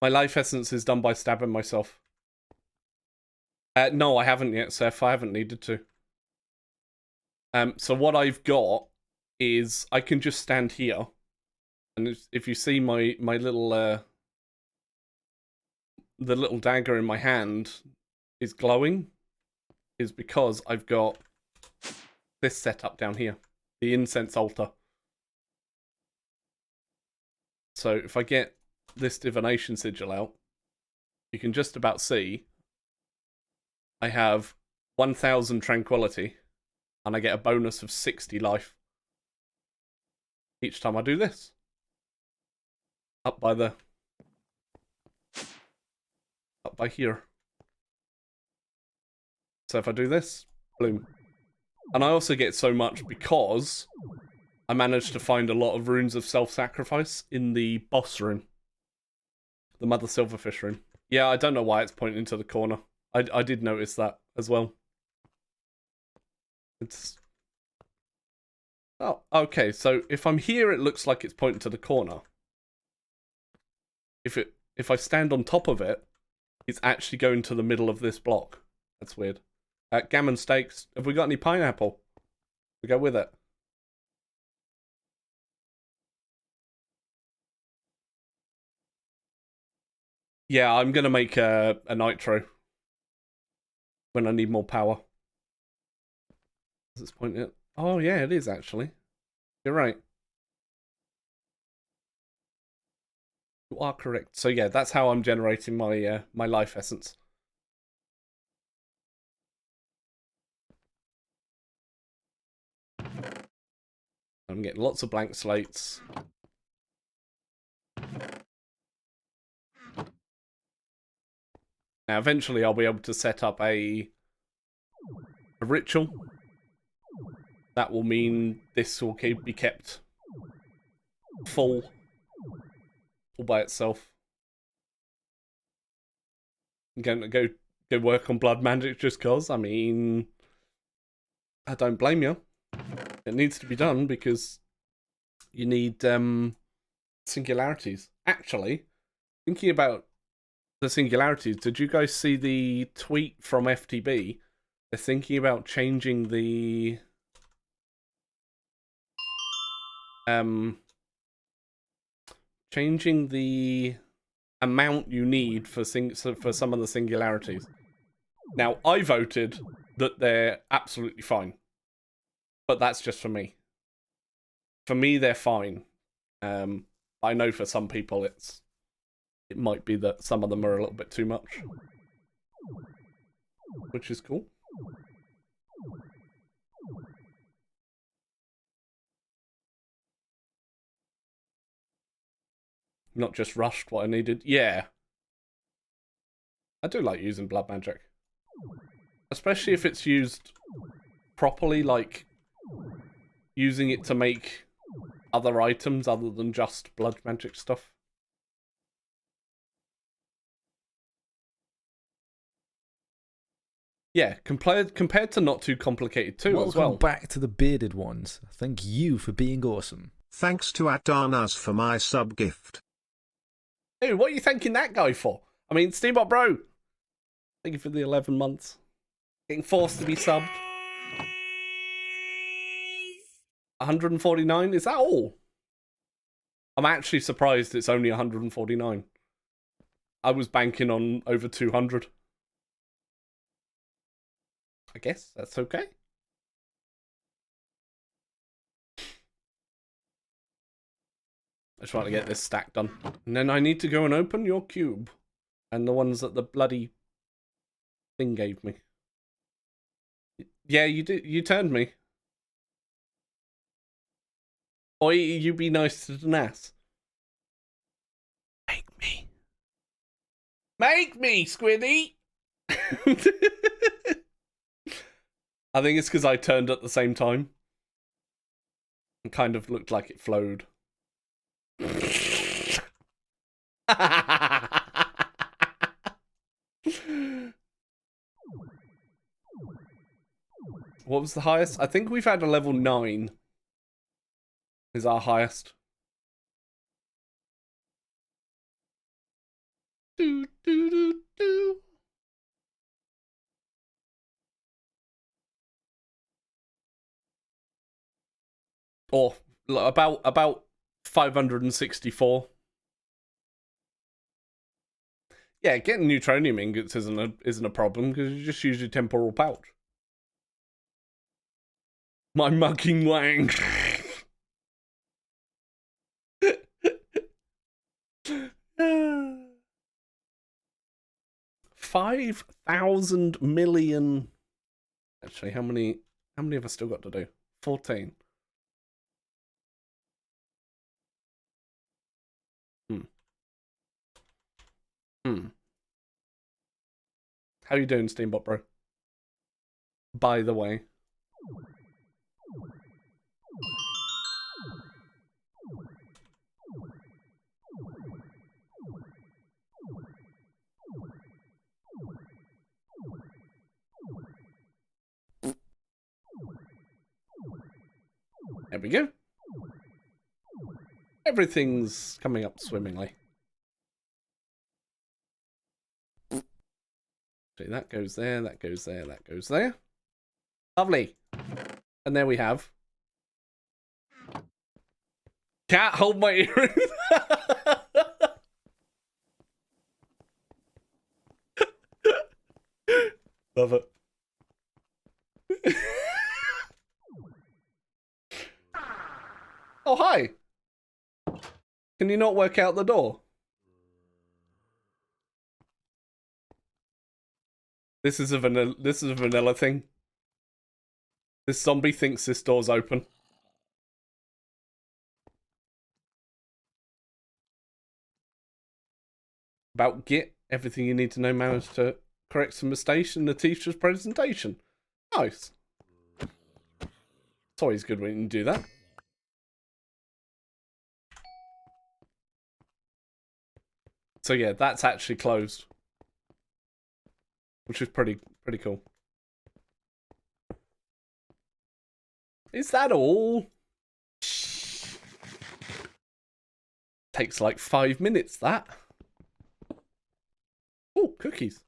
My life essence is done by stabbing myself. No, I haven't yet, Seth. I haven't needed to. So what I've got is I can just stand here, and if you see my little the little dagger in my hand is glowing, is because I've got this setup down here, the incense altar. So if I get this divination sigil out, you can just about see I have 1000 tranquility. And I get a bonus of 60 life each time I do this. Up by here. So if I do this, bloom. And I also get so much because I managed to find a lot of runes of self-sacrifice in the boss room. The Mother Silverfish room. Yeah, I don't know why it's pointing to the corner. I did notice that as well. It's... Oh, okay, so if I'm here, it looks like it's pointing to the corner. If I stand on top of it, it's actually going to the middle of this block. That's weird. Gammon steaks. Have we got any pineapple? We go with it. Yeah, I'm gonna make a nitro when I need more power. Is this point yet? Oh yeah, it is actually. You're right. You are correct. So yeah, that's how I'm generating my my life essence. I'm getting lots of blank slates. Now, eventually, I'll be able to set up a ritual. That will mean this will be kept full all by itself. I'm going to go work on blood magic just because. I mean, I don't blame you. It needs to be done because you need singularities. Actually, thinking about the singularities, did you guys see the tweet from FTB? They're thinking about changing the amount you need for some of the singularities. Now, I voted that they're absolutely fine, but that's just for me. For me, they're fine. I know for some people it might be that some of them are a little bit too much, which is cool. Not just rushed what I needed. Yeah. I do like using blood magic. Especially if it's used properly, like using it to make other items other than just blood magic stuff. Yeah, compared to not too complicated too as well. Welcome back to the Bearded Ones. Thank you for being awesome. Thanks to Adarnaz for my sub gift. Hey, what are you thanking that guy for? I mean, Steambot Bro, thank you for the 11 months. Getting forced to be subbed. 149, is that all? I'm actually surprised it's only 149. I was banking on over 200. I guess that's okay. I just want to get this stack done. And then I need to go and open your cube. And the ones that the bloody thing gave me. Yeah, you did. You turned me. Oi, you be nice to the Nas. Make me. Make me, Squiddy! I think it's because I turned at the same time. It kind of looked like it flowed. What was the highest? I think we've had a level 9. Is our highest. Do, do, do, do. Or about 564. Yeah, getting neutronium ingots isn't a problem because you just use your temporal pouch. My mucking wang. 5,000 million. Actually, how many have I still got to do? 14. How you doing, Steambot Bro? By the way. There we go. Everything's coming up swimmingly. See, that goes there, that goes there, that goes there. Lovely. And there we have. Can't hold my earrings. Love it. Oh, hi. Can you not work out the door? This is a vanilla thing. This zombie thinks this door's open. About Git, everything you need to know managed to correct some mistakes in the teacher's presentation. Nice. It's always good when you can do that. So yeah, that's actually closed. Which is pretty cool. Is that all? Takes like 5 minutes, that. Oh, cookies.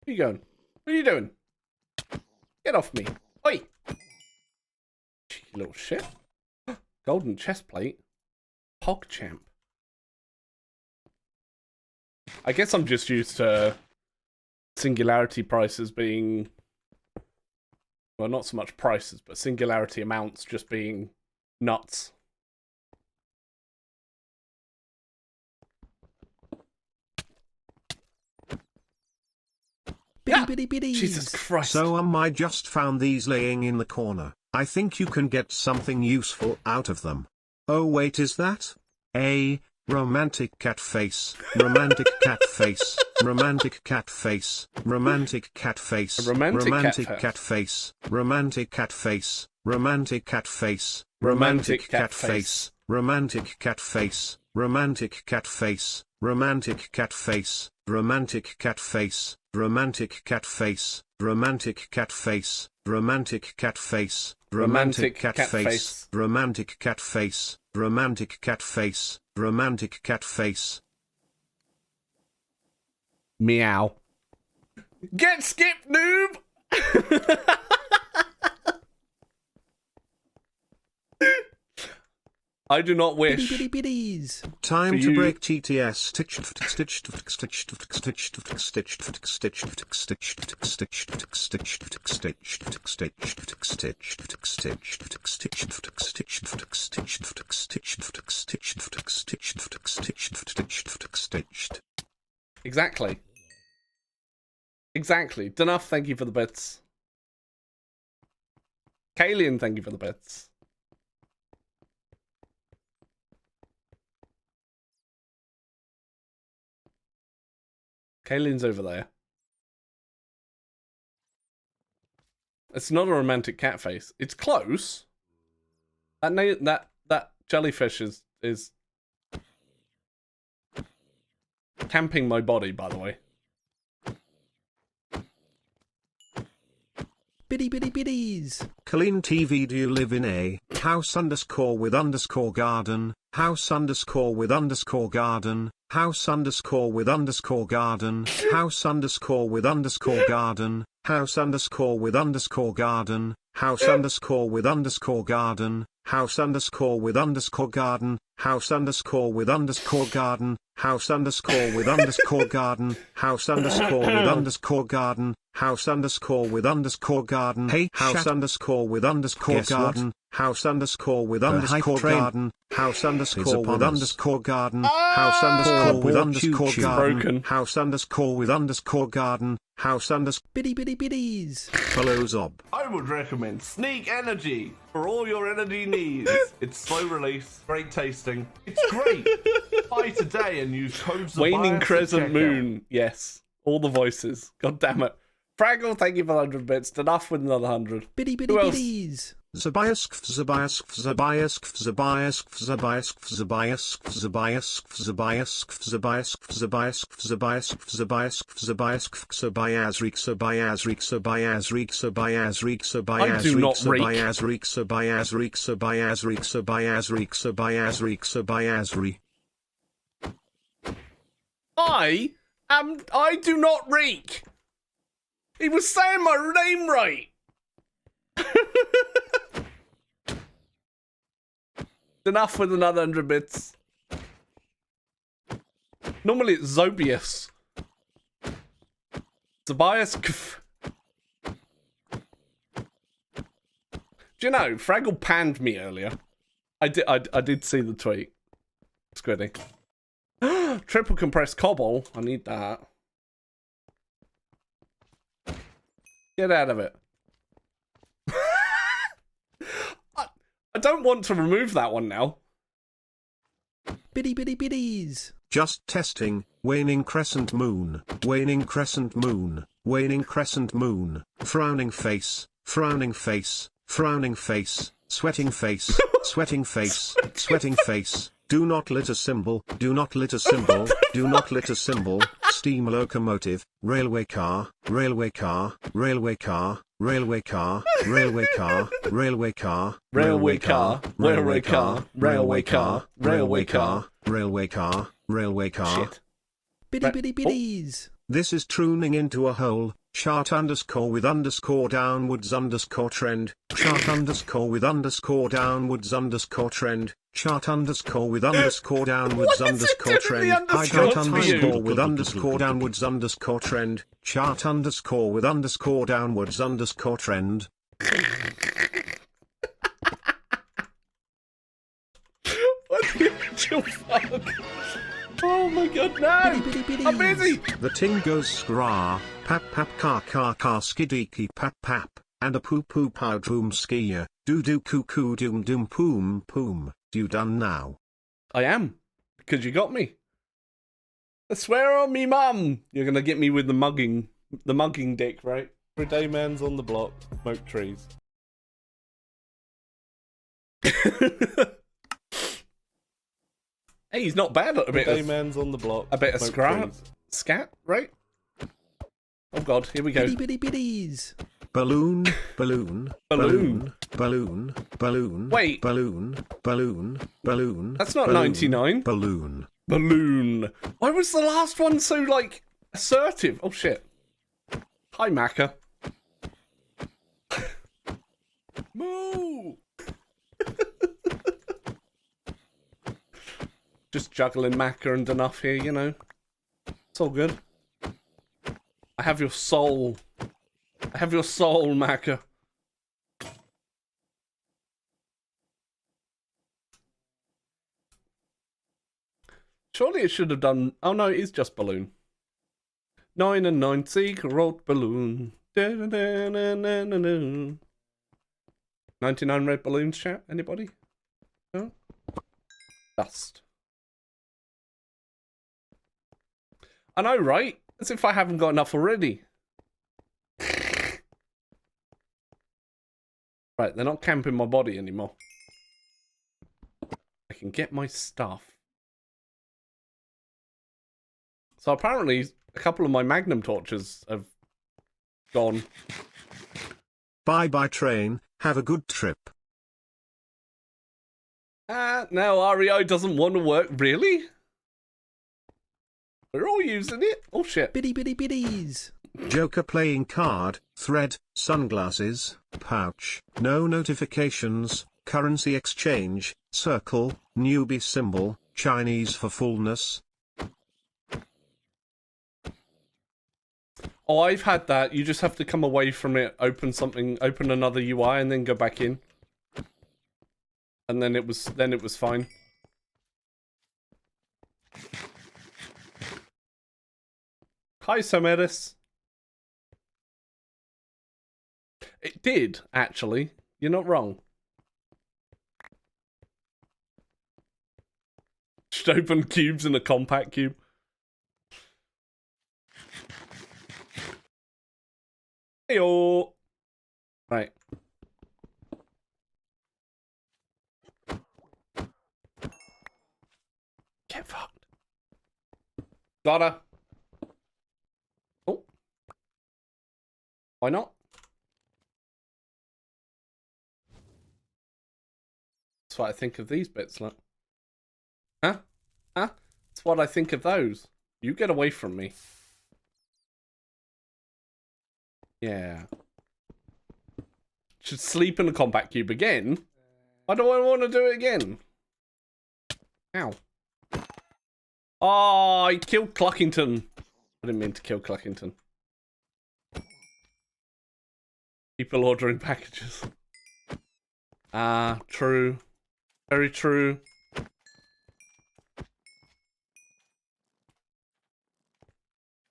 Where you going? What are you doing? Get off me. Oi! Cheeky little shit. Golden chest plate. PogChamp. I guess I'm just used to Singularity prices being... Well, not so much prices, but Singularity amounts just being nuts. Jesus Christ. So I just found these laying in the corner. I think you can get something useful out of them. Oh wait, is that? A romantic cat face, romantic cat face, romantic cat face, romantic cat face, romantic cat face, romantic cat face, romantic cat face, romantic cat face, romantic cat face, romantic cat face, romantic cat face, romantic cat face, romantic cat face, romantic cat face, romantic cat face, romantic cat face, romantic cat face, romantic cat face, romantic cat face. Meow. Get skipped, noob! I do not wish. Time to break TTS. Exactly. Exactly. Dunuff, thank you for the bits. Kalian, thank you for the bits. Kaylin's over there. It's not a romantic cat face. It's close. That jellyfish is camping my body, by the way. Biddies. Colleen TV, do you live in a house _ garden, house _ garden, house _ garden, house _ garden, house _ garden, house _ garden, house _ garden, house _ garden, house _ garden, house _ garden, hey, house _ garden, house _ garden, house _ garden, house garden, house Biddies. Follows up. I would recommend Sneak Energy for all your energy needs. It's slow release, great tasting. It's great. Buy today and use codes. Waning Crescent Moon. Yes, all the voices. God damn it. Fraggle, thank you for 100 bits. Enough with another 100. Biddies. Zabiask. I do not reek. He was saying my name right. Enough with another 100 bits. Normally it's Zobius. Tobias Kf. Do you know, Fraggle panned me earlier. I did see the tweet. Squiddy. Triple compressed cobble. I need that. Get out of it. I don't want to remove that one now. Biddy biddy biddies. Just testing. Waning crescent moon. Waning crescent moon. Waning crescent moon. Frowning face. Frowning face. Frowning face. Sweating face. Sweating face. Sweating face. Do not litter symbol. Do not litter symbol. Do not litter symbol. Steam locomotive. Railway car. Railway car. Railway car. Railway car. Railway car. Railway car. Railway car. Railway car. Railway car. Railway car. Railway car. Railway car. Shit. Biddy biddy biddies. This is tuning into a hole. Chart underscore with underscore downwards underscore trend. Chart underscore with underscore downwards underscore trend. Chart underscore with underscore downwards underscore trend. Chart underscore with underscore downwards underscore trend. Chart underscore with underscore downwards underscore trend. What the actual fuck? Oh my god, no! I'm busy! The ting goes scra, pap pap car skidiki pap pap, and a poo poo pow doom skier, doo doo coo coo doom doom poom poom. You done now? I am, because you got me. I swear on me mum! You're gonna get me with the mugging dick, right? Everyday man's on the block, smoke trees. Hey, he's not bad at a bit of... man's on the block. A bit of scat, right? Oh god, here we go. Biddy biddy biddies. Balloon, balloon, balloon, balloon, balloon. Wait. Balloon, balloon, balloon. That's not balloon, 99. Balloon. Balloon. Why was the last one so, like, assertive? Oh shit. Hi, Macca. Moo! Just juggling Macca and enough here, you know. It's all good. I have your soul. I have your soul, Macca. Surely it should have done... Oh no, it is just balloon. 99 wrote balloon. 99 red balloons, chat? Anybody? No? Dust. I know, right? As if I haven't got enough already. Right, they're not camping my body anymore. I can get my stuff. So apparently, a couple of my Magnum torches have gone. Bye bye train, have a good trip. Now REO doesn't want to work. Really? We're all using it. Oh shit. Biddy biddy biddies. Joker playing card, thread, sunglasses, pouch, no notifications, currency exchange, circle, newbie symbol, Chinese for fullness. Oh, I've had that. You just have to come away from it, open something, open another UI, and then go back in. And then it was fine. Hi, Someris. It did, actually. You're not wrong. Just open cubes in a compact cube. Heyo. Right. Get fucked. Gotta. Oh. Why not? That's what I think of these bits, like. Huh? Huh? That's what I think of those. You get away from me. Yeah. should sleep in a compact cube again. Why do I want to do it again? Ow. Oh, I killed Cluckington. I didn't mean to kill Cluckington. People ordering packages. Ah, true. Very true.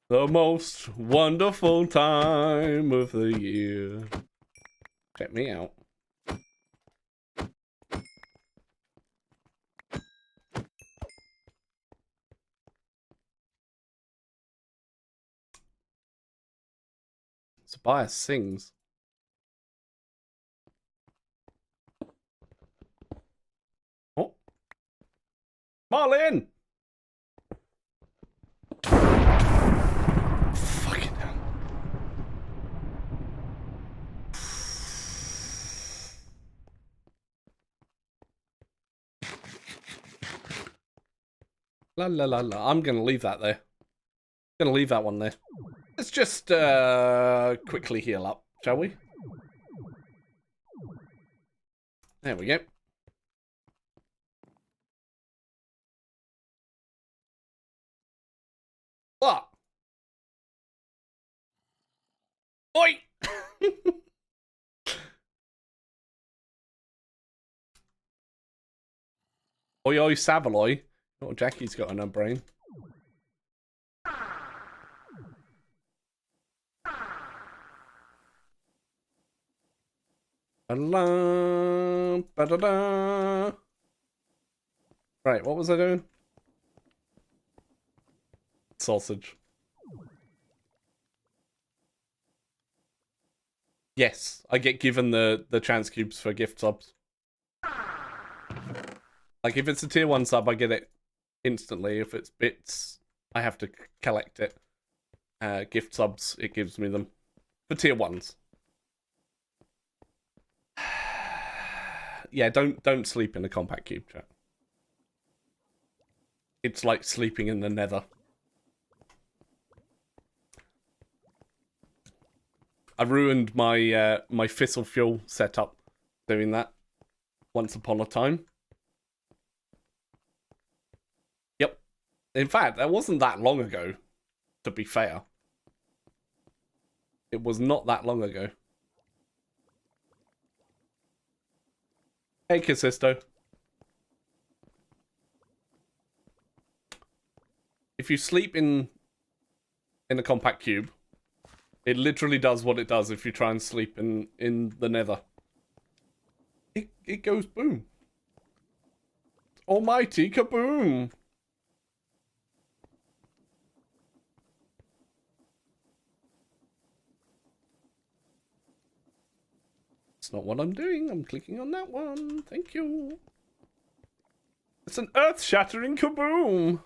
The most wonderful time of the year. Check me out. Tobias sings. Oh. Marlin! Fucking hell. La la la la. I'm gonna leave that there. Gonna leave that one there. Let's just quickly heal up, shall we? There we go. What? Oi! Oi oi Savaloy. Oh, Jackie's got on her brain. Ba-da-da. Right, what was I doing? Sausage. Yes, I get given the chance cubes for gift subs. Like, if it's a tier 1 sub, I get it instantly. If it's bits, I have to collect it. Gift subs, it gives me them. For tier 1s. Yeah, don't sleep in a compact cube, chat. It's like sleeping in the nether. I ruined my my fissile fuel setup doing that once upon a time. Yep. In fact, that wasn't that long ago, to be fair. It was not that long ago. Hey, Kasisto. If you sleep in a compact cube, it literally does what it does if you try and sleep in the nether. It goes boom. Almighty kaboom. It's not what I'm doing. I'm clicking on that one. Thank you. It's an earth-shattering kaboom.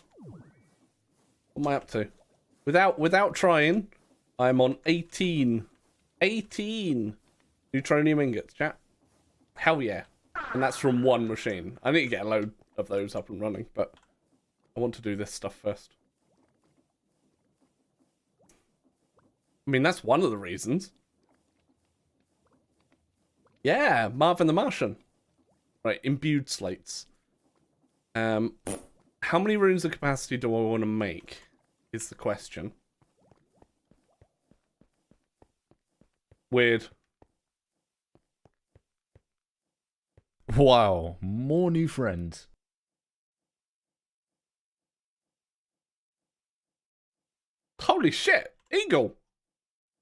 What am I up to? Without trying, I'm on 18 neutronium ingots, chat. Hell yeah. And that's from one machine. I need to get a load of those up and running, but I want to do this stuff first. I mean, that's one of the reasons. Yeah, Marvin the Martian. Right, imbued slates. How many runes of capacity do I want to make? Is the question. Weird. Wow, more new friends. Holy shit! Eagle!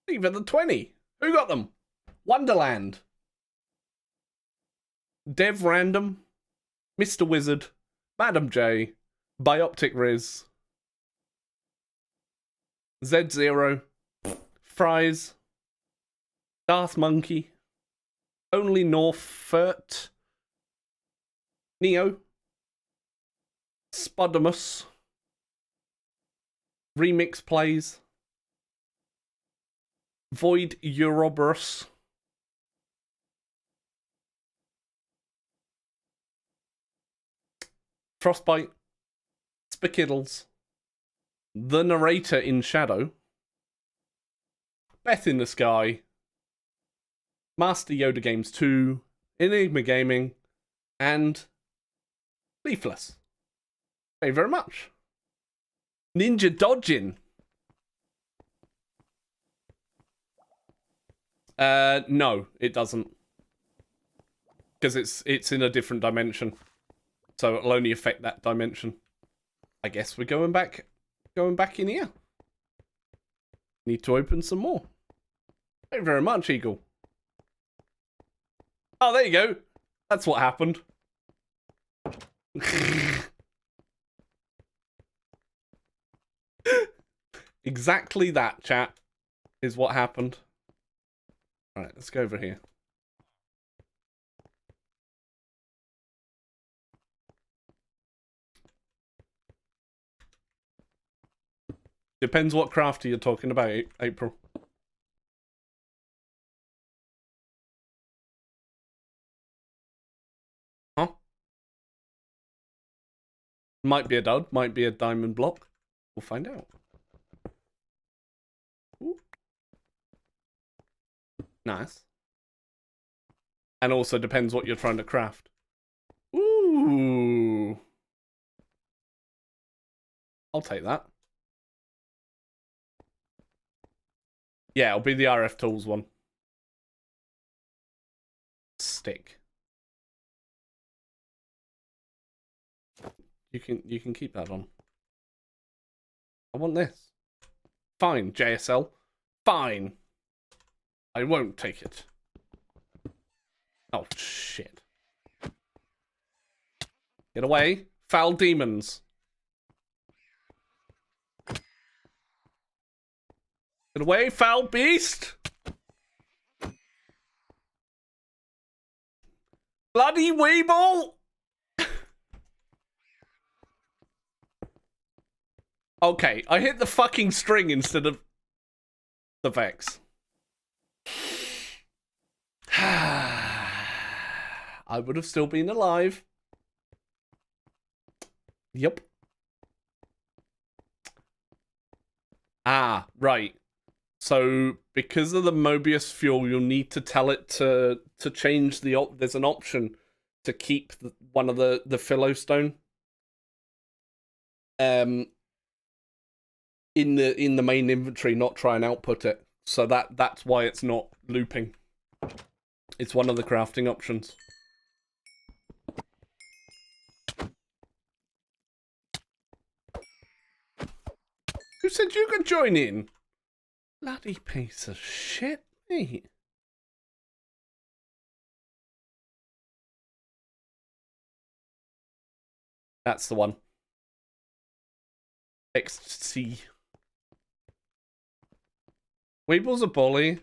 Even the 20. Who got them? Wonderland. Dev Random. Mr. Wizard. Madam J. Bioptic Riz. Z0. Fries. Darth Monkey. Only Norfert. Neo. Spudamus. Remix Plays. Void Ouroboros. Frostbite. Spikiddles. The Narrator in Shadow. Beth in the Sky. Master Yoda Games 2, Enigma Gaming, and Leafless. Thank you very much. Ninja Dodging. No, it doesn't. Because it's in a different dimension. So it'll only affect that dimension. I guess we're going back in here. Need to open some more. Thank you very much, Eagle. Oh, there you go. That's what happened. Exactly that, chat, is what happened. Alright, let's go over here. Depends what crafter you're talking about, April. Huh? Might be a dud, might be a diamond block. We'll find out. Ooh. Nice. And also depends what you're trying to craft. Ooh. I'll take that. Yeah, it'll be the RF Tools one. Stick. You can keep that on. I want this. Fine, JSL. Fine. I won't take it. Oh, shit. Get away. Foul demons. Get away, foul beast! Bloody Weeble! Okay, I hit the fucking string instead of the Vex. I would have still been alive. Yep. Ah, right. So, because of the Mobius fuel, you'll need to tell it to change the there's an option to keep one of the Philostone. In the main inventory, not try and output it. So that's why it's not looping. It's one of the crafting options. Who said you could join in? Bloody piece of shit, mate. That's the one. XC. Weeble's a bully.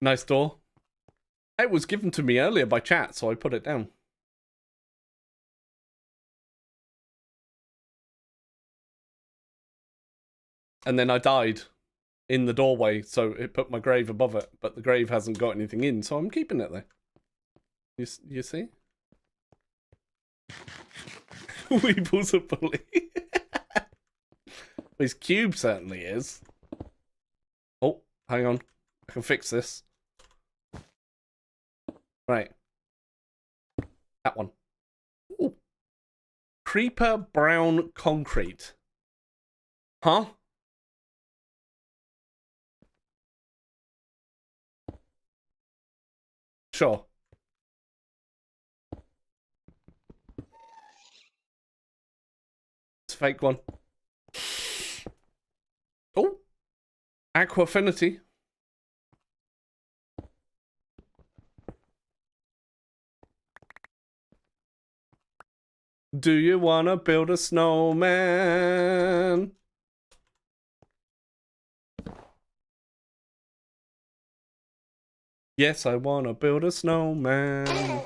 Nice door. It was given to me earlier by chat, so I put it down. And then I died in the doorway, so it put my grave above it, but the grave hasn't got anything in, so I'm keeping it there. You see? Weeble's a bully. His cube certainly is. Oh, hang on. I can fix this. Right. That one. Ooh. Creeper brown concrete. Huh? Sure. It's a fake one. Oh. Aquafinity. Do you wanna build a snowman? Yes, I wanna build a snowman.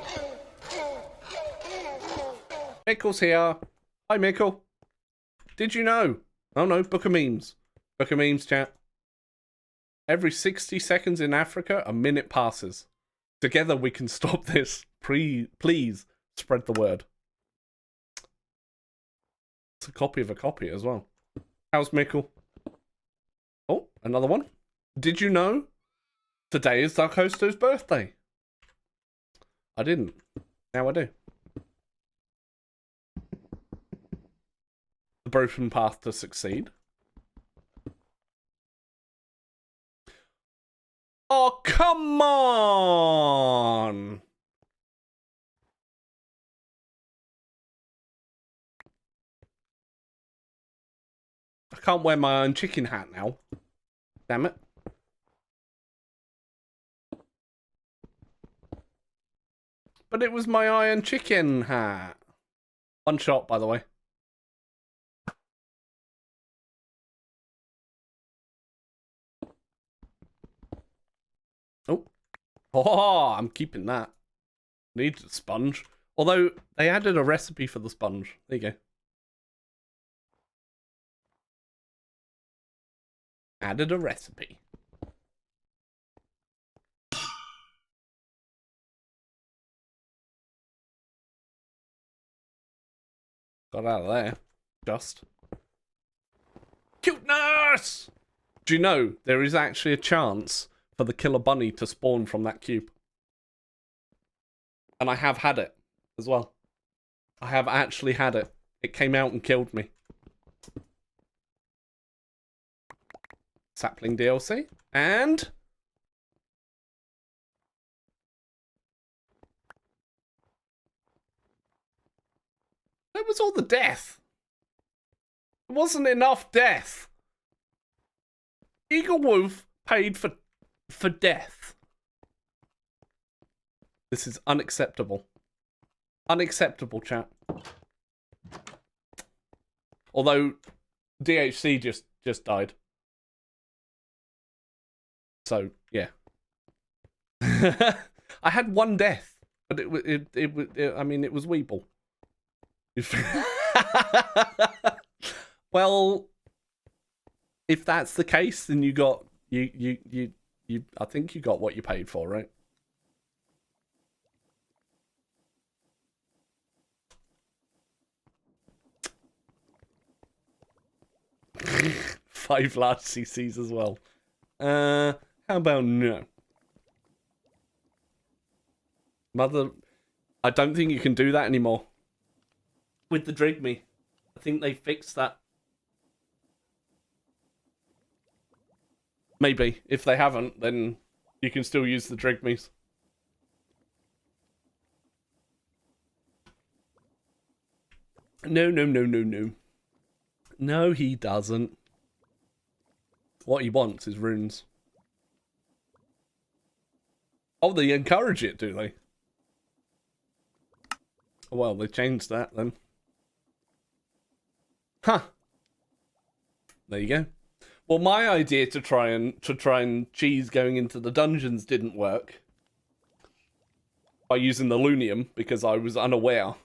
Mickle's here. Hi, Mickle. Did you know? Oh no, Book of Memes. Book of Memes, chat. Every 60 seconds in Africa, a minute passes. Together we can stop this. Please spread the word. It's a copy of a copy as well. How's Mickle? Oh, another one. Did you know today is Dark Hosto's birthday? I didn't. Now I do. The broken path to succeed. Oh, come on! I can't wear my own chicken hat now. Damn it. But it was my iron chicken hat. One shot, by the way. Oh. Oh, I'm keeping that. Need a sponge. Although, they added a recipe for the sponge. There you go. Added a recipe. Got out of there. Just. Cuteness! Do you know, there is actually a chance for the killer bunny to spawn from that cube. And I have had it as well. I have actually had it. It came out and killed me. Sapling DLC. And... where was all the death? There wasn't enough death. Eagle Wolf paid for death. This is unacceptable. Unacceptable, chat. Although DHC just died. So, yeah. I had one death, but it I mean, it was Weeble. Well, if that's the case, then you got you I think you got what you paid for, right? Five large CCs as well. How about no? Mother, I don't think you can do that anymore. With the Drigme. I think they fixed that. Maybe. If they haven't, then you can still use the Drigmes. No. No, he doesn't. What he wants is runes. Oh, they encourage it, do they? Well, they changed that then. Huh. There you go. Well, my idea to try and cheese going into the dungeons didn't work by using the Lunium because I was unaware.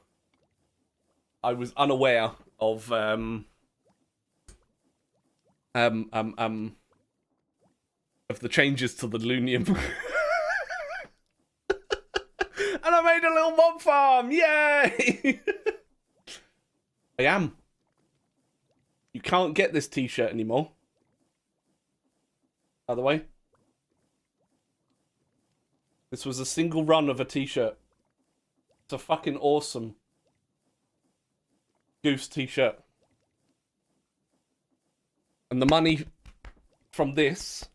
I was unaware of of the changes to the Lunium. And I made a little mob farm! Yay! I am. You can't get this t-shirt anymore. By the way. This was a single run of a t-shirt. It's a fucking awesome Goose t-shirt. And the money from this,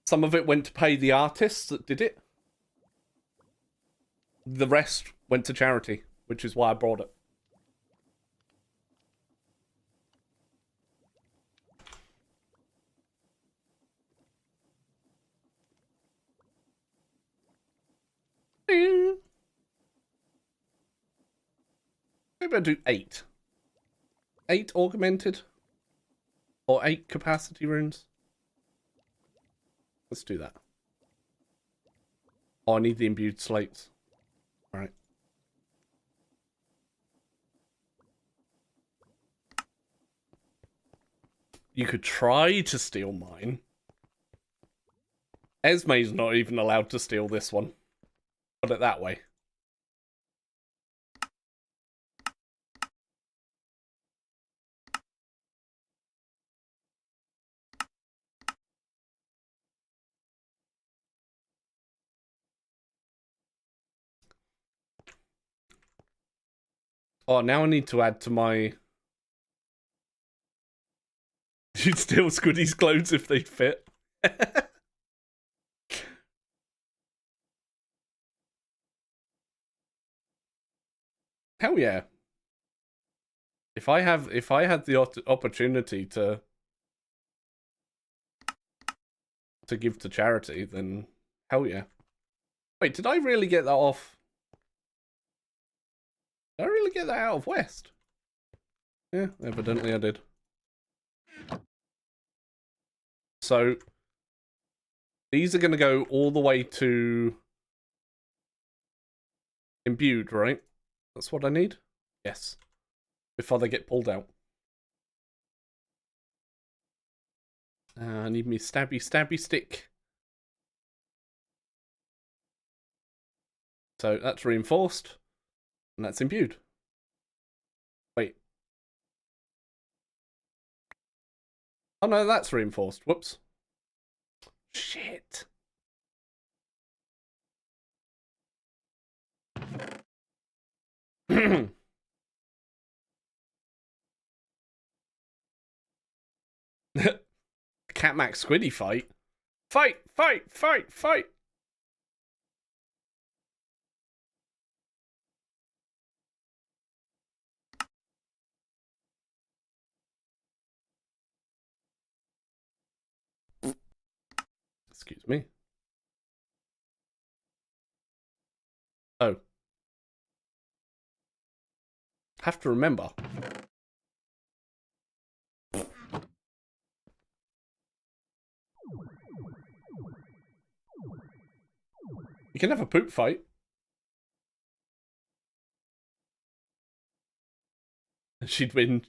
some of it went to pay the artists that did it. The rest went to charity, which is why I brought it. Maybe I'll do 8. 8 augmented? Or 8 capacity runes? Let's do that. Oh, I need the imbued slates. Alright. You could try to steal mine. Esme's not even allowed to steal this one. Put it that way. Oh, now I need to add to my... You'd steal Squiddy's clothes if they fit. Hell yeah. If I had the opportunity to give to charity, then hell yeah. Wait, did I really get that off? Did I really get that out of West? Yeah, evidently I did. So these are going to go all the way to imbued, right? That's what I need? Yes. Before they get pulled out. I need me stabby stick. So that's reinforced. And that's imbued. Wait. Oh no, that's reinforced. Whoops. Shit. Catmax Squiddy fight. Fight! Excuse me. Oh. Have to remember. You can have a poop fight. And she'd win.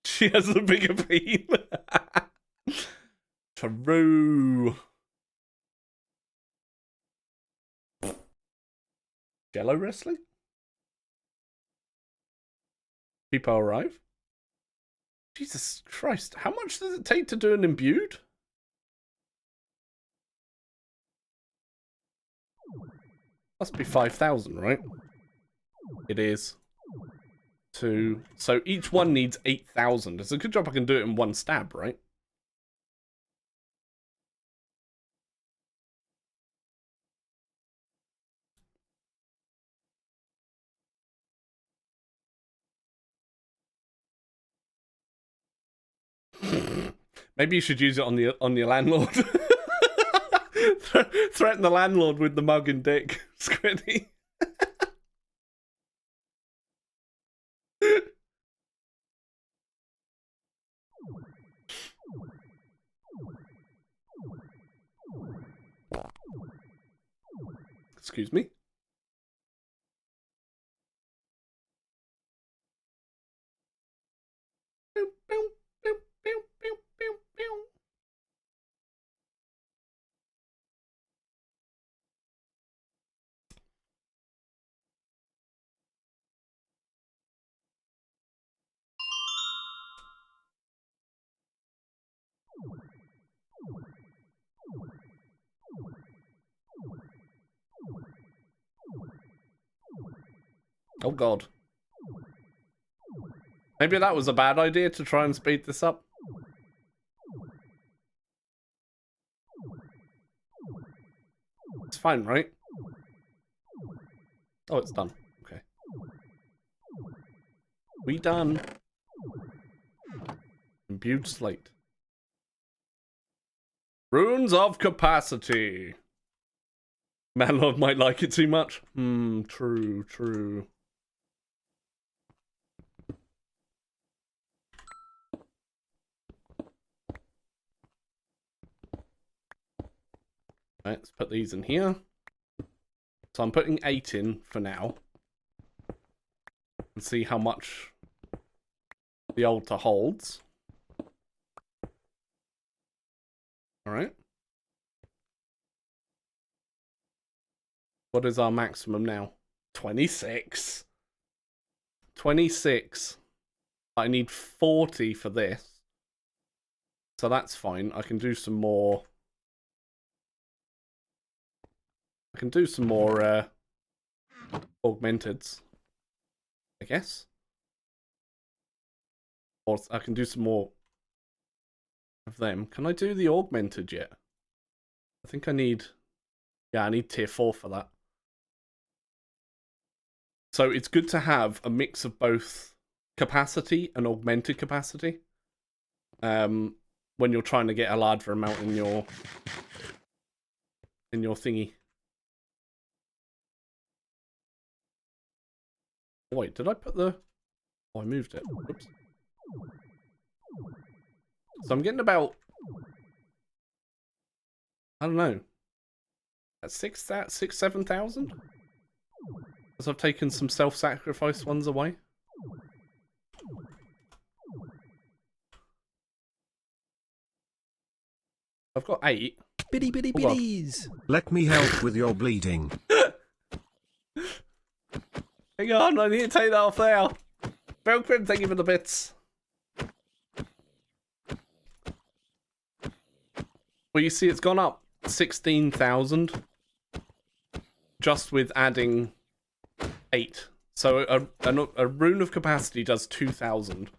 She has a bigger beam. True. Jello wrestling? People arrive? Jesus Christ. How much does it take to do an imbued? Must be 5,000, right? It is. 2. So each one needs 8,000. It's a good job I can do it in one stab, right? Maybe you should use it on your landlord. Threaten the landlord with the mug and dick, Squiddy. Excuse me. Oh god. Maybe that was a bad idea to try and speed this up. It's fine, right? Oh, it's done. Okay. We done. Imbued slate. Runes of capacity. Manlord might like it too much. True. Right, let's put these in here. So I'm putting 8 in for now. And see how much the altar holds. Alright. What is our maximum now? 26. 26. I need 40 for this. So that's fine. I can do some more. I can do some more augmenteds, I guess. Or I can do some more of them. Can I do the augmented yet? I think I need... Yeah, I need tier 4 for that. So it's good to have a mix of both capacity and augmented capacity. When you're trying to get a larger amount in your thingy. Wait, did I put the... Oh, I moved it. Oops. So I'm getting about... I don't know. At 7,000? As I've taken some self-sacrifice ones away. I've got 8. Bitty bitty bitties. Let me help with your bleeding. Hang on, I need to take that off there. Velcrin, thank you for the bits. Well, you see, it's gone up 16,000 just with adding 8. So a rune of capacity does 2,000,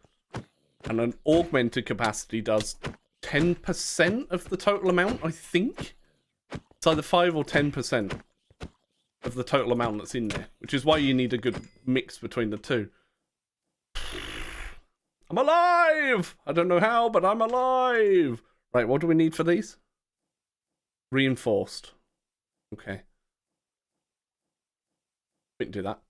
and an augmented capacity does 10% of the total amount, I think. It's either 5 or 10% of the total amount that's in there, which is why you need a good mix between the two. I'm alive! I don't know how, but I'm alive! Right, what do we need for these? Reinforced. Okay. We can do that.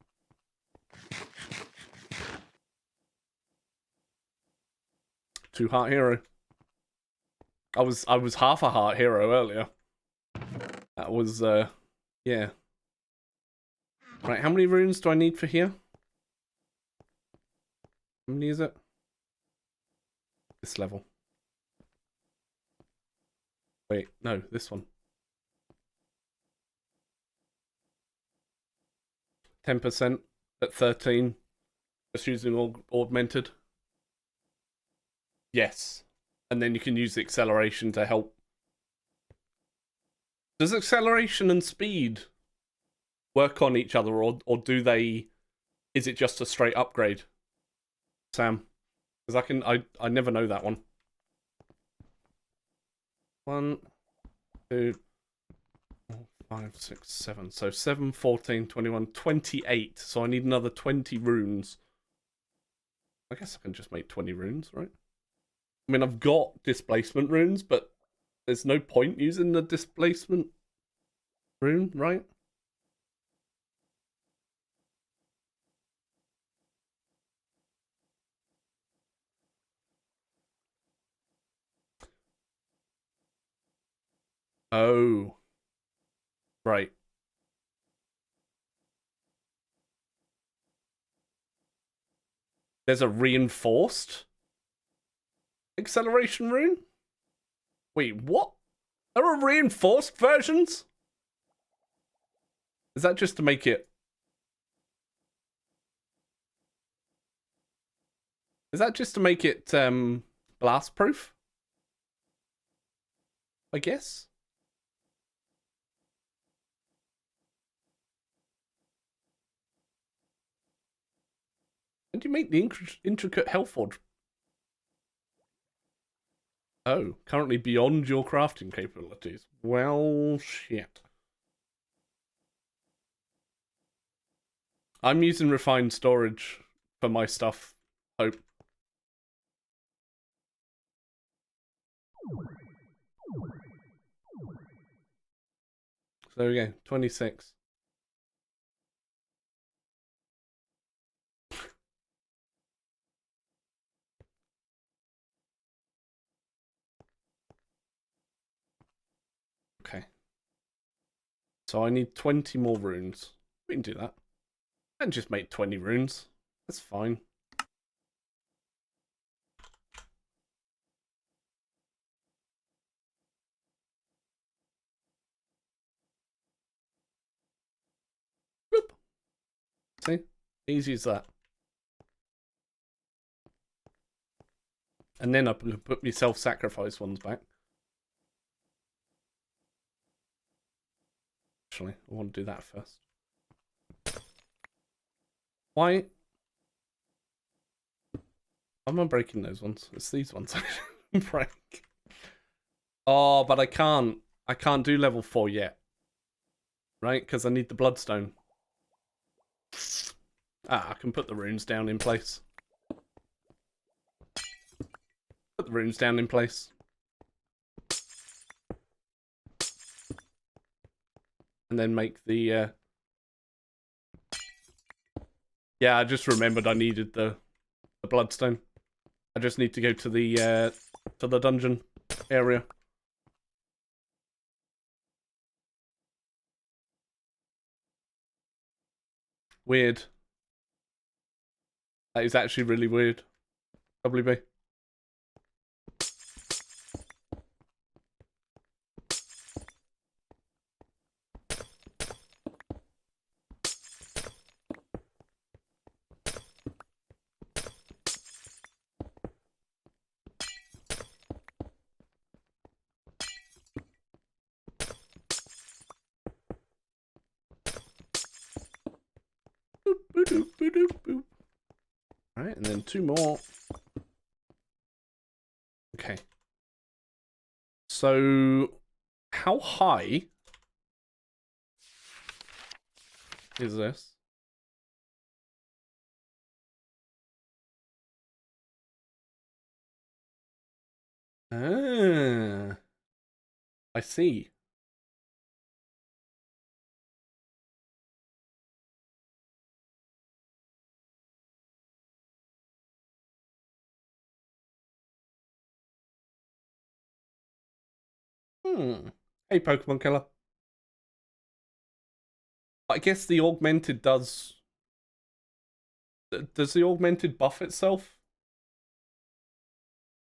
Two heart hero. I was half a heart hero earlier. That was yeah. Right, how many runes do I need for here? How many is it? This level. Wait, no, this one. 10% at 13. Just using augmented. Yes. And then you can use the acceleration to help. Does acceleration and speed work on each other, or do they... Is it just a straight upgrade? Sam? Because I never know that one. 1, 2, 4, 5, 6, 7. So 7, 14, 21, 28. So I need another 20 runes. I guess I can just make 20 runes, right? I mean, I've got displacement runes, but there's no point using the displacement rune, right? Oh. Right. There's a reinforced acceleration rune? Wait, what? There are reinforced versions? Is that just to make it... Is that just to make it blast proof? I guess. How do you make the intricate health forge? Oh, currently beyond your crafting capabilities. Well, shit. I'm using refined storage for my stuff. Hope. So there we go, 26. Okay. So I need 20 more runes. We can do that. And just make 20 runes. That's fine. Boop. See? Easy as that. And then I can put my self-sacrifice ones back. Actually, I want to do that first. Why? I'm not breaking those ones. It's these ones I break. Oh, but I can't. I can't do level 4 yet. Right? Because I need the bloodstone. Ah, I can put the runes down in place. Put the runes down in place. And then make the... Yeah, I just remembered I needed the bloodstone. I just need to go to the dungeon area. Weird. That is actually really weird. WB. Alright, and then 2 more. Okay. So, how high is this? Ah, I see. Hey, Pokemon Killer. I guess the augmented does... Does the augmented buff itself?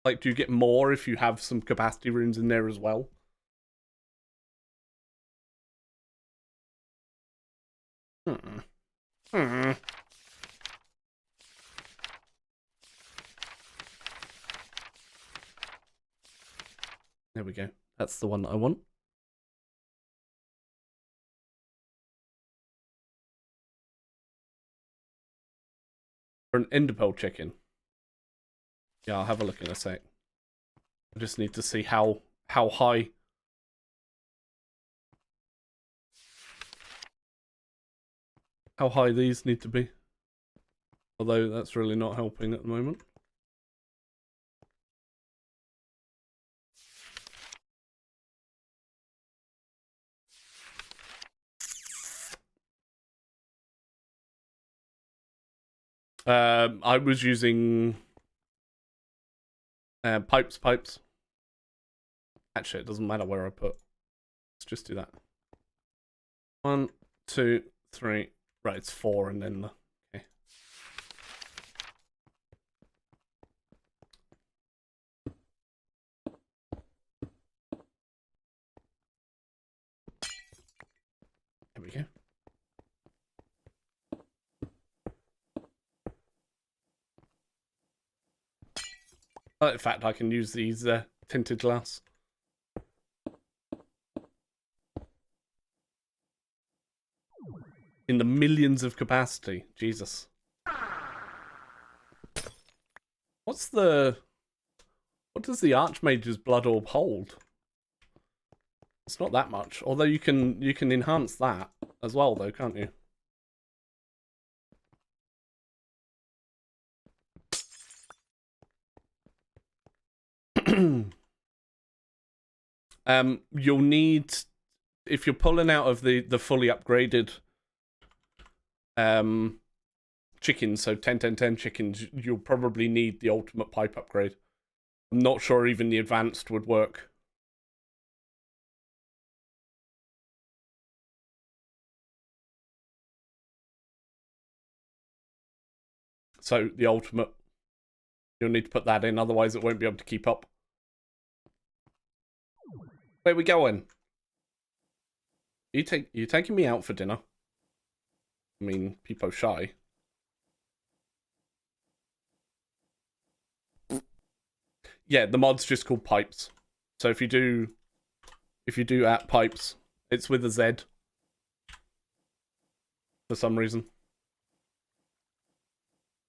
Like, do you get more if you have some capacity runes in there as well? There we go. That's the one that I want. For an Enderpearl chicken. Yeah, I'll have a look in a sec. I just need to see how high. How high these need to be. Although that's really not helping at the moment. I was using pipes. Actually, it doesn't matter where I put. Let's just do that. 1, 2, 3. Right, it's 4 and then the... Okay. There we go. In fact, I can use these tinted glass. In the millions of capacity. Jesus. What does the Archmage's Blood Orb hold? It's not that much. Although you can enhance that as well though, can't you? You'll need, if you're pulling out of the fully upgraded chickens, so 10-10-10 chickens, you'll probably need the ultimate pipe upgrade. I'm not sure even the advanced would work. So the ultimate, you'll need to put that in, otherwise it won't be able to keep up. Where are we going? You taking me out for dinner? I mean, people shy. Yeah, the mod's just called Pipes. So if you do at Pipes, it's with a Z. For some reason.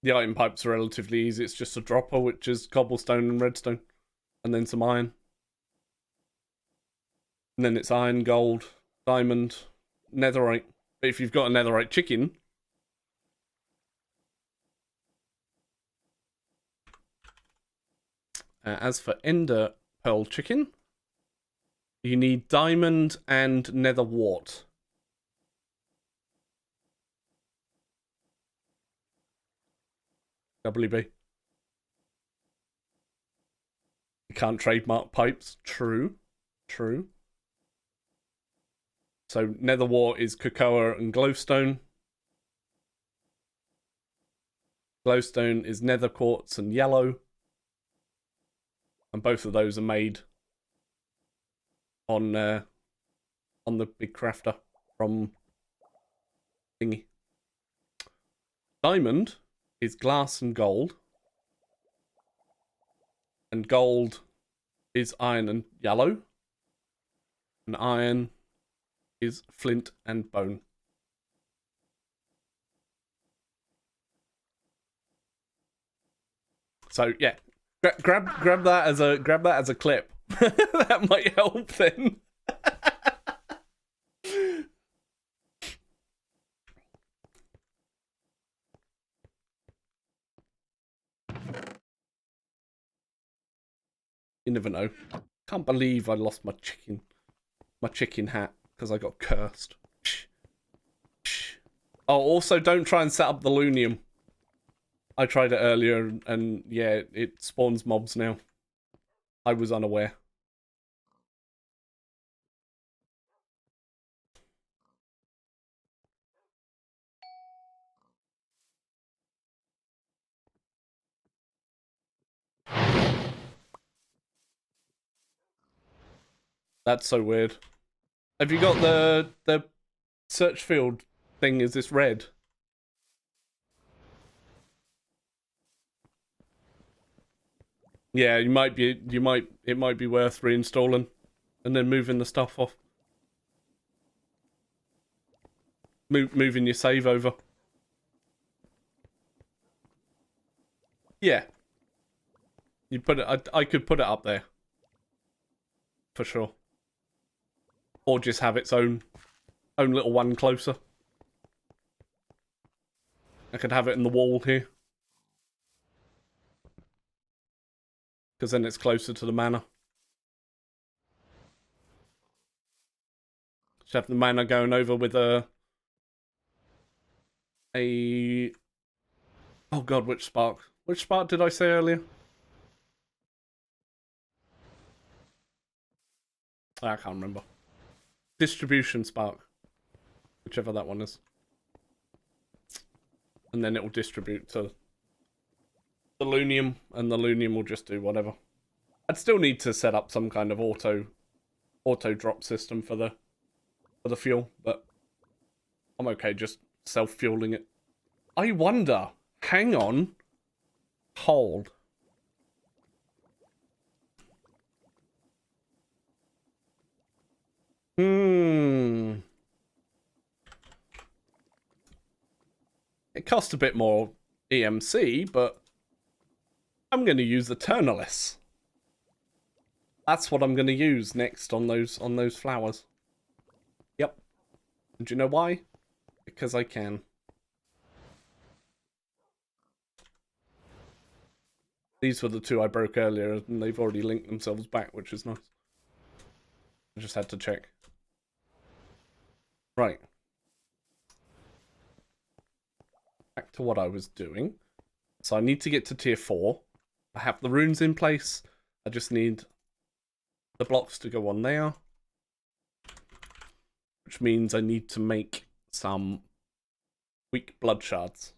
The item pipes are relatively easy. It's just a dropper, which is cobblestone and redstone. And then some iron. And then it's iron, gold, diamond, netherite. But if you've got a netherite chicken... as for ender pearl chicken, you need diamond and nether wart. WB. You can't trademark pipes. True. True. So nether wart is cocoa and glowstone. Glowstone is nether quartz and yellow. And both of those are made on the big crafter from thingy. Diamond is glass and gold. And gold is iron and yellow. And iron is flint and bone. So yeah, grab that as a clip. That might help then. You never know. Can't believe I lost my chicken hat because I got cursed. Oh, also don't try and set up the Lunium. I tried it earlier and yeah, it spawns mobs now. I was unaware. That's so weird. Have you got the search field thing? Is this red? Yeah, it might be worth reinstalling and then moving the stuff off. Moving your save over. Yeah. You put it I could put it up there. For sure. Or just have its own little one closer. I could have it in the wall here. Because then it's closer to the manor. Should have the manor going over with a... Oh god, which spark? Which spark did I say earlier? I can't remember. Distribution spark. Whichever that one is. And then it will distribute to the Lunium, and the Lunium will just do whatever. I'd still need to set up some kind of auto drop system for the fuel, but I'm okay just self-fueling it. I wonder, hang on, hold. It costs a bit more EMC, but I'm going to use the Turnalis. That's what I'm going to use next on those flowers. Yep. And do you know why? Because I can. These were the two I broke earlier, and they've already linked themselves back, which is nice. I just had to check. Right. Back to what I was doing. So I need to get to tier 4. I have the runes in place. I just need the blocks to go on there. Which means I need to make some weak blood shards.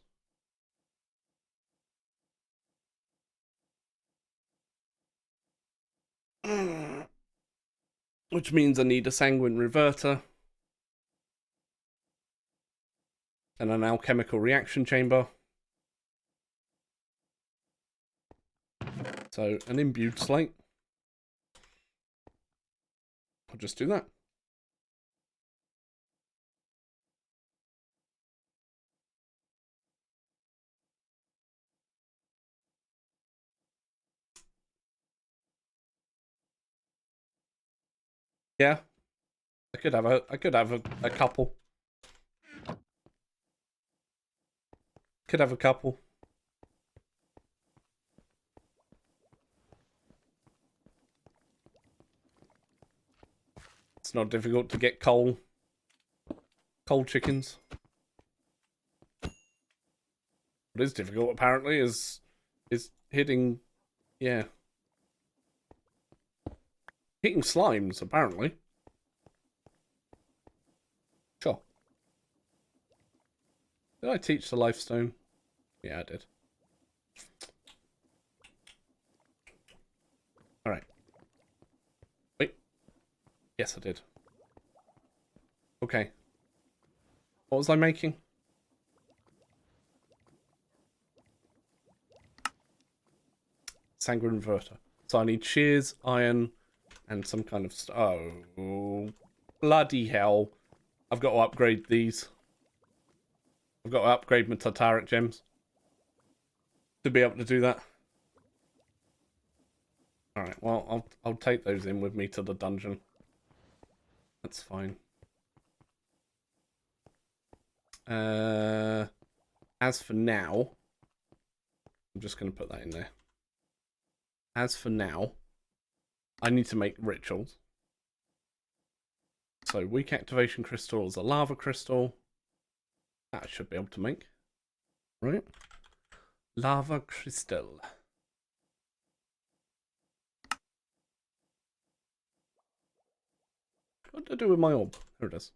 Which means I need a sanguine reverter. And an alchemical reaction chamber. So, an imbued slate. I'll just do that. Yeah. I could have a couple. Could have a couple. It's not difficult to get coal chickens. What is difficult apparently is hitting, yeah. Hitting slimes apparently. Sure. Did I teach the lifestone? Yeah, I did. Alright. Wait. Yes, I did. Okay. What was I making? Sanguine inverter. So I need shears, iron, and some kind of... Oh, bloody hell. I've got to upgrade these. I've got to upgrade my Tartaric gems to be able to do that. Alright, well, I'll take those in with me to the dungeon. That's fine. As for now, I'm just going to put that in there. As for now, I need to make rituals. So, weak activation crystal is a lava crystal. That I should be able to make. Right? Lava crystal. What did I do with my orb? Here it is.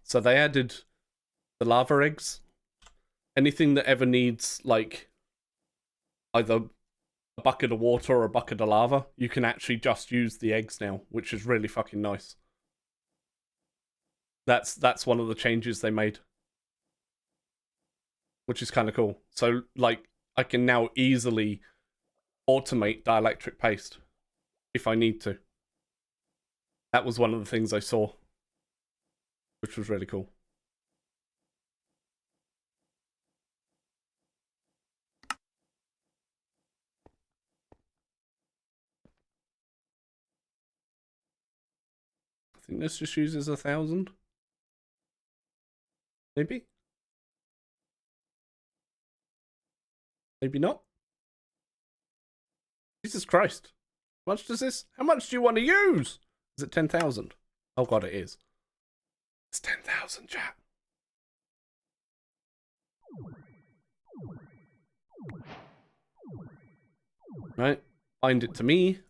So they added the lava eggs. Anything that ever needs, like, either a bucket of water or a bucket of lava, you can actually just use the eggs now, which is really fucking nice. That's one of the changes they made. Which is kind of cool. So, like, I can now easily automate dielectric paste if I need to. That was one of the things I saw, which was really cool. I think this just uses 1,000. Maybe? Maybe not? Jesus Christ. How much does this? How much do you want to use? Is it 10,000? Oh god, it is. It's 10,000, chat. Right. Bind it to me.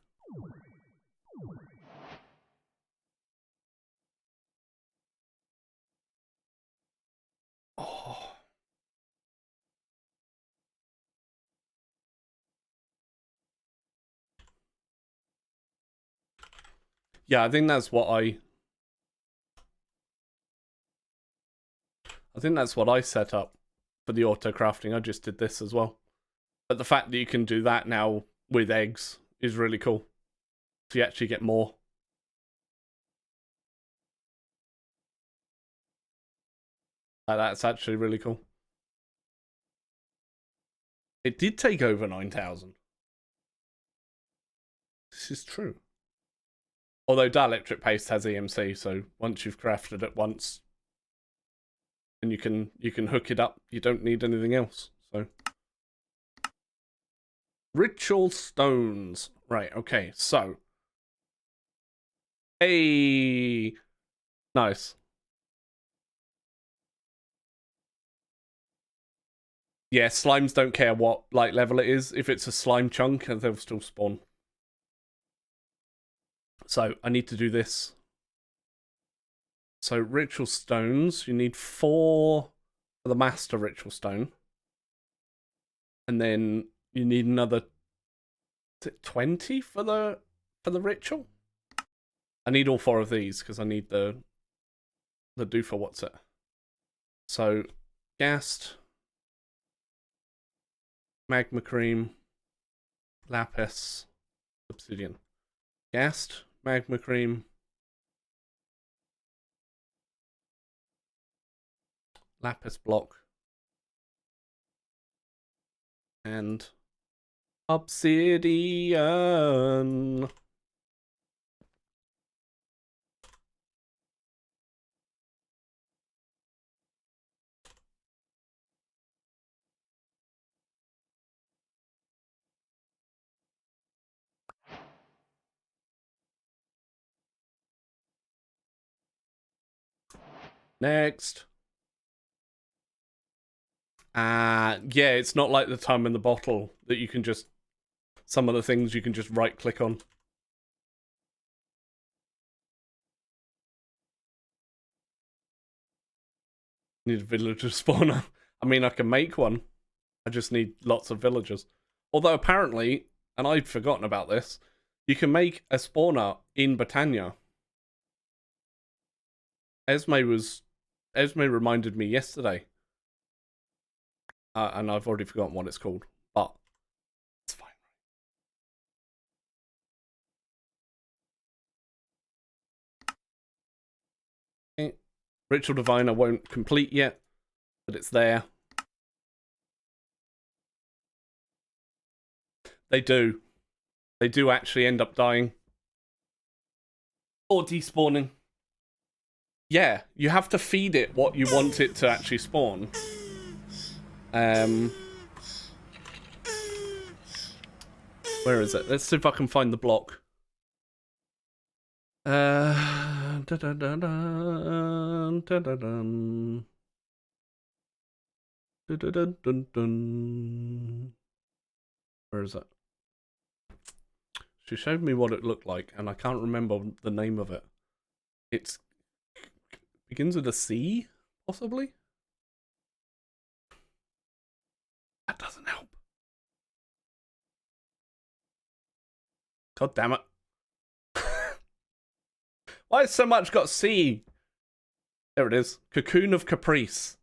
Oh. Yeah, I think that's what I think that's what I set up for the auto crafting. I just did this as well. But the fact that you can do that now with eggs is really cool. So you actually get more. That's actually really cool. It did take over 9,000. This is true. Although dielectric paste has EMC, so once you've crafted it once, and you can hook it up, you don't need anything else. So ritual stones. Right, okay, so hey, nice. Yeah, slimes don't care what like level it is. If it's a slime chunk, they'll still spawn. So I need to do this. So ritual stones, you need 4 for the master ritual stone. And then you need another 20 for the ritual. I need all 4 of these because I need the do for what's it. So ghast, magma cream, lapis, obsidian. Ghast, magma cream, lapis block, and Obsidian. Next. Yeah, it's not like the time in the bottle that you can just... Some of the things you can just right-click on. Need a villager spawner. I mean, I can make one. I just need lots of villagers. Although apparently, and I'd forgotten about this, you can make a spawner in Botania. Esme reminded me yesterday. And I've already forgotten what it's called. But it's fine. Okay. Ritual Diviner won't complete yet, but it's there. They do. They do actually end up dying. Or despawning. Yeah, you have to feed it what you want it to actually spawn. Where is it? Let's see if I can find the block. Where is it? She showed me what it looked like, and I can't remember the name of it. It begins with a C, possibly? That doesn't help. God damn it. Why has so much got C? There it is. Cocoon of Caprice.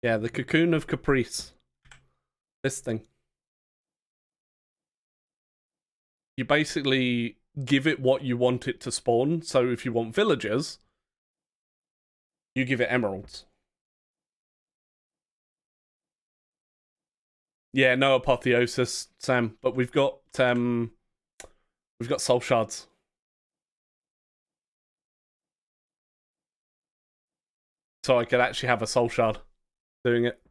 Yeah, the Cocoon of Caprice. This thing. You basically give it what you want it to spawn. So if you want villagers, you give it emeralds. Yeah, no apotheosis, Sam, but we've got soul shards. So I could actually have a soul shard doing it.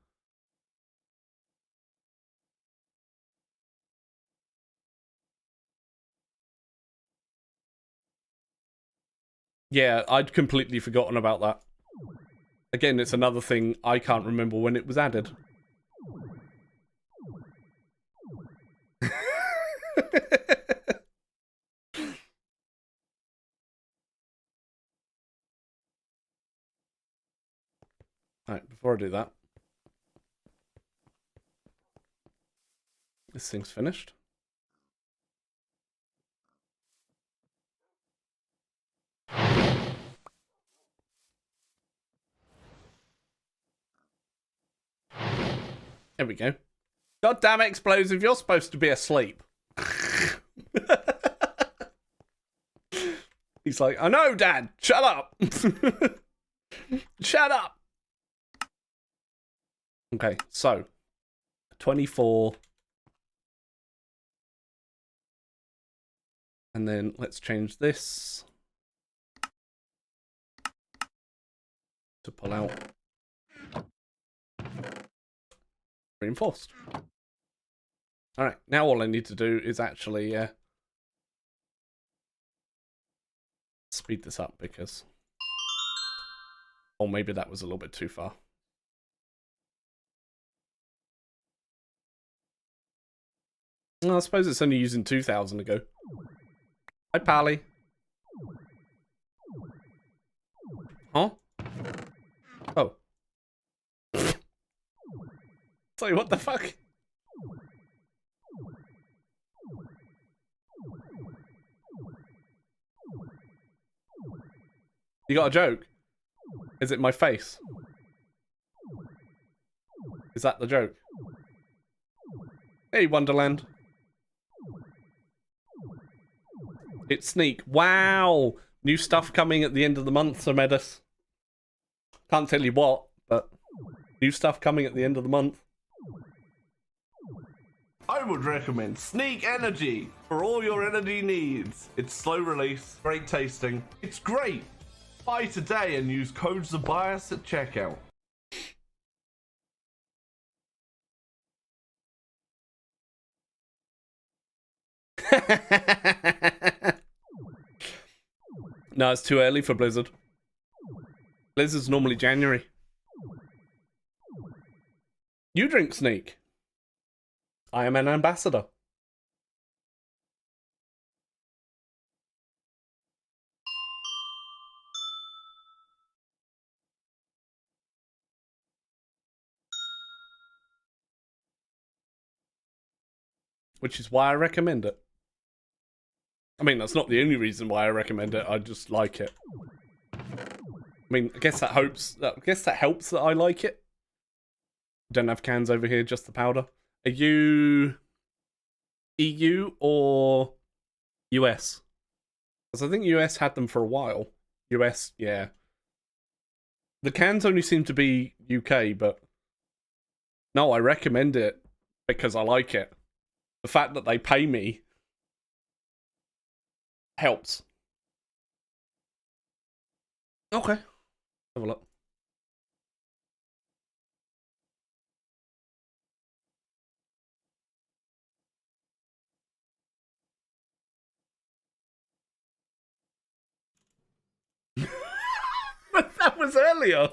Yeah, I'd completely forgotten about that. Again, it's another thing I can't remember when it was added. Alright, before I do that. This thing's finished. There we go. God damn it, Explosive, you're supposed to be asleep. He's like, I know, Dad, shut up. Shut up. Okay, so 24. And then let's change this to pull out reinforced. Alright, now all I need to do is actually speed this up because... Or maybe that was a little bit too far. Well, I suppose it's only using 2,000 to go. Hi, Pally. Huh? Oh. Sorry, what the fuck? You got a joke? Is it my face? Is that the joke? Hey, Wonderland. It's Sneak. Wow! New stuff coming at the end of the month, Medus. Can't tell you what, but New stuff coming at the end of the month. I would recommend Sneak Energy for all your energy needs. It's slow release, great tasting. It's great. Buy today and use code Zabias at checkout. No, it's too early for Blizzard. Blizzard's normally January. You drink Sneak. I am an ambassador. Which is why I recommend it. I mean, that's not the only reason why I recommend it. I just like it. I mean, I guess that helps that I like it. Don't have cans over here, just the powder. Are you EU or US? Because I think US had them for a while. US, yeah. The cans only seem to be UK, but no, I recommend it because I like it. The fact that they pay me helps. Okay. Have a look. But that was earlier.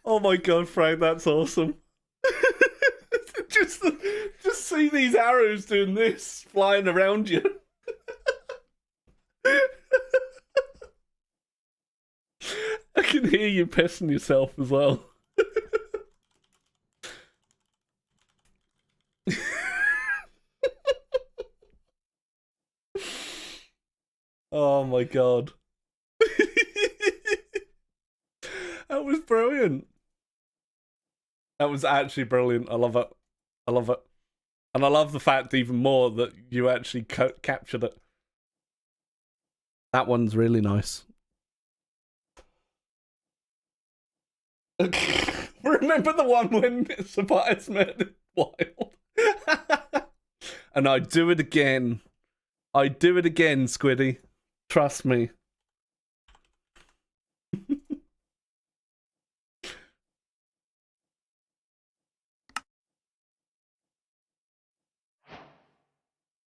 Oh my god, Frank, that's awesome. just see these arrows doing this, flying around you. I can hear you pissing yourself as well. Oh my god. That was brilliant. That was actually brilliant. I love it. I love it. And I love the fact even more that you actually captured it. That one's really nice. Remember the one when Tobias met Wild? And I do it again. I do it again, Squiddy. Trust me.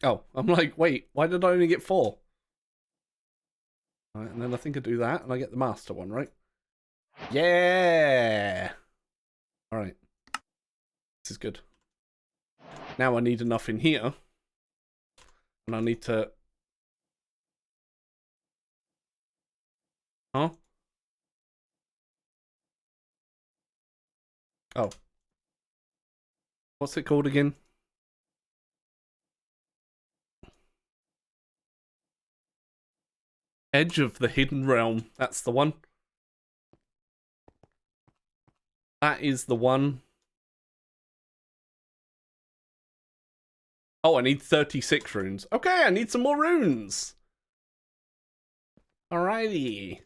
Oh, I'm like, wait, why did I only get 4? Alright, and then I think I do that, and I get the master one, right? Yeah! Alright. This is good. Now I need enough in here. And I need to... Huh? Oh. What's it called again? Edge of the Hidden Realm. That's the one. That is the one. Oh, I need 36 runes. Okay, I need some more runes. Alrighty.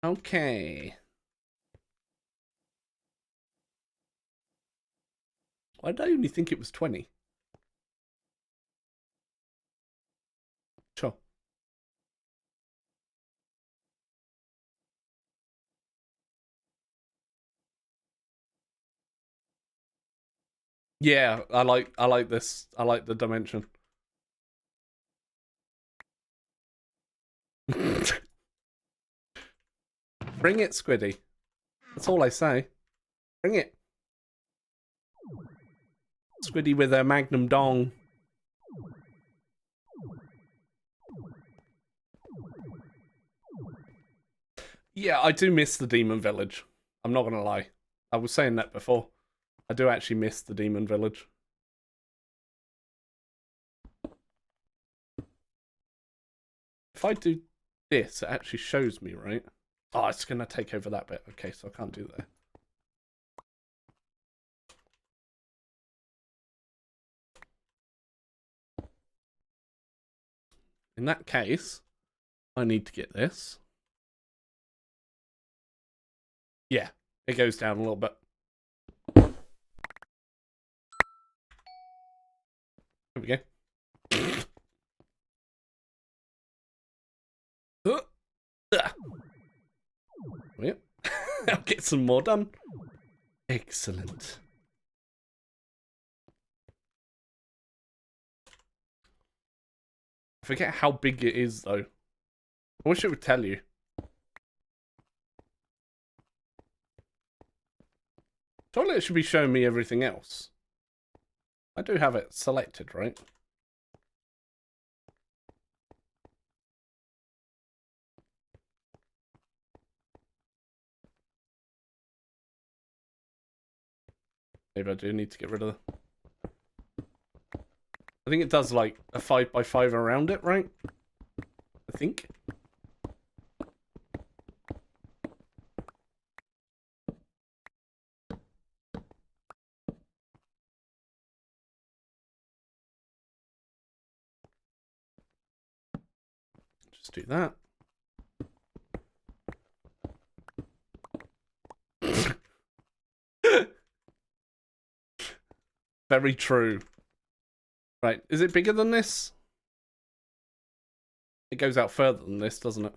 Okay. Why did I only think it was 20? Sure. Yeah, I like this. I like the dimension. Bring it, Squiddy. That's all I say. Bring it. Squiddy with a magnum dong. Yeah, I do miss the Demon Village. I'm not gonna lie. I was saying that before. I do actually miss the Demon Village. If I do this, it actually shows me, right? Oh, it's gonna take over that bit. Okay, so I can't do that. In that case, I need to get this. Yeah, it goes down a little bit. There we go. Yep. I'll get some more done. Excellent. I forget how big it is, though. I wish it would tell you. Surely it should be showing me everything else. I do have it selected, right? Maybe I do need to get rid of the... I think it does like a 5x5 around it, right? I think. Just do that. Very true. Right, is it bigger than this? It goes out further than this, doesn't it?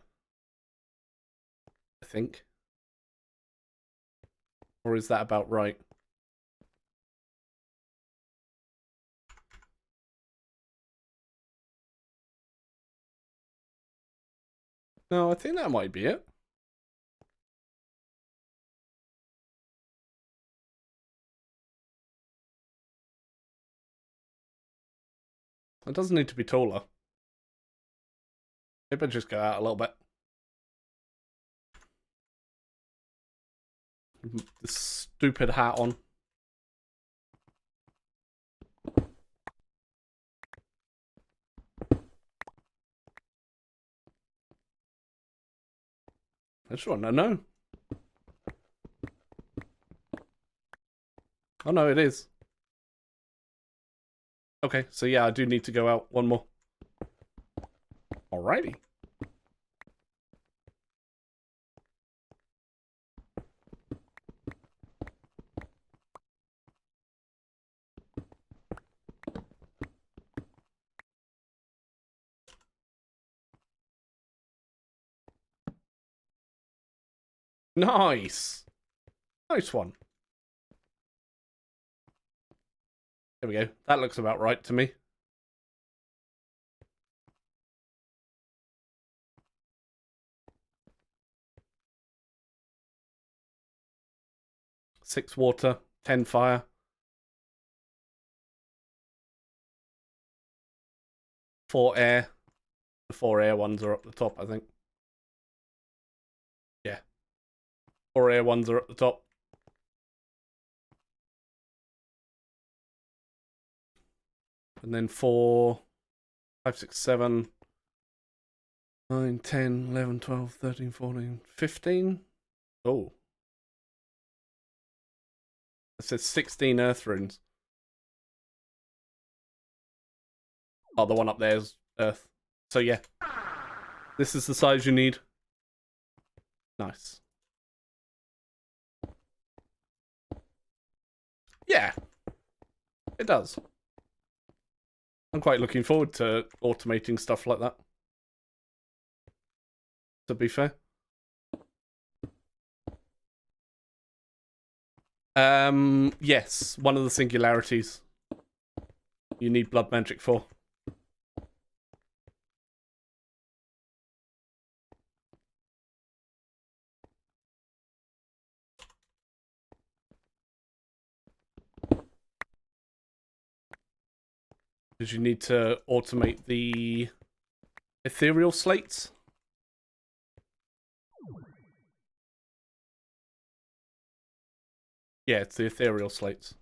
I think. Or is that about right? No, I think that might be it. It doesn't need to be taller. Maybe I just go out a little bit. This stupid hat on. I just want to know. Oh no, it is. Okay, so yeah, I do need to go out one more. Alrighty. Nice. Nice one. There we go. That looks about right to me. Six water, 10 fire. 4 air. The 4 air ones are up the top, I think. Yeah. 4 air ones are at the top. And then 4, 5, 6, 7, 9, 10, 11, 12, 13, 14, 15. Oh. It says 16 earth runes. Oh, the one up there is earth. So yeah. This is the size you need. Nice. Yeah. It does. I'm quite looking forward to automating stuff like that. To be fair. Yes, one of the singularities you need blood magic for. Because you need to automate the ethereal slates. Yeah, it's the ethereal slates.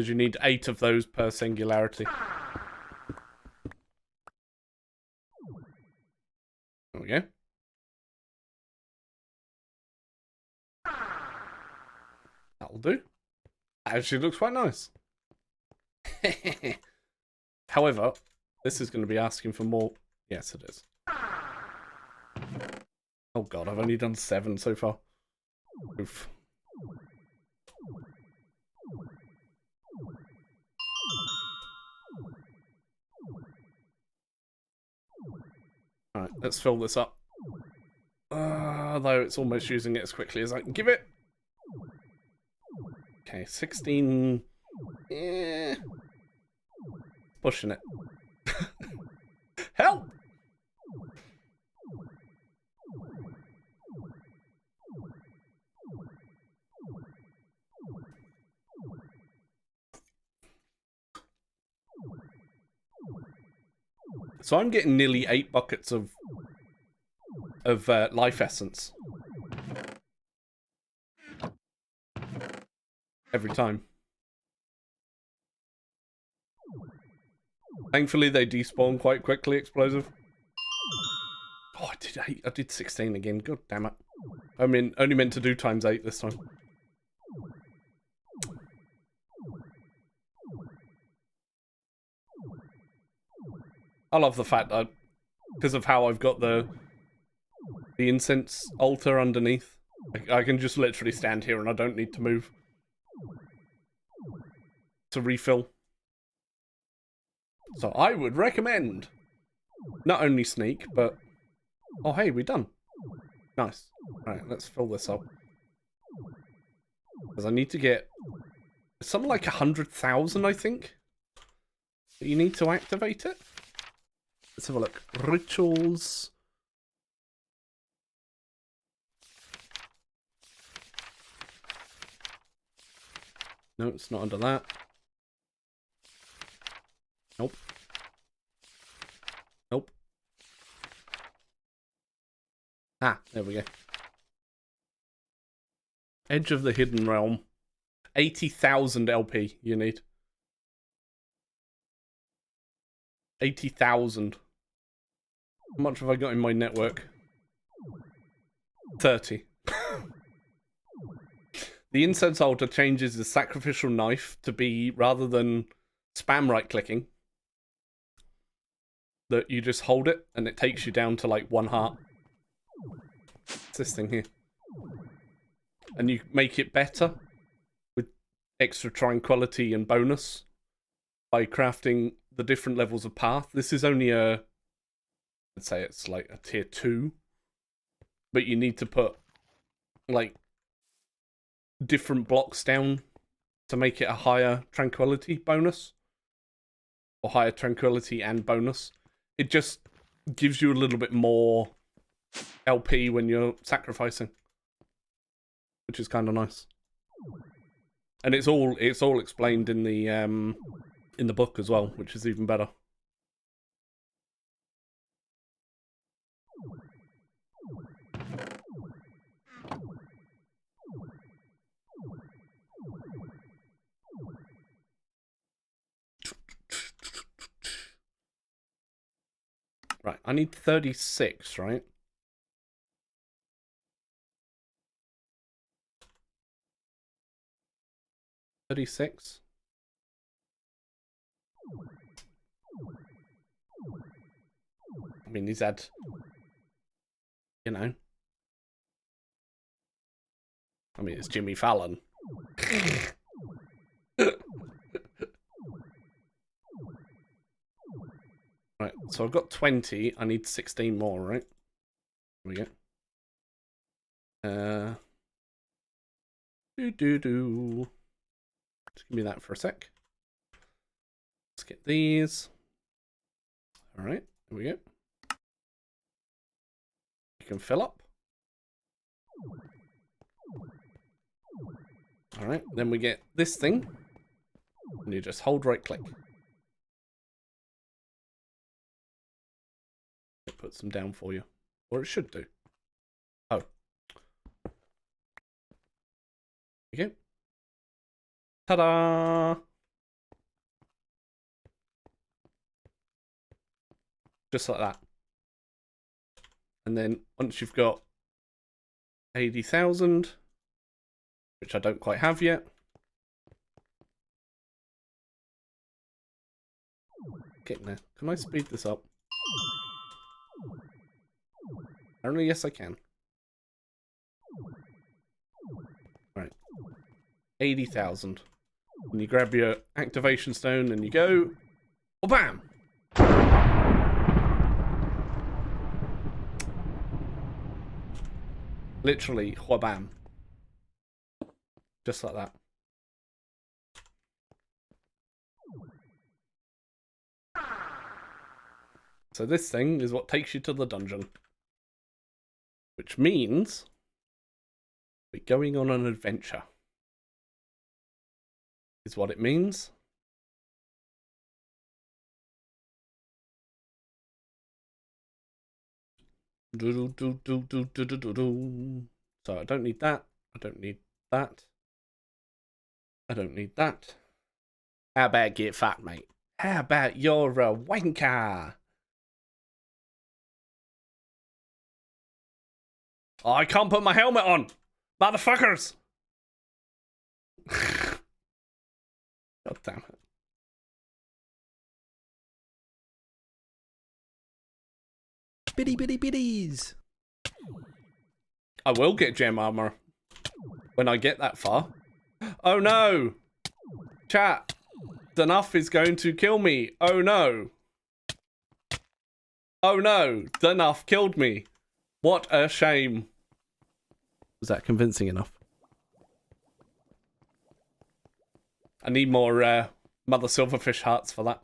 Because you need 8 of those per singularity. There we go. That'll do. Actually looks quite nice. However, this is going to be asking for more. Yes, it is. Oh god, I've only done 7 so far. Oof. Alright, let's fill this up. Though it's almost using it as quickly as I can give it. Okay, 16. Yeah. Pushing it. Help! So I'm getting nearly 8 buckets of life essence every time. Thankfully, they despawn quite quickly. Explosive. Oh, I did 8. I did 16 again. God damn it! I mean, only meant to do times 8 this time. I love the fact that, because of how I've got the incense altar underneath, I can just literally stand here and I don't need to move to refill. So I would recommend not only sneak, but... Oh, hey, we're done. Nice. Alright, let's fill this up. Because I need to get something like 100,000, I think. But you need to activate it. Let's have a look. Rituals. No, it's not under that. Nope. Nope. Ah, there we go. Edge of the Hidden Realm. 80,000 LP you need. 80,000. How much have I got in my network? 30. The incense altar changes the sacrificial knife to be, rather than spam right-clicking, that you just hold it and it takes you down to like 1 heart. It's this thing here. And you make it better with extra tranquility and bonus by crafting the different levels of path. This is only a, let's say it's like a tier 2, but you need to put like different blocks down to make it a higher tranquility bonus, or higher tranquility and bonus. It just gives you a little bit more LP when you're sacrificing, which is kind of nice. And it's all explained in the book as well, which is even better. Right, I need 36, right? $36. I mean, he's had, you know. I mean, it's Jimmy Fallon. Right, so I've got 20. I need 16 more, right? There we go. Just give me that for a sec. Let's get these. All right, there we go. You can fill up. All right, then we get this thing, and you just hold right click. It puts them down for you, or it should do. Oh, there you go. Ta-da! Just like that. And then once you've got 80,000, which I don't quite have yet. Getting there. Can I speed this up? Apparently, yes, I can. Right. 80,000. And you grab your activation stone and you go. Oh, bam! Literally, whabam. Just like that. So this thing is what takes you to the dungeon. Which means we're going on an adventure. Is what it means. So I don't need that. I don't need that. I don't need that. How about get fat, mate? How about you're a wanker? Oh, I can't put my helmet on! Motherfuckers! God damn it. Bitty bitty bitties! I will get gem armor when I get that far. Oh no! Chat! Danuff is going to kill me. Oh no! Oh no! Danuff killed me. What a shame. Was that convincing enough? I need more Mother Silverfish hearts for that.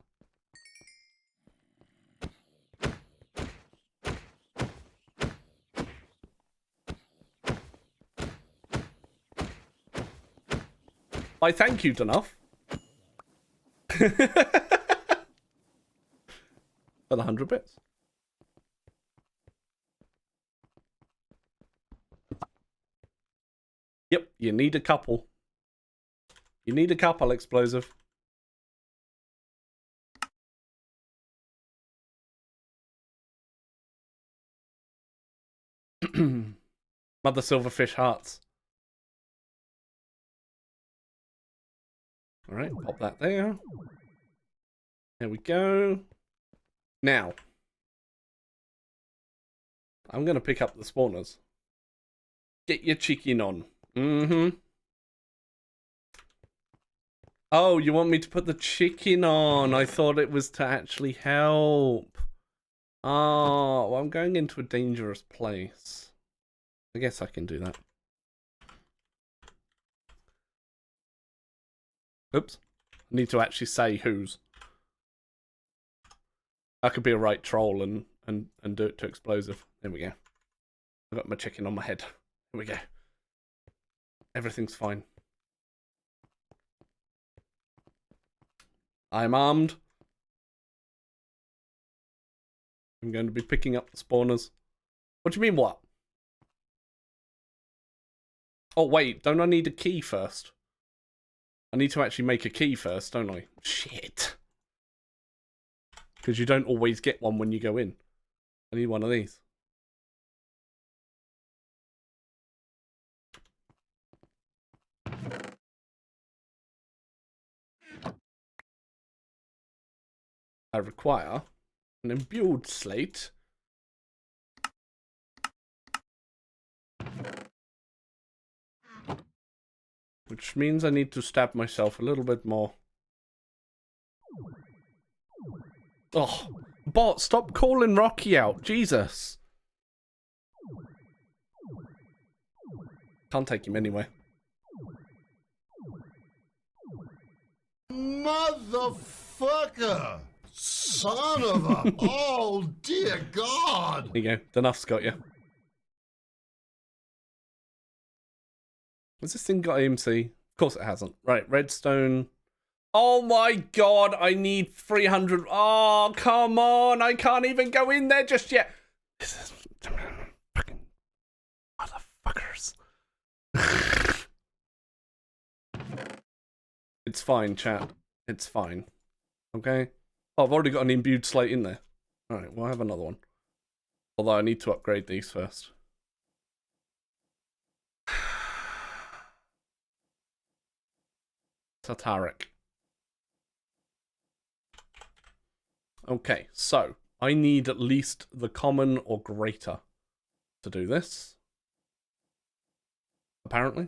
I thank you, Danuff. For the 100 bits. Yep, you need a couple. You need a couple, Explosive. Mother Silverfish hearts. Alright, pop that there. There we go. Now, I'm going to pick up the spawners. Get your chicken on. Oh, you want me to put the chicken on? I thought it was to actually help. Oh, well, I'm going into a dangerous place. I guess I can do that. Oops. I need to actually say whose. I could be a right troll and do it to Explosive. There we go. I got my chicken on my head. Here we go. Everything's fine. I'm armed. I'm going to be picking up the spawners. What do you mean, what? Oh, wait. Don't I need a key first? I need to actually make a key first, don't I? Shit. Because you don't always get one when you go in. I need one of these. I require an imbued slate. Which means I need to stab myself a little bit more. Oh, bot, stop calling Rocky out. Jesus. Can't take him anyway. Motherfucker! Son of a... Oh, dear God! There you go. Danuff's got you. Has this thing got AMC? Of course it hasn't. Right, redstone. Oh my God, I need 300. Oh, come on. I can't even go in there just yet. This is fucking motherfuckers. It's fine, chat. It's fine. Okay? Oh, I've already got an imbued slate in there. Alright, we'll have another one. Although I need to upgrade these first. Tataric. Okay, so I need at least the common or greater to do this. Apparently.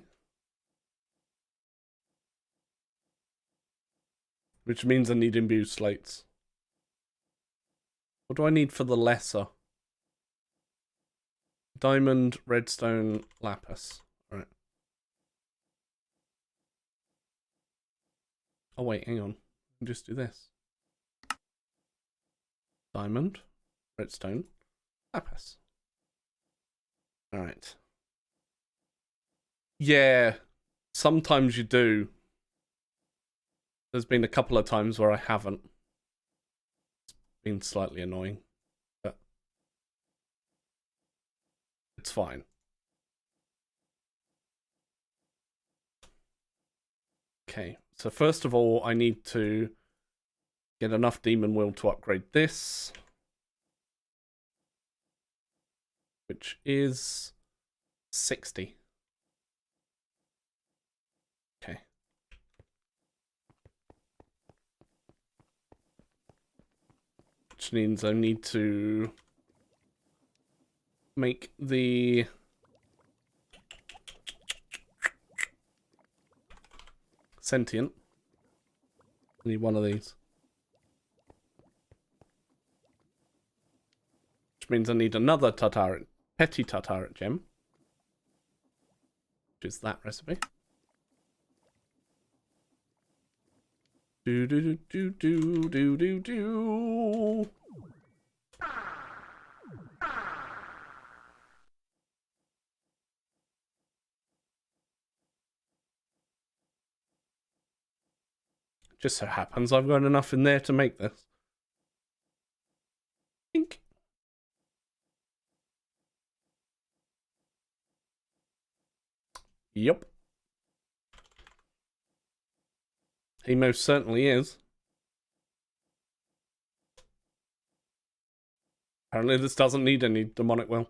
Which means I need imbued slates. What do I need for the lesser? Diamond, redstone, lapis. Alright. Oh wait, hang on. Just do this. Diamond, redstone, lapis. Alright. Yeah, sometimes you do. There's been a couple of times where I haven't. It's been slightly annoying, but it's fine. Okay, so first of all, I need to get enough demon will to upgrade this, which is 60. Okay. Which means I need to make the sentient. I need one of these. Which means I need another Tataric, petty Tataric gem. Which is that recipe. Do do do do do do do. Just so happens I've got enough in there to make this. Think. Yep. He most certainly is. Apparently this doesn't need any demonic will.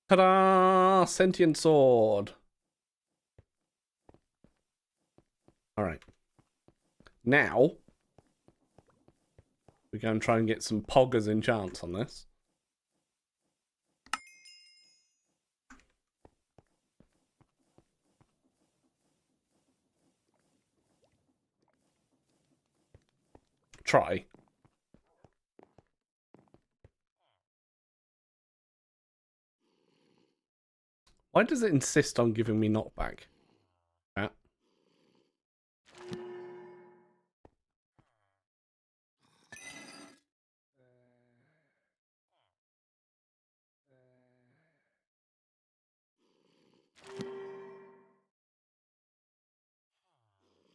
Ta-da! Sentient sword. Alright. Now, we're going to try and get some poggers enchants on this. Try. Why does it insist on giving me knockback? Ah.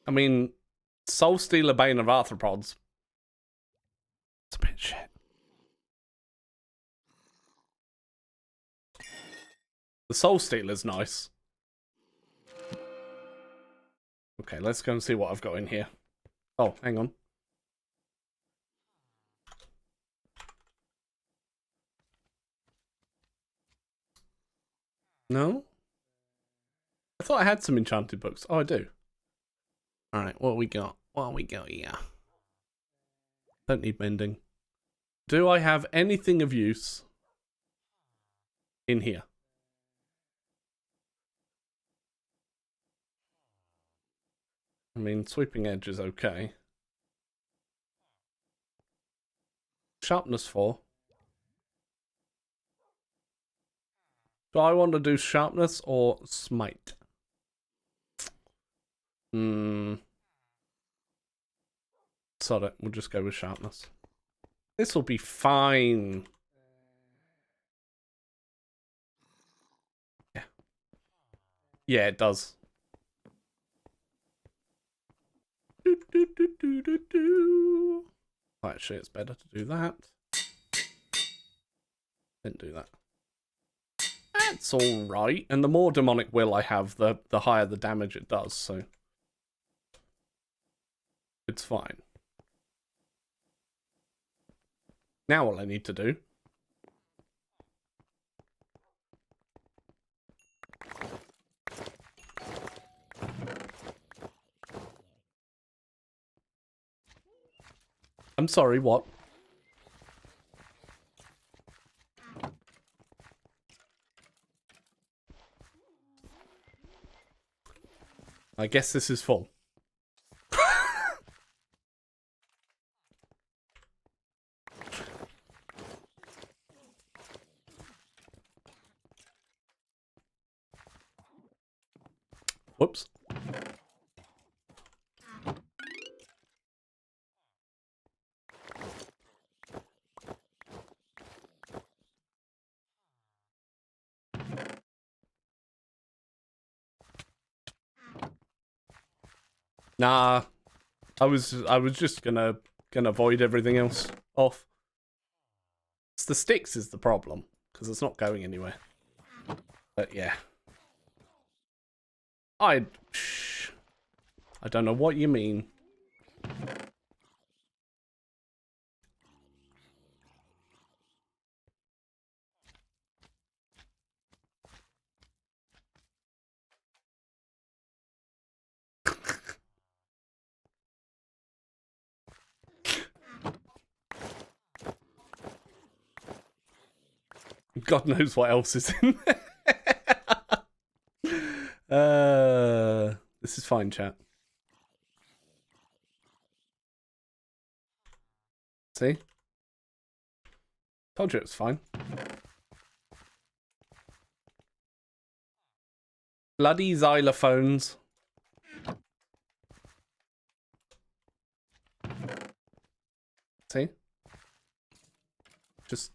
I mean, Soul Stealer Bane of Arthropods. It's a bit shit. The Soul Stealer's nice. Okay, let's go and see what I've got in here. Oh, hang on. No? I thought I had some enchanted books. Oh, I do. Alright, what we got? What we got here? Don't need mending. Do I have anything of use in here? I mean, sweeping edge is okay. Sharpness 4. Do I want to do sharpness or smite? Sod it, we'll just go with sharpness. This will be fine. Yeah. Yeah, it does. Actually, it's better to do that. Didn't do that. That's alright. And the more demonic will I have, the higher the damage it does, so it's fine. Now all I need to do I'm sorry, what? I guess this is full. Whoops. Nah, I was just gonna avoid everything else off. It's the sticks is the problem because it's not going anywhere. But yeah, I don't know what you mean. God knows what else is in there. This is fine, chat. See? Told you it was fine. Bloody xylophones. See?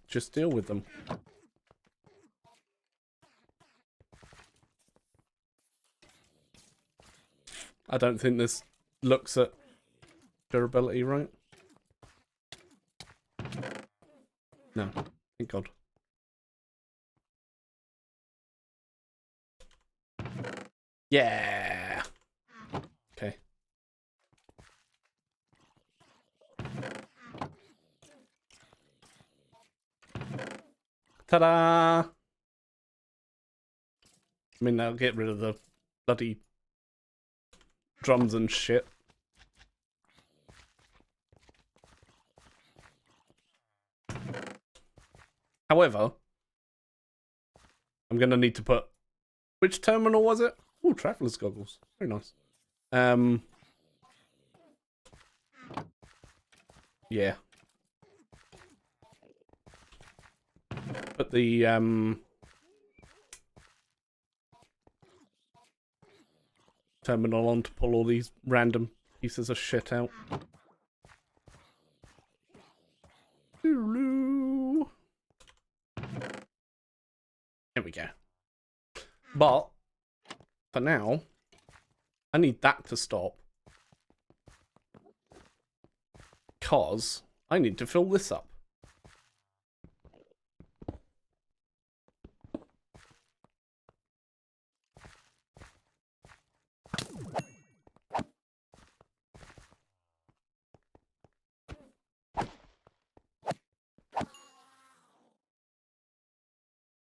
Just deal with them. I don't think this looks at durability right. No, thank God. Yeah. Okay. Ta-da! I mean, I'll get rid of the bloody drums and shit. However, I'm gonna need to put... Which terminal was it? Oh, traveler's goggles. Very nice. Yeah. Put the terminal on to pull all these random pieces of shit out. There we go. But for now, I need that to stop because I need to fill this up.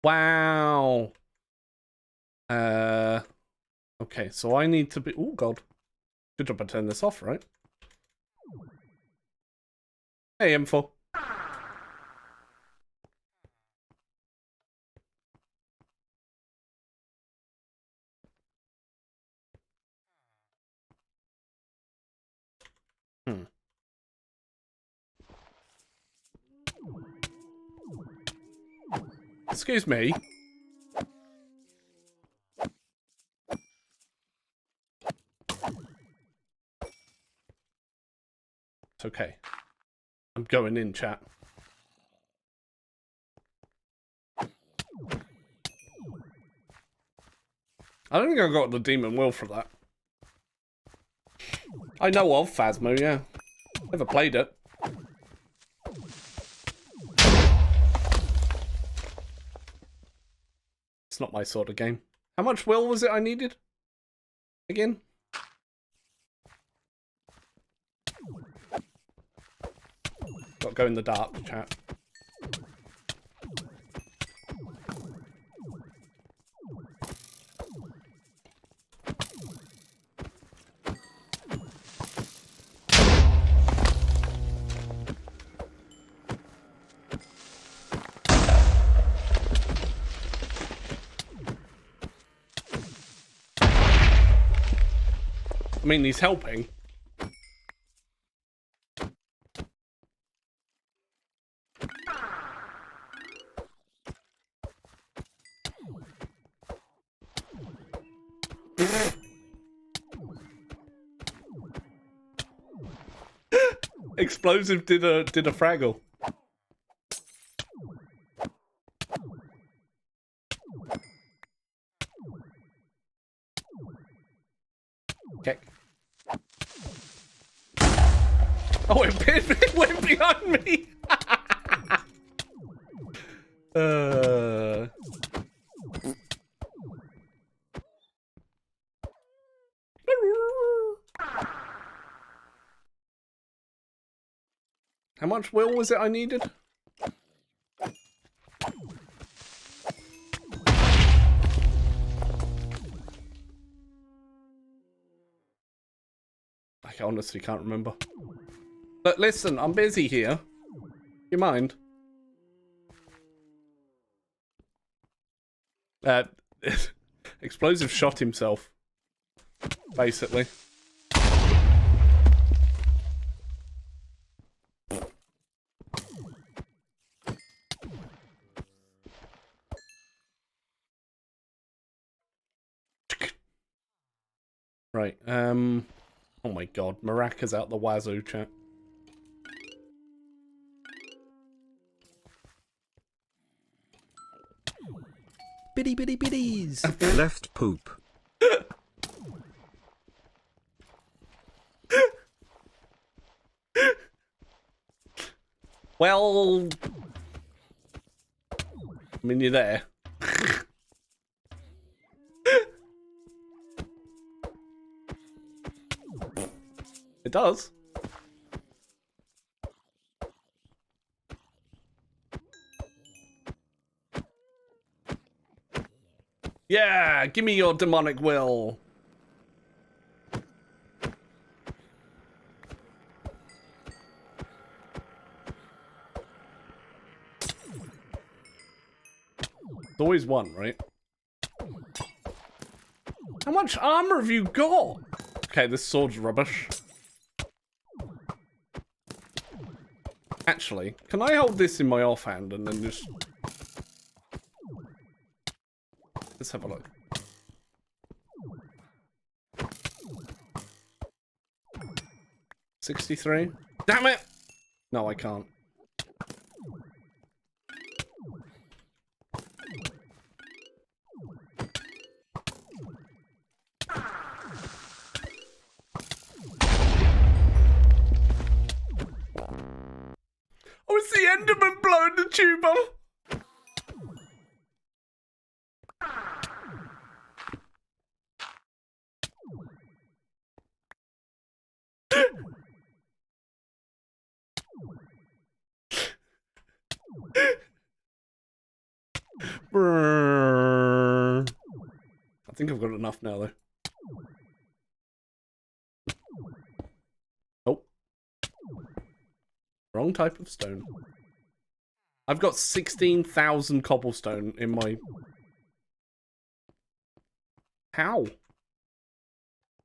Wow. Okay, so I need to be... Oh, God. Good job I turned this off, right? Hey, M4. Excuse me. It's okay. I'm going in, chat. I don't think I got the Demon Will for that. I know of Phasmo, yeah. Never played it. It's not my sort of game. How much will was it I needed? Again? Got to go in the dark, chat. mean, he's helping. Explosive did a Fraggle. Okay. Oh, it went behind me. How much will was it I needed? I honestly can't remember. But listen, I'm busy here. You mind? Explosive shot himself. Basically. Right, oh my god, Maracas out the wazoo, chat. Bitty bitty bitties! Left poop. Well... I mean, you're there. It does. Yeah, give me your demonic will. It's always one, right? How much armor have you got? Okay, this sword's rubbish. Actually, can I hold this in my offhand and then just... Let's have a look. $63? Damn it! No, I can't. Oh, it's the Enderman blowing the tube off! I think I've got enough now, though. Oh. Wrong type of stone. I've got 16,000 cobblestone in my... How?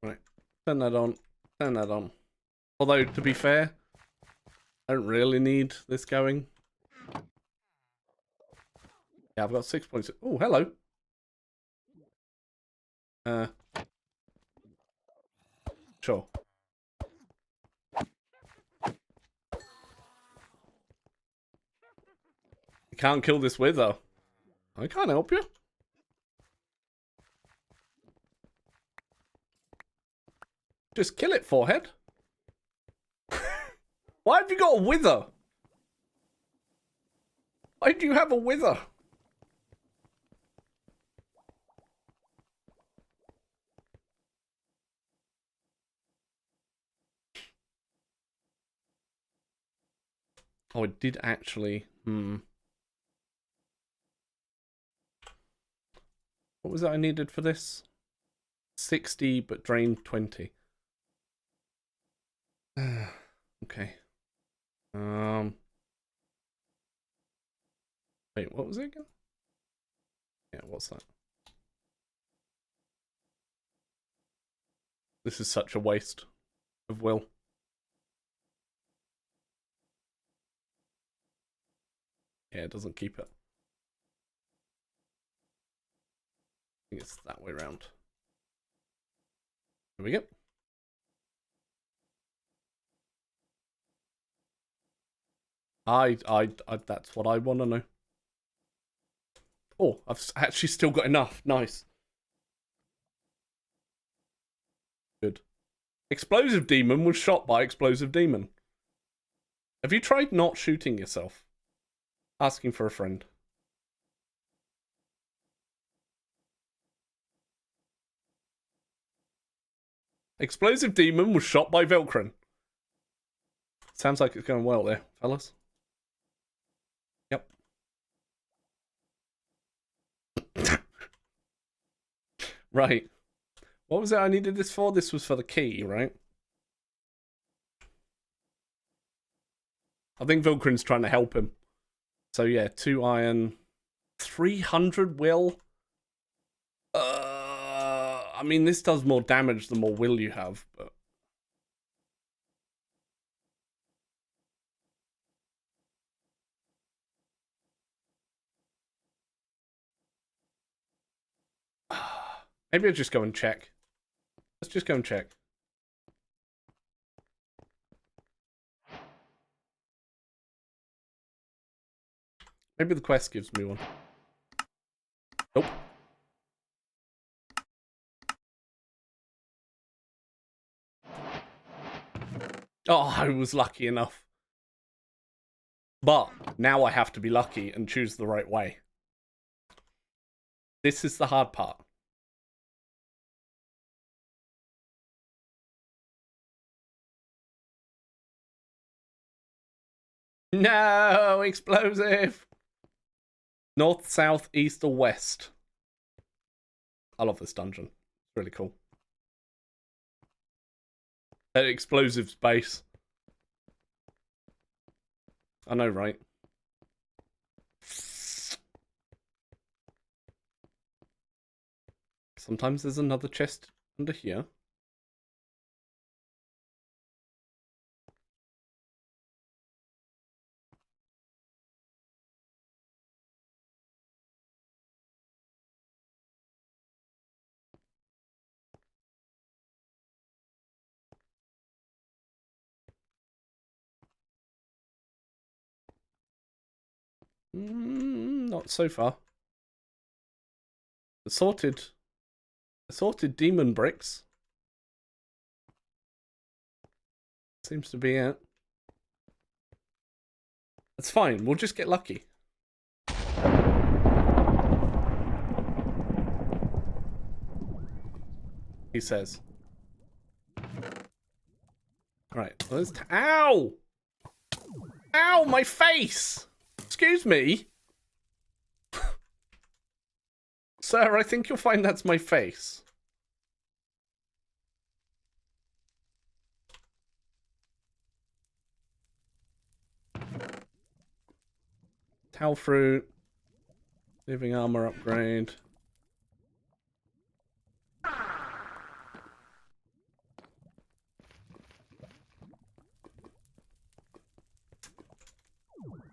Right. Turn that on. Turn that on. Although, to be fair, I don't really need this going. Yeah, I've got 6.6. Oh, hello. Sure. You can't kill this wither. I can't help you. Just kill it, forehead. Why have you got a wither? Why do you have a wither? Oh, it did actually. What was it I needed for this? 60, but drained 20. Okay. Wait, what was it again? Yeah, what's that? This is such a waste of will. Yeah, it doesn't keep it. I think it's that way around. Here we go. That's what I want to know. Oh, I've actually still got enough. Nice. Good. Explosive Demon was shot by Explosive Demon. Have you tried not shooting yourself? Asking for a friend. Explosive Demon was shot by Velcrin. Sounds like it's going well there, fellas. Yep. Right. What was it I needed this for? This was for the key, right? I think Vilcrin's trying to help him. So yeah, 2 iron, 300 will. I mean, this does more damage the more will you have, but... Maybe I'll just go and check. Let's just go and check. Maybe the quest gives me one. Nope. Oh, I was lucky enough. But now I have to be lucky and choose the right way. This is the hard part. No, explosive. North, south, east, or west. I love this dungeon. It's really cool. At explosive space. I know, right? Sometimes there's another chest under here. Not so far. Assorted demon bricks. Seems to be it. That's fine. We'll just get lucky. He says. Right. Well, ow! Ow, my face! Excuse me. Sir, I think you'll find that's my face. Towel fruit. Living armor upgrade.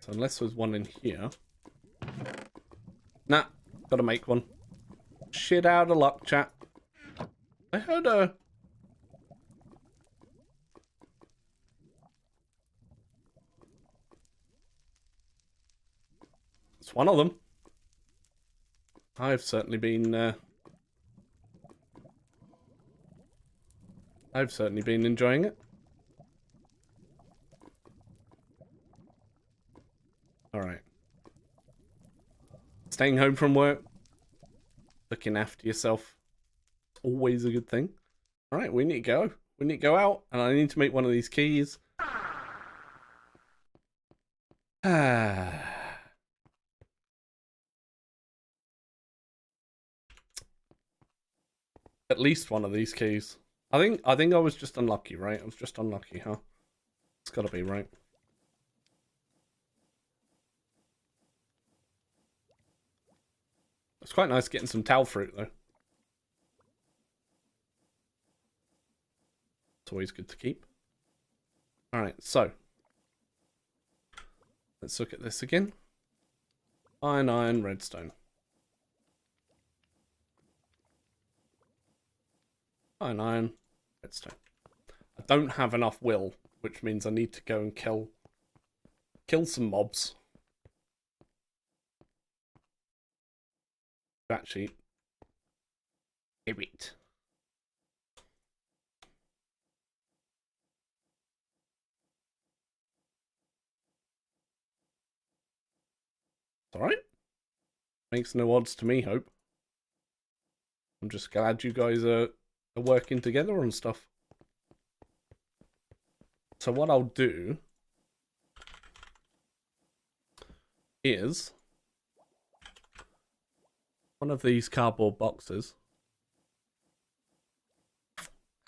So unless there's one in here. Nah, gotta make one. Shit out of luck, chat. I heard a... It's one of them. I've certainly been enjoying it. Alright. Staying home from work. Looking after yourself. Always a good thing. Alright, we need to go. We need to go out, and I need to make one of these keys. At least one of these keys. I think I was just unlucky, right? I was just unlucky, huh? It's gotta be, right? It's quite nice getting some towel fruit, though. It's always good to keep. Alright, so. Let's look at this again. Iron, redstone. Iron, redstone. I don't have enough will, which means I need to go and kill some mobs. Actually, do it. Alright. Makes no odds to me, Hope. I'm just glad you guys are working together on stuff. So what I'll do is one of these cardboard boxes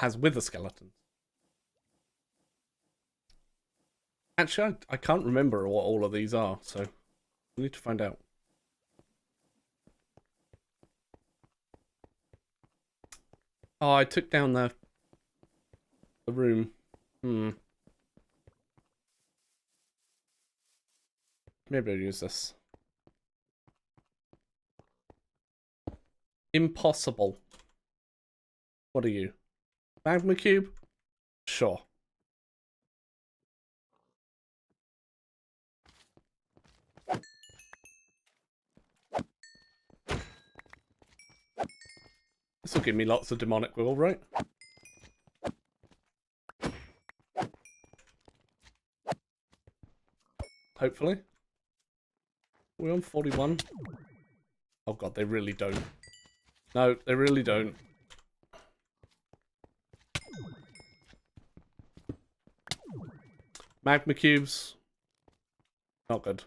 has wither skeletons. Actually, I can't remember what all of these are, so we need to find out. Oh, I took down the room. Maybe I'll use this. Impossible. What are you? Magma cube? Sure. This will give me lots of demonic will, right? Hopefully. We're on 41. Oh god, they really don't. No, they really don't. Magma cubes. Not good.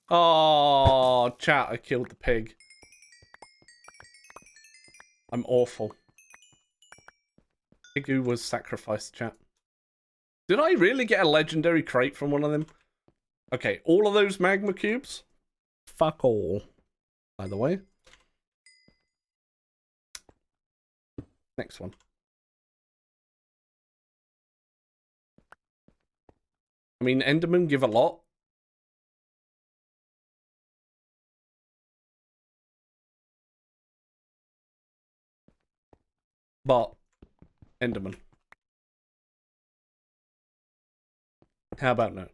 Oh, chat, I killed the pig. I'm awful. Piggy was sacrificed, chat. Did I really get a legendary crate from one of them? Okay, all of those magma cubes? Fuck all. By the way. Next one. I mean, Endermen give a lot. But, Enderman. How about no?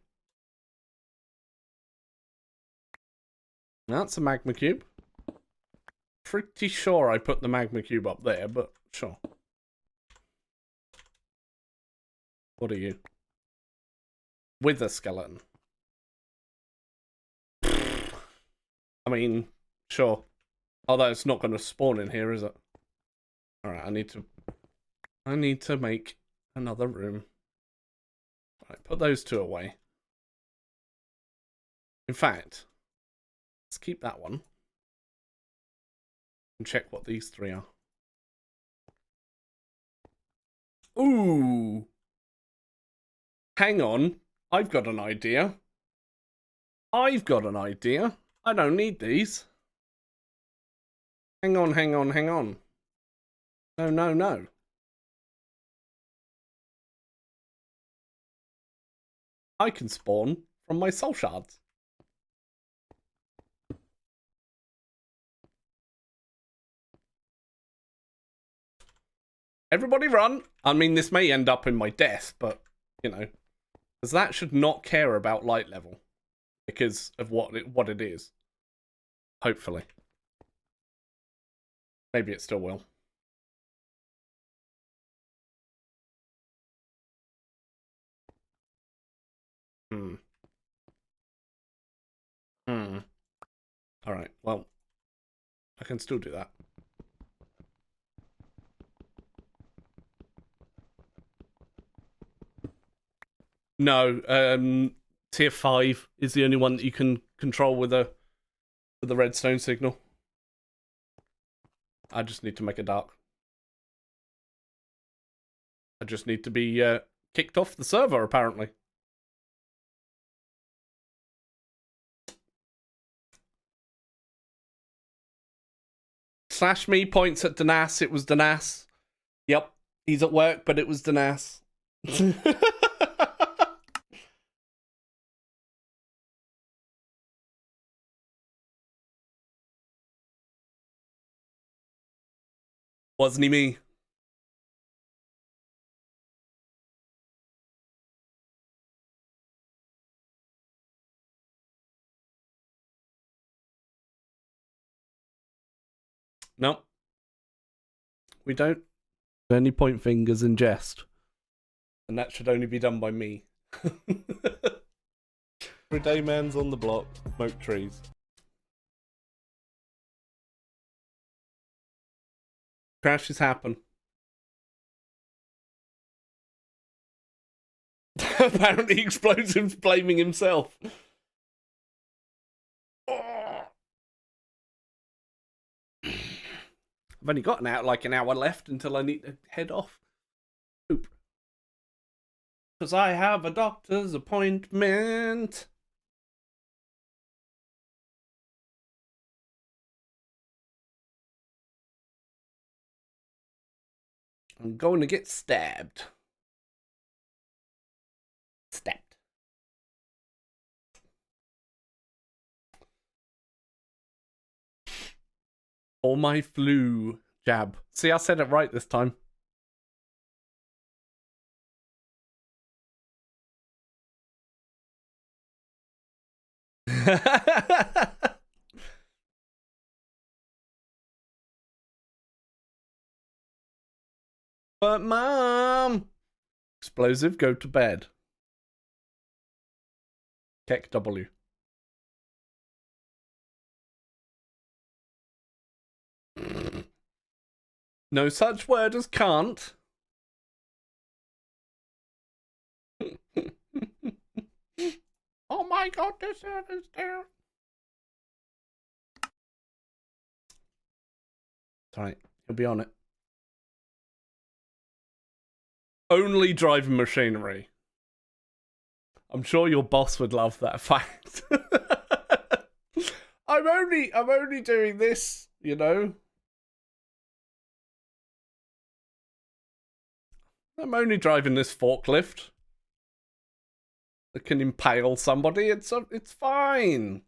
That's a magma cube. Pretty sure I put the magma cube up there, but sure. What are you? Wither skeleton. I mean, sure. Although it's not going to spawn in here, is it? Alright, I need to make another room. Alright, put those two away. In fact, let's keep that one. And check what these three are. Ooh! Hang on, I've got an idea. I don't need these. Hang on. No. I can spawn from my soul shards. Everybody run! I mean, this may end up in my death, but, you know. Because that should not care about light level. Because of what it is. Hopefully. Maybe it still will. Alright, well, I can still do that. No, tier 5 is the only one that you can control with the redstone signal. I just need to make a dark. I just need to be kicked off the server, apparently. Slash me points at Danas. It was Danas. Yep, he's at work, but it was Danas. Wasn't he me? No. We don't only point fingers and jest. And that should only be done by me. Everyday man's on the block, smoke trees. Crashes happen. Apparently Explosive's blaming himself. I've only got an hour left until I need to head off. Because I have a doctor's appointment. I'm going to get stabbed. Stabbed. Or my flu jab. See, I said it right this time. But Mom! Explosive, go to bed. Keck W. No such word as can't. Oh my god, this server's down. It's alright, he'll be on it. Only driving machinery. I'm sure your boss would love that fact. I'm only doing this, you know. I'm only driving this forklift that can impale somebody. It's fine.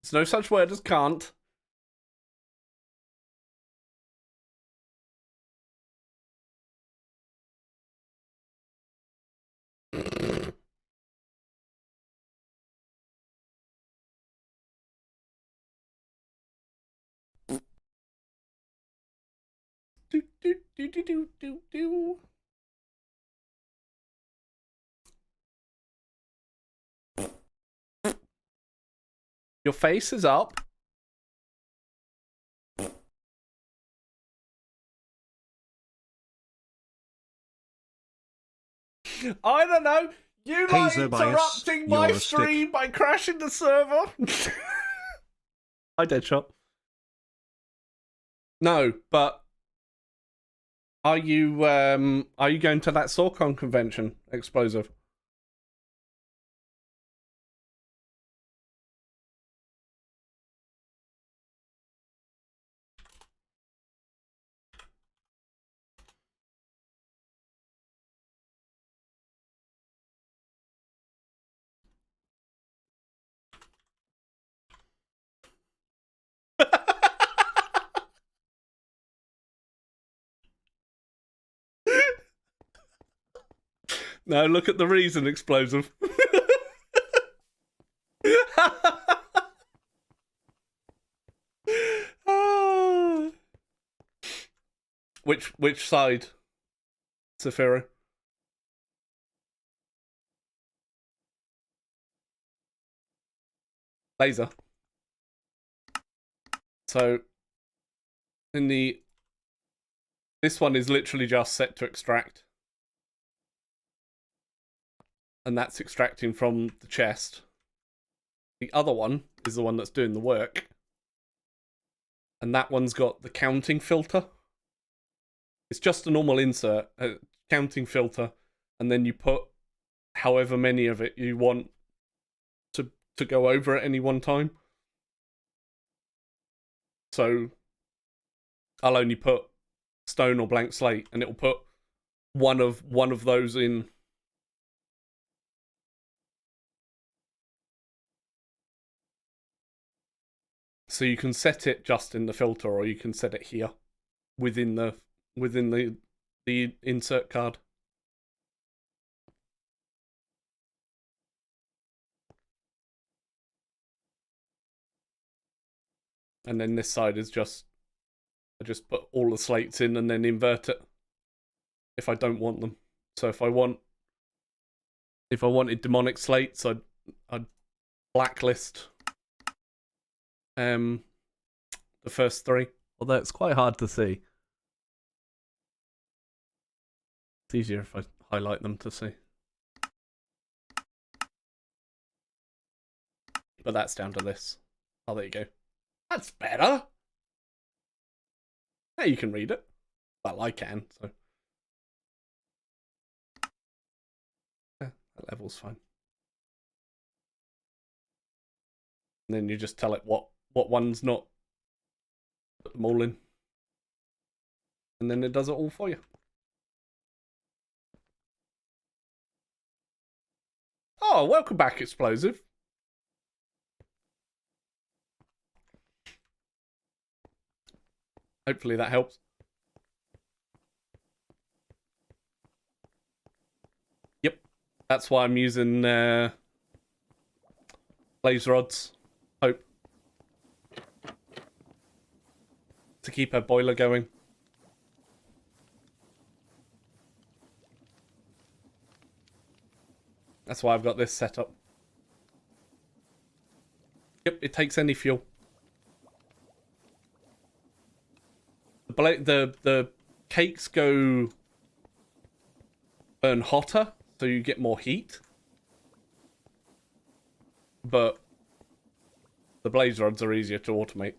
There's no such word as can't. Do. Your face is up. I don't know. You like interrupting my stream by crashing the server. Hi, Deadshot. No, but are you going to that Sorcon convention, Explosive? No, look at the reason, Explosive. Which side, Saphira? laser. So in this one is literally just set to extract. And that's extracting from the chest. The other one is the one that's doing the work. And that one's got the counting filter. It's just a normal insert, a counting filter, and then you put however many of it you want to go over at any one time. So I'll only put stone or blank slate, and it'll put one of those in. So you can set it just in the filter, or you can set it here within the insert card. And then this side is just, I just put all the slates in and then invert it if I don't want them. So if I wanted demonic slates, I'd blacklist the first 3. Although it's quite hard to see. It's easier if I highlight them to see. But that's down to this. Oh, there you go. That's better. Yeah, you can read it. Well, I can, so. Yeah, that level's fine. And then you just tell it what one's not. Put them all in. And then it does it all for you. Oh, welcome back, Explosive. Hopefully that helps. Yep, that's why I'm using blaze rods. Hope to keep her boiler going. That's why I've got this set up. Yep, it takes any fuel. The cakes burn hotter, so you get more heat. But the blaze rods are easier to automate.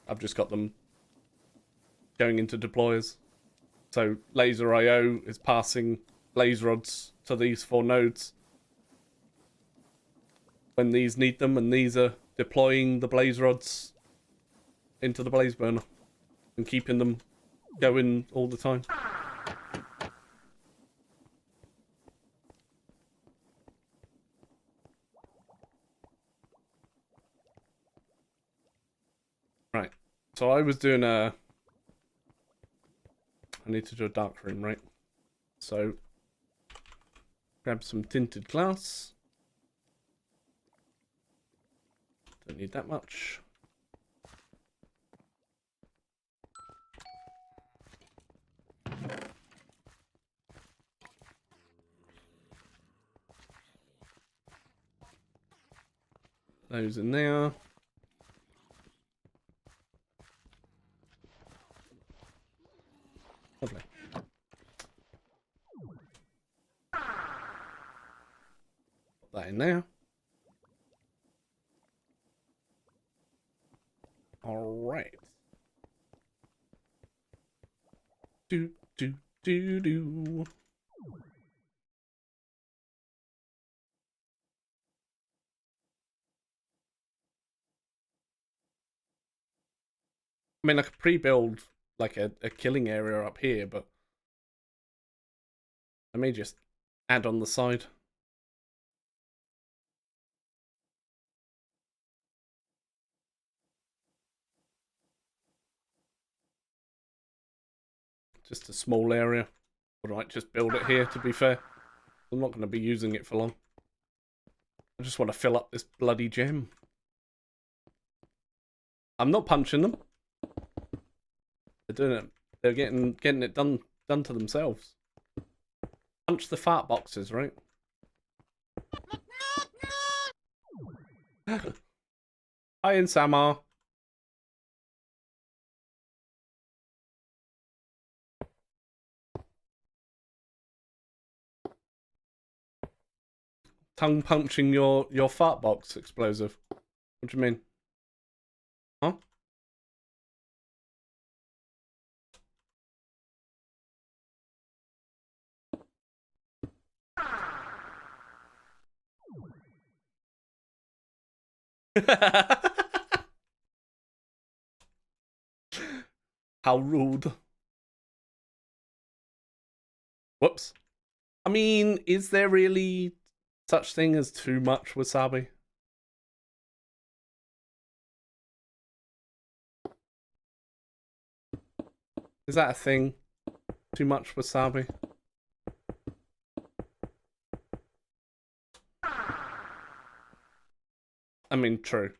I've just got them going into deployers. So laser IO is passing blaze rods to these 4 nodes when these need them, and these are deploying the blaze rods into the blaze burner and keeping them going all the time. Right, so I was doing I need to do a dark room, right? So grab some tinted glass. Don't need that much. Those in there. Lovely. Put that in there. All right. Do. I mean, I could pre-build like a killing area up here, but I may just add on the side. Just a small area. Or I might just build it here, to be fair. I'm not going to be using it for long. I just want to fill up this bloody gem. I'm not punching them. They're doing it. They're getting it done to themselves. Punch the fart boxes, right? Hi, in Samar. Tongue punching your fart box explosive. What do you mean? Huh? How rude. Whoops. I mean, is there really such thing as too much wasabi? Is that a thing? Too much wasabi? I mean, true.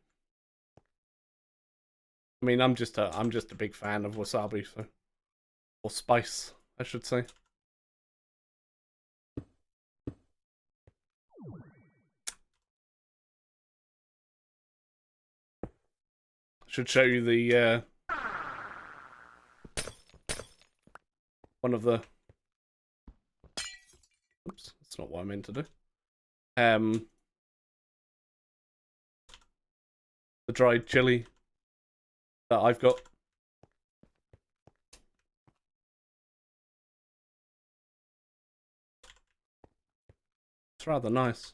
I mean, I'm just a big fan of wasabi, so, or spice, I should say. Should show you the one of the. Oops, that's not what I meant to do. The dried chili that I've got. It's rather nice.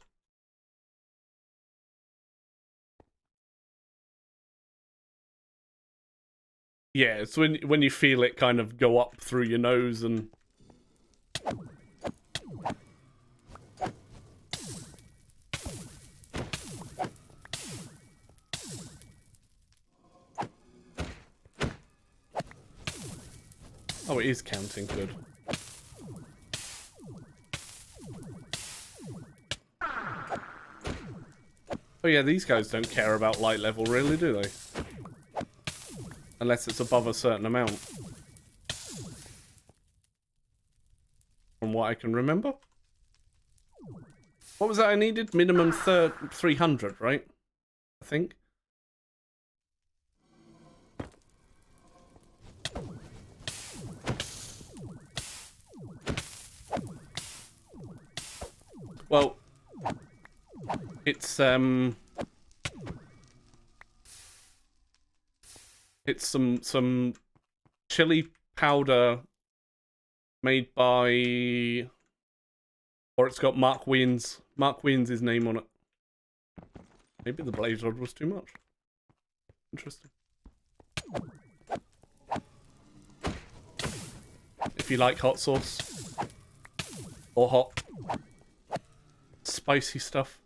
Yeah, it's when you feel it kind of go up through your nose and. Oh, it is counting, good. Oh yeah, these guys don't care about light level, really, do they? Unless it's above a certain amount. From what I can remember. What was that I needed? Minimum 300, right? I think. Well, it's some chili powder made by, or it's got Mark Wiens' name on it. Maybe the blaze rod was too much. Interesting. If you like hot sauce or hot spicy stuff,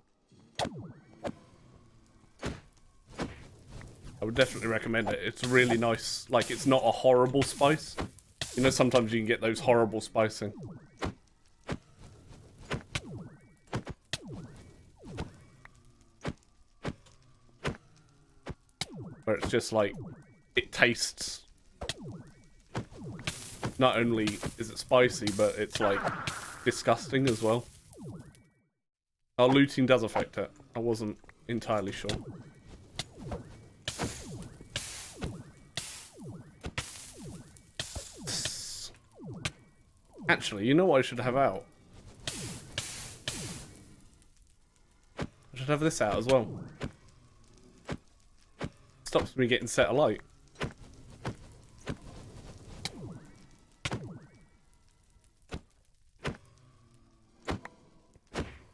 I would definitely recommend it. It's really nice. Like, it's not a horrible spice. You know, sometimes you can get those horrible spicing. Where it's just like, it tastes. Not only is it spicy, but it's like disgusting as well. Oh, looting does affect it. I wasn't entirely sure. Actually, you know what I should have out? I should have this out as well. Stops me getting set alight.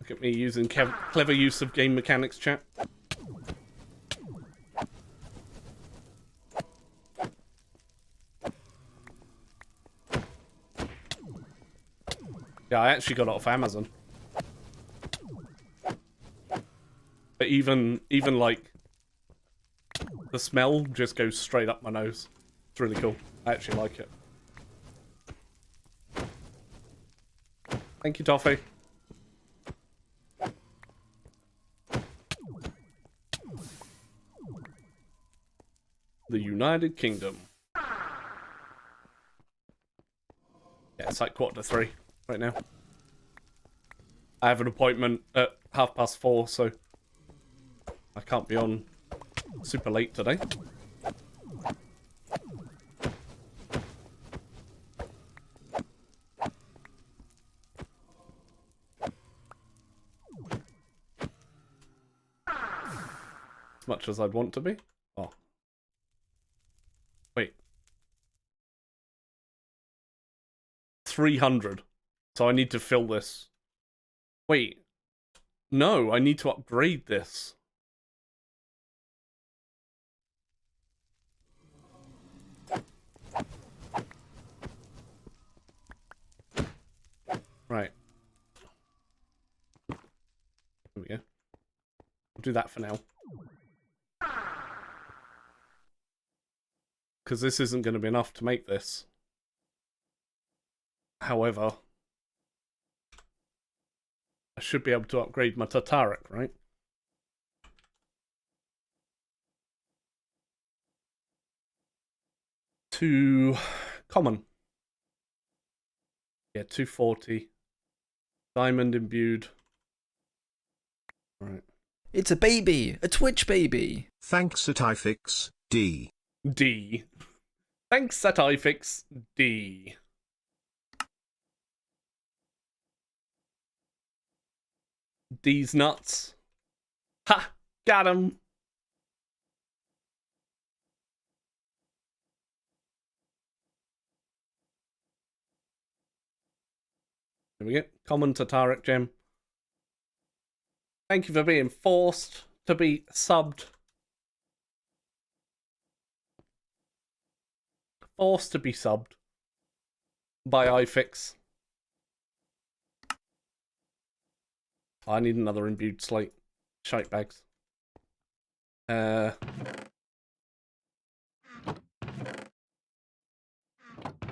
Look at me using clever use of game mechanics, chat. Yeah, I actually got it off Amazon. But even like, the smell just goes straight up my nose. It's really cool. I actually like it. Thank you, Toffee. The United Kingdom. Yeah, it's like 2:45 right now. I have an appointment at 4:30, so I can't be on super late today. As much as I'd want to be. Oh. Wait. 300. So I need to fill this. Wait. No, I need to upgrade this. Right. There we go. We'll do that for now. Because this isn't going to be enough to make this. However, I should be able to upgrade my Tatarik, right? To common. Yeah, 240. Diamond imbued. Right. It's a baby! A Twitch baby! Thanks at iFix, D. D. Thanks at iFix, D. D's nuts. Ha! Got him! There we go. Common Tatarik gem. Thank you for being forced to be subbed. Forced to be subbed by iFix. I need another imbued slate. Shite bags.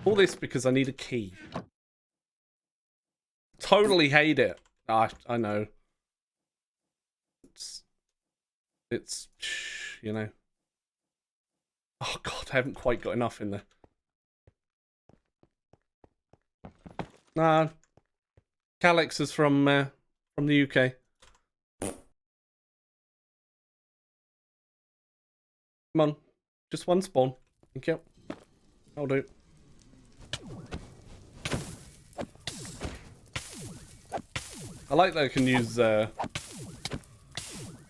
All this because I need a key. Totally hate it. I know. It's, you know. Oh god, I haven't quite got enough in there. Nah. Calyx is from the UK. Come on. Just one spawn. Thank you. I'll do. I like that I can use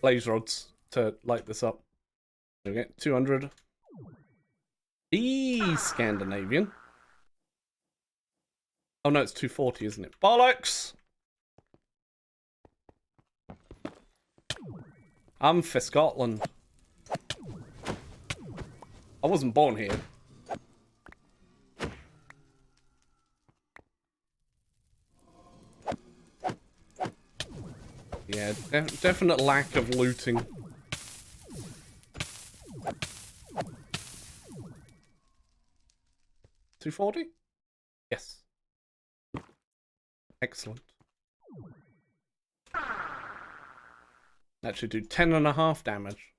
blaze rods to light this up. There we go. 200. Scandinavian. Oh no, it's 240, isn't it? Bollocks! I'm for Scotland. I wasn't born here. Yeah, definite lack of looting. $240? Yes. Excellent. Actually do 10.5 damage.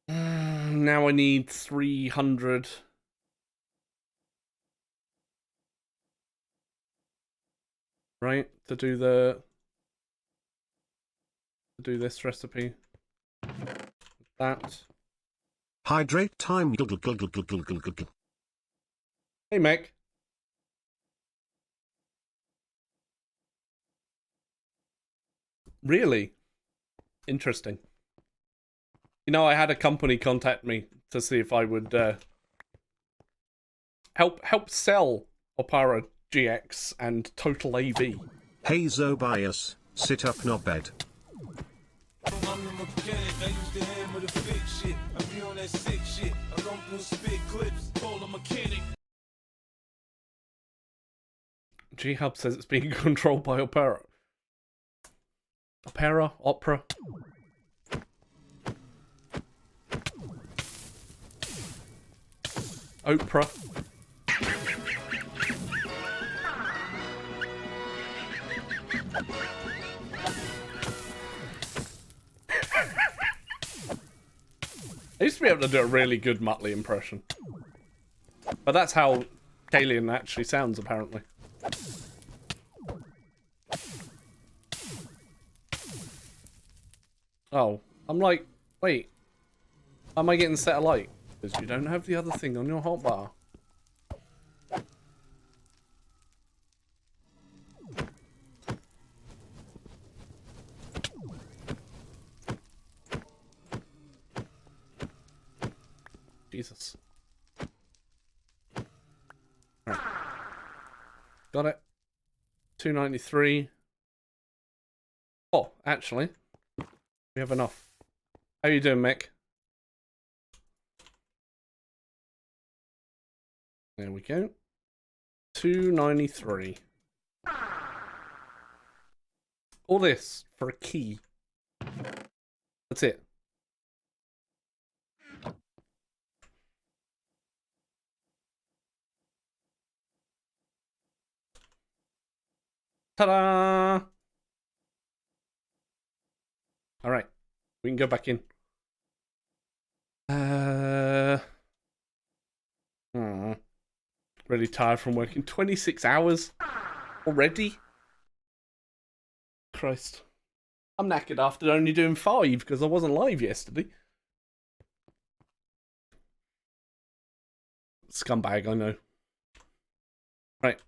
Now I need 300. Right, to do this recipe. That. Hydrate time. Hey, Meg. Really? Interesting. You know, I had a company contact me to see if I would help sell Opera GX and Total AV. Hey Zobias, sit up no bed. I'm the mechanic, I used to hammer the fake shit. I be on that sick shit. I run through spit clips, call a mechanic. G-Hub says it's being controlled by Opera. Opera? Oprah. I used to be able to do a really good Muttley impression. But that's how Kalian actually sounds, apparently. Oh, I'm like, wait. Am I getting set alight? Because you don't have the other thing on your hotbar. Jesus. Right. Got it. 293. Oh, actually, we have enough. How you doing, Mick? There we go. 293. All this for a key. That's it. Ta-da! All right, we can go back in. Really tired from working 26 hours already. Christ, I'm knackered after only doing 5 because I wasn't live yesterday. Scumbag, I know. Right.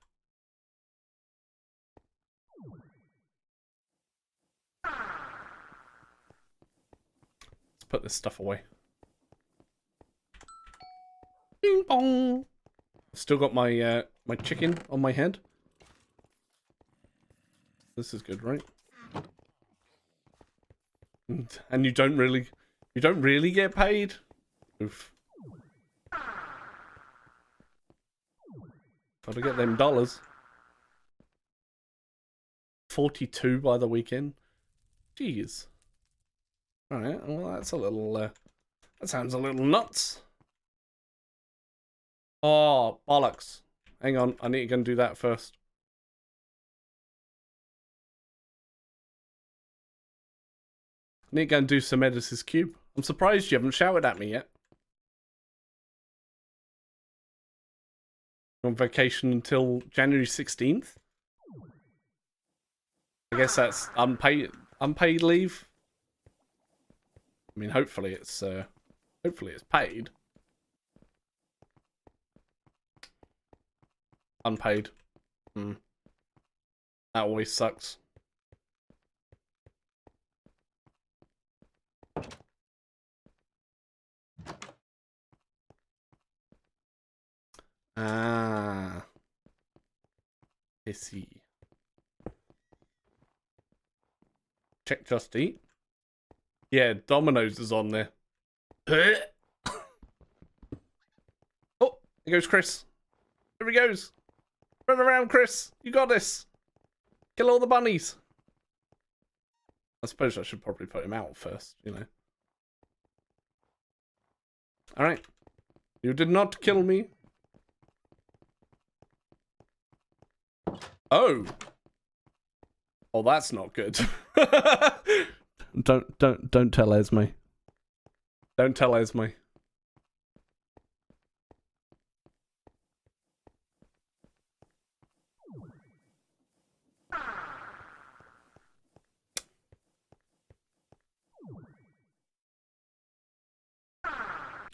Let's put this stuff away. Bing bong. Still got my my chicken on my head. This is good, right? And you don't really get paid. Oof. Gotta get them dollars. 42 by the weekend. Jeez. Alright, well that's a little that sounds a little nuts. Oh, bollocks. Hang on, I need to go and do that first. I need to go and do some Edis's Cube. I'm surprised you haven't shouted at me yet. On vacation until January 16th. I guess that's unpaid leave. I mean, hopefully it's paid. Unpaid. That always sucks. Ah. I see. Check Just Eat. Yeah, Domino's is on there. Oh, here goes Chris. Here he goes. Run around, Chris. You got this. Kill all the bunnies. I suppose I should probably put him out first, you know. Alright. You did not kill me. Oh. Oh, that's not good. Don't tell Esme. Don't tell Esme.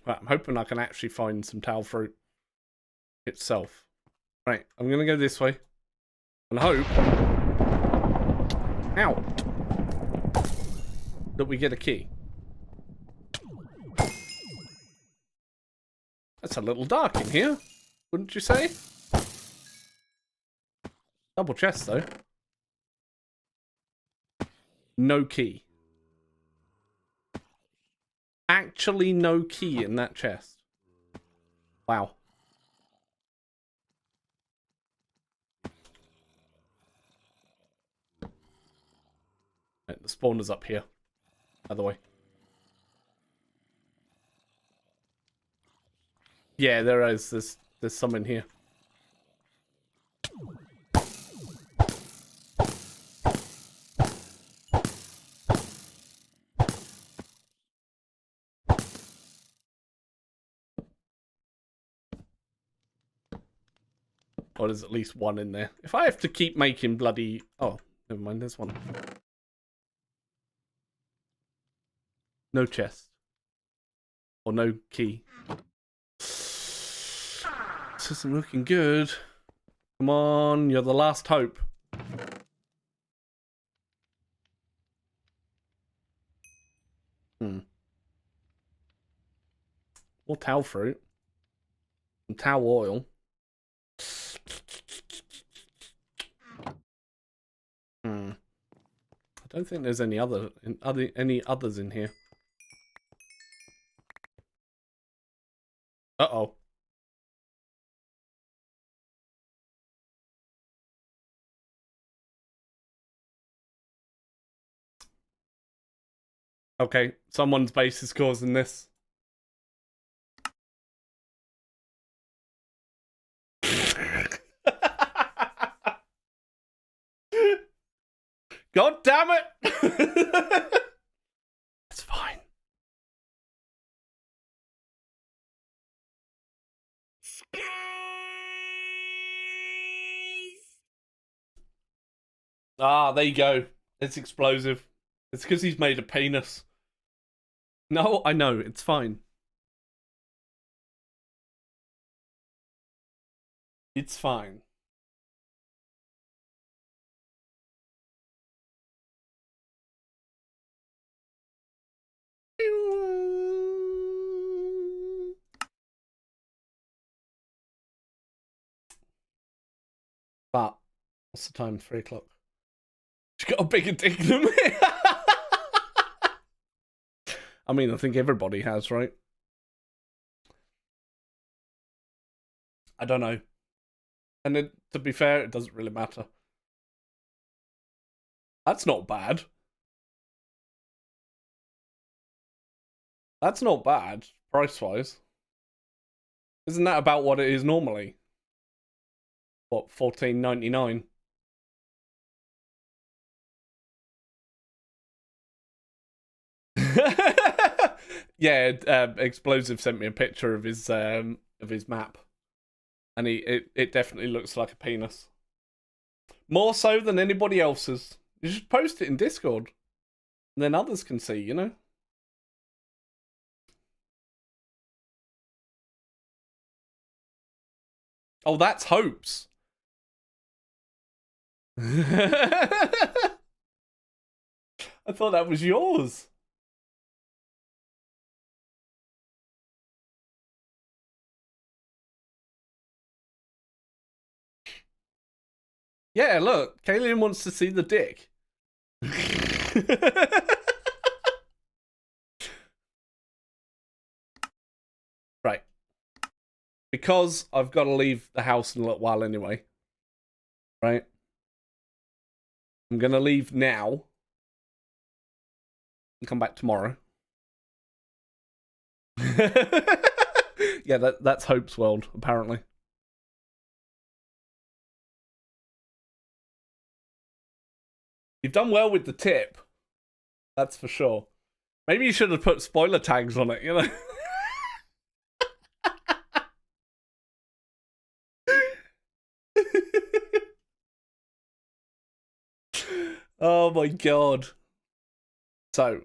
Right, I'm hoping I can actually find some towel fruit itself. Right, I'm gonna go this way and hope, ow, that we get a key. That's a little dark in here, wouldn't you say? Double chest though. No key. Actually no key in that chest. Wow. Right, the spawner's up here, by the way. Yeah, there is. There's some in here. Or there's at least one in there. If I have to keep making bloody... Oh, never mind, there's one. No chest. Or no key. This isn't looking good. Come on, you're the last hope. More towel fruit. Some towel oil. I don't think there's any others in here. Uh-oh. Okay, someone's base is causing this. God damn it! It's fine. Ah, there you go. It's explosive. It's because he's made a penis. No, I know. It's fine. It's fine. But what's the time? 3 o'clock. She's got a bigger dick than me. I mean, I think everybody has, right? I don't know. And then, to be fair, it doesn't really matter. That's not bad. That's not bad, price-wise. Isn't that about what it is normally? What, $14.99? Yeah, Explosive sent me a picture of his map, and it definitely looks like a penis. More so than anybody else's. You should post it in Discord, and then others can see. You know. Oh, that's Hope's. I thought that was yours. Yeah, look, Kalian wants to see the dick. Right. Because I've got to leave the house in a little while anyway. Right? I'm going to leave now. And come back tomorrow. Yeah, that's Hope's world, apparently. You've done well with the tip. That's for sure. Maybe you should have put spoiler tags on it, you know? Oh my god. So,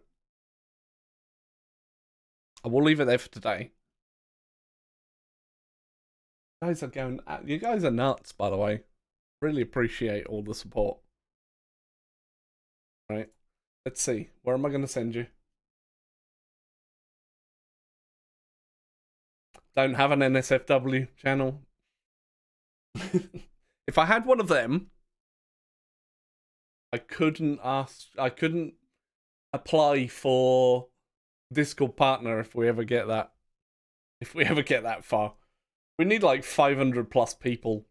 I will leave it there for today. You guys are nuts, by the way. Really appreciate all the support. Right. Let's see. Where am I going to send you? Don't have an NSFW channel. If I had one of them, I couldn't apply for Discord partner if we ever get that. If we ever get that far. We need like 500 plus people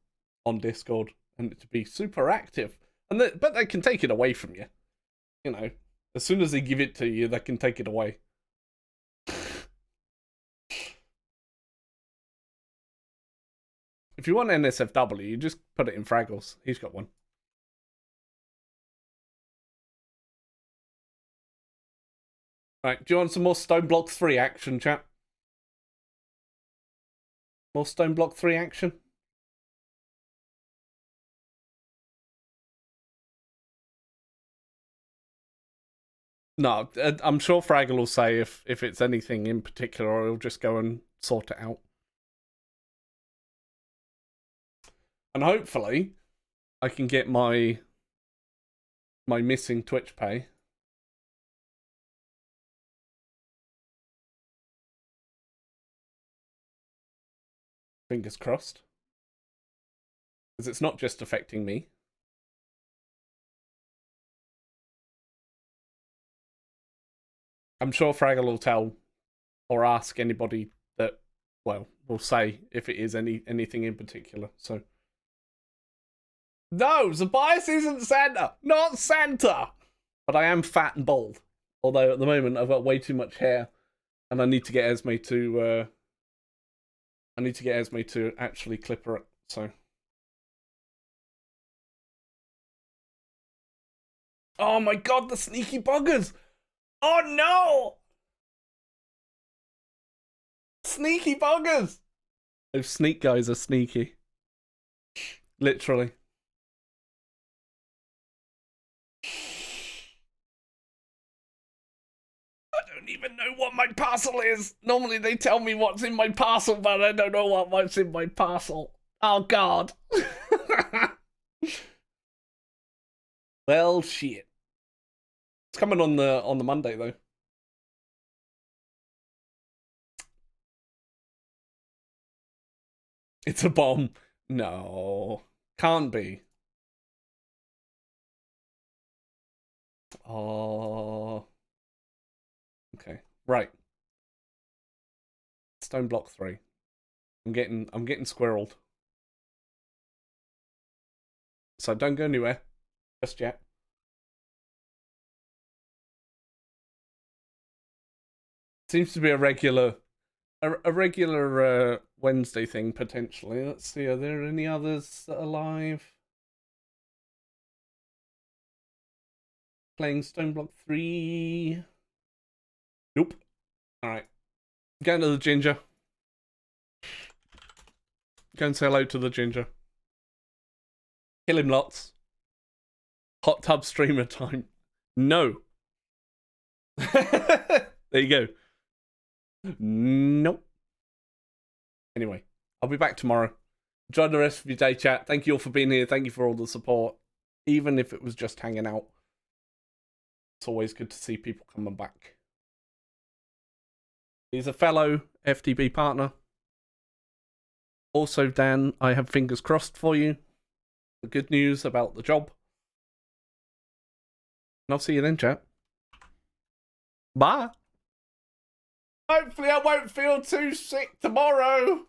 on Discord and it to be super active. But they can take it away from you. You know, as soon as they give it to you, they can take it away. If you want NSFW, you just put it in Fraggles. He's got one. Right, do you want some more Stone Block 3 action, chat? More Stone Block 3 action? No, I'm sure Fraggle will say if it's anything in particular, or he'll just go and sort it out. And hopefully, I can get my missing Twitch pay. Fingers crossed. Because it's not just affecting me. I'm sure Fraggle will tell or ask anybody that, well, will say if it is anything in particular. So, no, Zabias isn't Santa, not Santa. But I am fat and bald. Although at the moment I've got way too much hair, and I need to get Esme to. I need to get Esme to actually clip her. So. Oh my god, the sneaky buggers! Oh no! Sneaky buggers! Those sneak guys are sneaky. Literally. I don't even know what my parcel is. Normally they tell me what's in my parcel, but I don't know what's in my parcel. Oh god. Well, shit. It's coming on the Monday though. It's a bomb. No, can't be. Oh. Okay, right. Stone block 3. I'm getting squirreled. So don't go anywhere just yet. Seems to be a regular Wednesday thing potentially. Let's see, are there any others that are live? Playing Stone Block 3. Nope. Alright. Going to the ginger. Go and say hello to the ginger. Kill him lots. Hot tub streamer time. No. There you go. Nope. Anyway, I'll be back tomorrow. Enjoy the rest of your day, chat. Thank you all for being here. Thank you for all the support. Even if it was just hanging out. It's always good to see people coming back. He's a fellow FTB partner. Also, Dan, I have fingers crossed for you. The good news about the job. And I'll see you then, chat. Bye. Hopefully I won't feel too sick tomorrow.